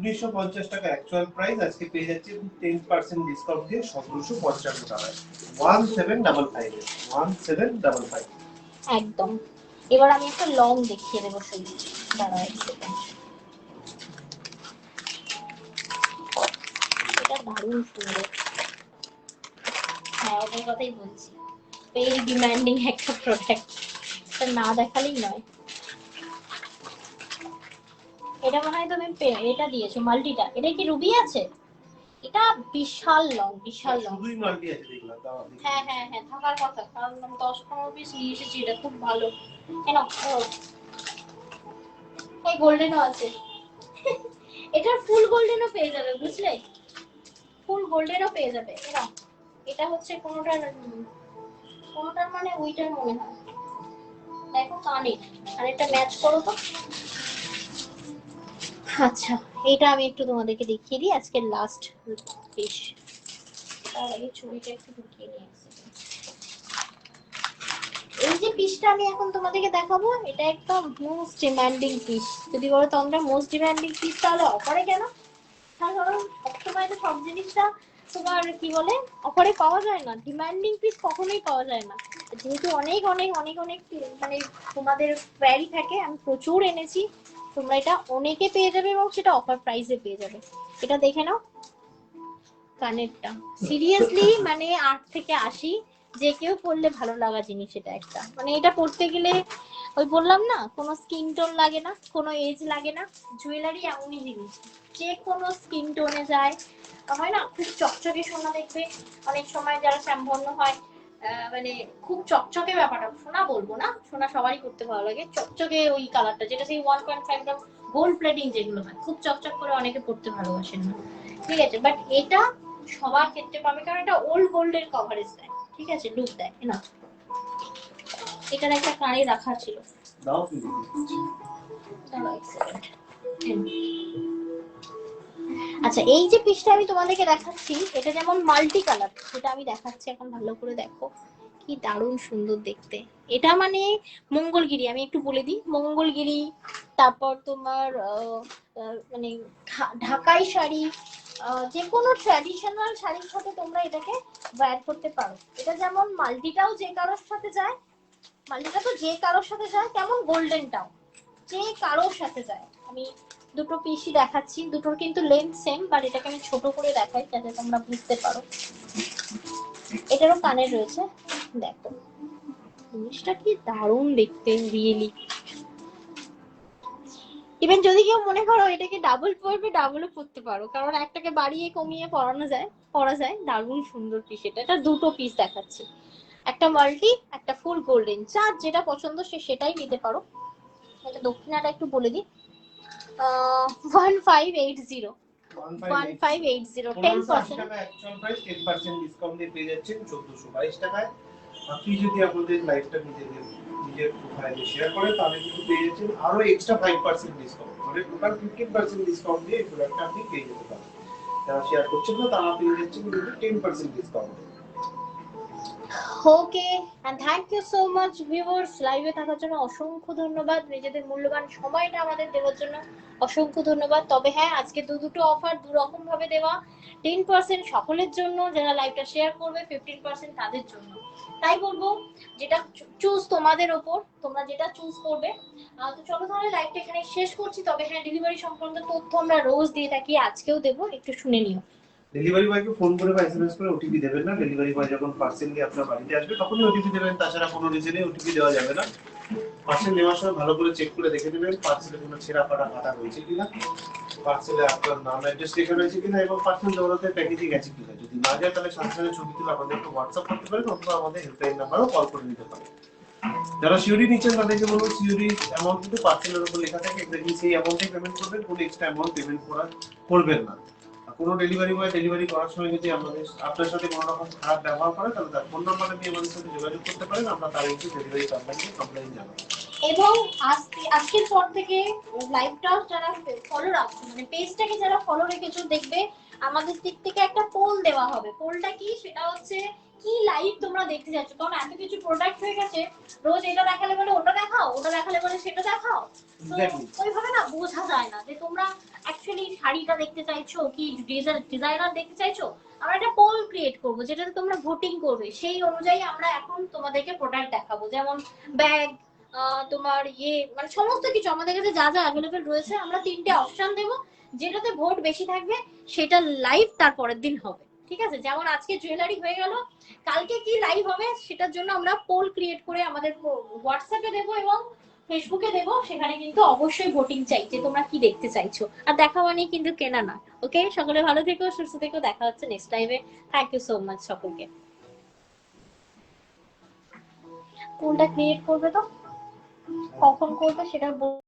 1950 টাকা অ্যাকচুয়াল প্রাইস, আজকে পেয়ে যাচ্ছে 10% ডিসকাউন্ট দিয়ে 1755 টাকায়। 1755 1755 একদম। এবার আমি একটা লং দেখিয়ে দেবো, সেই দাঁড়াও এক সেকেন্ড, এটা দারুণ সুন্দর। হ্যাঁ, ওটার কথাই বলছি, ভেরি ডিমান্ডিং একটা প্রোডাক্ট, এটা না দেখালেই নয়। এটা মনে হয় তুমি এটা দিয়েছো মাল্টিটা, এটা কি রুবি আছে? এটা বিশাল লং, বিশাল লং। শুধুই মাল্টি আছে দেখলাম, তাও হ্যাঁ হ্যাঁ হ্যাঁ, থাকার কথা, কারণ আমি 10-15 পিস নিয়ে এসেছি, এটা খুব ভালো। কেন এই গোল্ডেনও আছে এটা ফুল গোল্ডেনও পেয়ে যাবে, বুঝলে, ফুল গোল্ডেনও পেয়ে যাবে। এটা হচ্ছে কোনোটার মানে ওইটার মনে হয়, দেখো কানের, আর এটা ম্যাচ করো তো। আচ্ছা, এটা আমি একটু তোমাদেরকে দেখিয়ে দিই, আজকে লাস্ট পিস। তার আগে ছবিটা একটু ঢুকিয়ে নিয়ে আসি। এই যে পিসটা আমি এখন তোমাদেরকে দেখাবো, এটা একটা মোস্ট ডিমান্ডিং পিস। যদি বলো তোমরা মোস্ট ডিমান্ডিং পিস, তাহলে অফারে কেন? কারণ সবসময় তো সব জিনিসটা তোমার কি বলে অফারে পাওয়া যায় না, ডিমান্ডিং পিস কখনোই পাওয়া যায় না। যেহেতু অনেক অনেক অনেক অনেক মানে তোমাদের কোয়ারি থাকে, আমি প্রচুর এনেছি, তোমরা এটা অনেকে পেয়ে যাবে এবং সেটা অফার প্রাইসে পেয়ে যাবে। এটা দেখে নাও কানেরটা, সিরিয়াসলি মানে 8 থেকে 80 যে কেউ পরলে ভালো লাগা জিনিস, এটা একটা মানে এটা পরতে গেলে ওই বললাম না, কোনো স্কিন টোন লাগে না, কোনো এজ লাগে না। জুয়েলারি এমনই জিনিস, যে কোনো স্কিন টোনে যায়। হয় না খুব চকচকে সোনা দেখবে, অনেক সময় যারা শ্যামবর্ণ হয়, মানে খুব চকচকে ব্যাপারটা, সোনা বলবো না, সোনা সবারই করতে ভালো লাগে, চকচকে ওই কালারটা যেটা সেই 1.5 গ্রাম গোল্ড প্লেটিং যেগুলো হয়, খুব চকচক করে অনেকে পড়তে ভালোবাসেন না, ঠিক আছে। বাট এটা সবার ক্ষেত্রে পাবে, কারণ এটা ওল্ড গোল্ডের কভারেজ দেয়, ঠিক আছে, লুক দেয় না। এটার একটা কানে রাখা ছিল, দাও তুমি দাঁড়াও এক সেকেন্ড। আচ্ছা, এই যে পিসটা আমি তোমাদেরকে দেখাচ্ছি, এটা যেমন মাল্টি কালার, যেটা আমি দেখাচ্ছি এখন, ভালো করে দেখো কি দারুণ সুন্দর দেখতে। এটা মানে মঙ্গলগিরি, আমি একটু বলে দিই, মঙ্গলগিরি, তারপর তোমার মানে ঢাকাই শাড়ি, যে কোনো ট্র্যাডিশনাল শাড়ির সাথে তোমরা এটাকে ওয়্যার করতে পারো। এটা যেমন মাল্টিটাও যে কারোর সাথে যায়, মাল্টিটা তো যে কারোর সাথে যায়, তেমন গোল্ডেনটাও যে কারোর সাথে যায়। আমি দুটো পিসই দেখাচ্ছি, দুটোর কিন্তু লেন্থ সেম, বাট এটাকে আমি ছোট করে দেখাই যাতে তোমরা বুঝতে পারো। এটারও কানের রয়েছে, দেখো জিনিসটা কি দারুণ দেখতে, রিয়েলি। ইভেন যদি কেউ মনে করো এটাকে ডাবল পরবে, ডাবলও পরতে পারো, কারণ একটাকে বাড়িয়ে কমিয়ে পরা যায়, দারুণ সুন্দর পিস। এটা দুটো পিস দেখাচ্ছি, একটা মাল্টি, একটা ফুল গোল্ডেন, যার যেটা পছন্দ সে সেটাই নিতে পারো। এটা দক্ষিণাটা একটু বলে দিই, 1580, 1580, 10%। টাকা অ্যাকচুয়াল প্রাইস, 10% ডিসকাউন্ট দিয়ে পেয়ে যাচ্ছেন 1422 টাকায়। আপনি যদি আপনাদের লাইফটা নিজের প্রোফাইলে শেয়ার করেন তাহলে কিন্তু পেয়ে যাচ্ছেন আরো এক্সট্রা 5% ডিসকাউন্ট, মানে টোটাল 15% ডিসকাউন্ট দিয়ে এই প্রোডাক্টটা আপনি পেয়ে যেতে পারেন। যারা শেয়ার করছেন না তারা পেয়ে যাচ্ছেন কিন্তু 10% discount. Okay, and thank you so much viewers, লাইভে থাকার জন্য অসংখ্য ধন্যবাদ, নিজেদের মূল্যবান সময়টা আমাদের দেওয়ার জন্য অসংখ্য ধন্যবাদ। তবে হ্যাঁ, আজকে দুটো অফার দু রকম ভাবে দেওয়া, 10% সকলের জন্য, যারা লাইভটা শেয়ার করবে 15% তাদের জন্য। তাই বলবো, যেটা চুজ তোমাদের ওপর, তোমরা যেটা চুজ করবে। তো চলো তাহলে লাইভটা এখানে শেষ করছি। তবে হ্যাঁ, ডেলিভারি সংক্রান্ত তথ্য আমরা রোজ দিয়ে থাকি, আজকেও দেবো, একটু শুনে নিও। ডেলিভারি বয়কে ফোন করে বা এসএমএস করে ওটিপি দেবেন না। ডেলিভারি বয় যখন পার্সেল নিয়ে আপনার বাড়িতে আসবে তখনই ওটিপি দেবেন, তাছাড়া কোনো রিজনে ওটিপি দেওয়া যাবে না। পার্সেল নেওয়ার সময় ভালো করে চেক করে দেখে নেবেন পার্সেলে কোনো ছেঁড়া ফাটা কাটা হয়েছে কিনা, পার্সেলে আপনার নাম অ্যাড্রেস লেখা রয়েছে কিনা, এবং পার্সেল দৌড়াতে প্যাকেজিং আছে কিনা। যদি না যায় তাহলে সাথে সাথে ছবি তুলে আমাদেরকে হোয়াটসঅ্যাপ করতে পারেন, অথবা আমাদের হেল্পলাইন নাম্বারও কল করে নিতে পারেন। যারা সিওরি নিচ্ছেন তাদেরকে বলবো, সিওরি অ্যামাউন্ট কিন্তু পার্সেলের উপর লেখা থাকে, এক্স্যাক্টলি সেই অ্যামাউন্টে পেমেন্ট করবেন, কোনো এক্সট্রা অ্যামাউন্ট পেমেন্ট করবেন না। কোনো ডেলিভারি বয় ডেলিভারি করার সময় যদি আপনার সাথে কোনো রকম খারাপ ব্যবহার করে তাহলে তার ফোন নাম্বারে নিয়ে আমাদের সাথে যোগাযোগ করতে পারেন, আমরা তার একটি ডেলিভারি কোম্পানিকে কমপ্লেইন জানাবো। এবং আজকের পর থেকে লাইভটা যারা ফলো রাখছো, মানে পেজটাকে যারা ফলো রেখেছো, দেখবে আমাদের দিক থেকে একটা পোল দেওয়া হবে। পোলটা কি, সেটা হচ্ছে কি লাইভ তোমরা দেখতে যাচ্ছ, কারণ এত কিছু প্রোডাক্ট হয়ে গেছে, রোজ এটা দেখালে বলে ওটা দেখাও, ওটা দেখালে বলে সেটা দেখাও, তো ওইভাবে না বোঝা যায় না যে তোমরা অ্যাকচুয়ালি শাড়িটা দেখতে চাইছো কি ডিজাইনার দেখতে চাইছো। আমরা একটা পোল ক্রিয়েট করবো যেটাতে তোমরা ভোটিং করবে, সেই অনুযায়ী আমরা এখন তোমাদেরকে প্রোডাক্ট দেখাবো। যেমন ব্যাগ, তোমার মানে সমস্ত কিছু আমাদের কাছে যা যা অ্যাভেলেবেল রয়েছে, আমরা 3টে অপশন দেবো, যেটাতে ভোট বেশি থাকবে সেটা লাইভ তার পরের দিন হবে, ঠিক আছে। যেমন আজকে জুয়েলারি হয়ে গেল, কালকে কি লাইভ হবে সেটার জন্য আমরা পোল ক্রিয়েট করে আমাদের হোয়াটসঅ্যাপে দেবো এবং ফেসবুকে দেবো, সেখানে কিন্তু অবশ্যই ভোটিং চাই যে তোমরা কি দেখতে চাইছো। আর দেখা মানে কিন্তু কেনা না। ওকে, সকলে ভালো থেকো, সুস্থ থেকো, দেখা হচ্ছে নেক্সট লাইভে। থ্যাংক ইউ সো মাচ সকলকে। পোলটা ক্রিয়েট করবে তো কখন করবে সেটা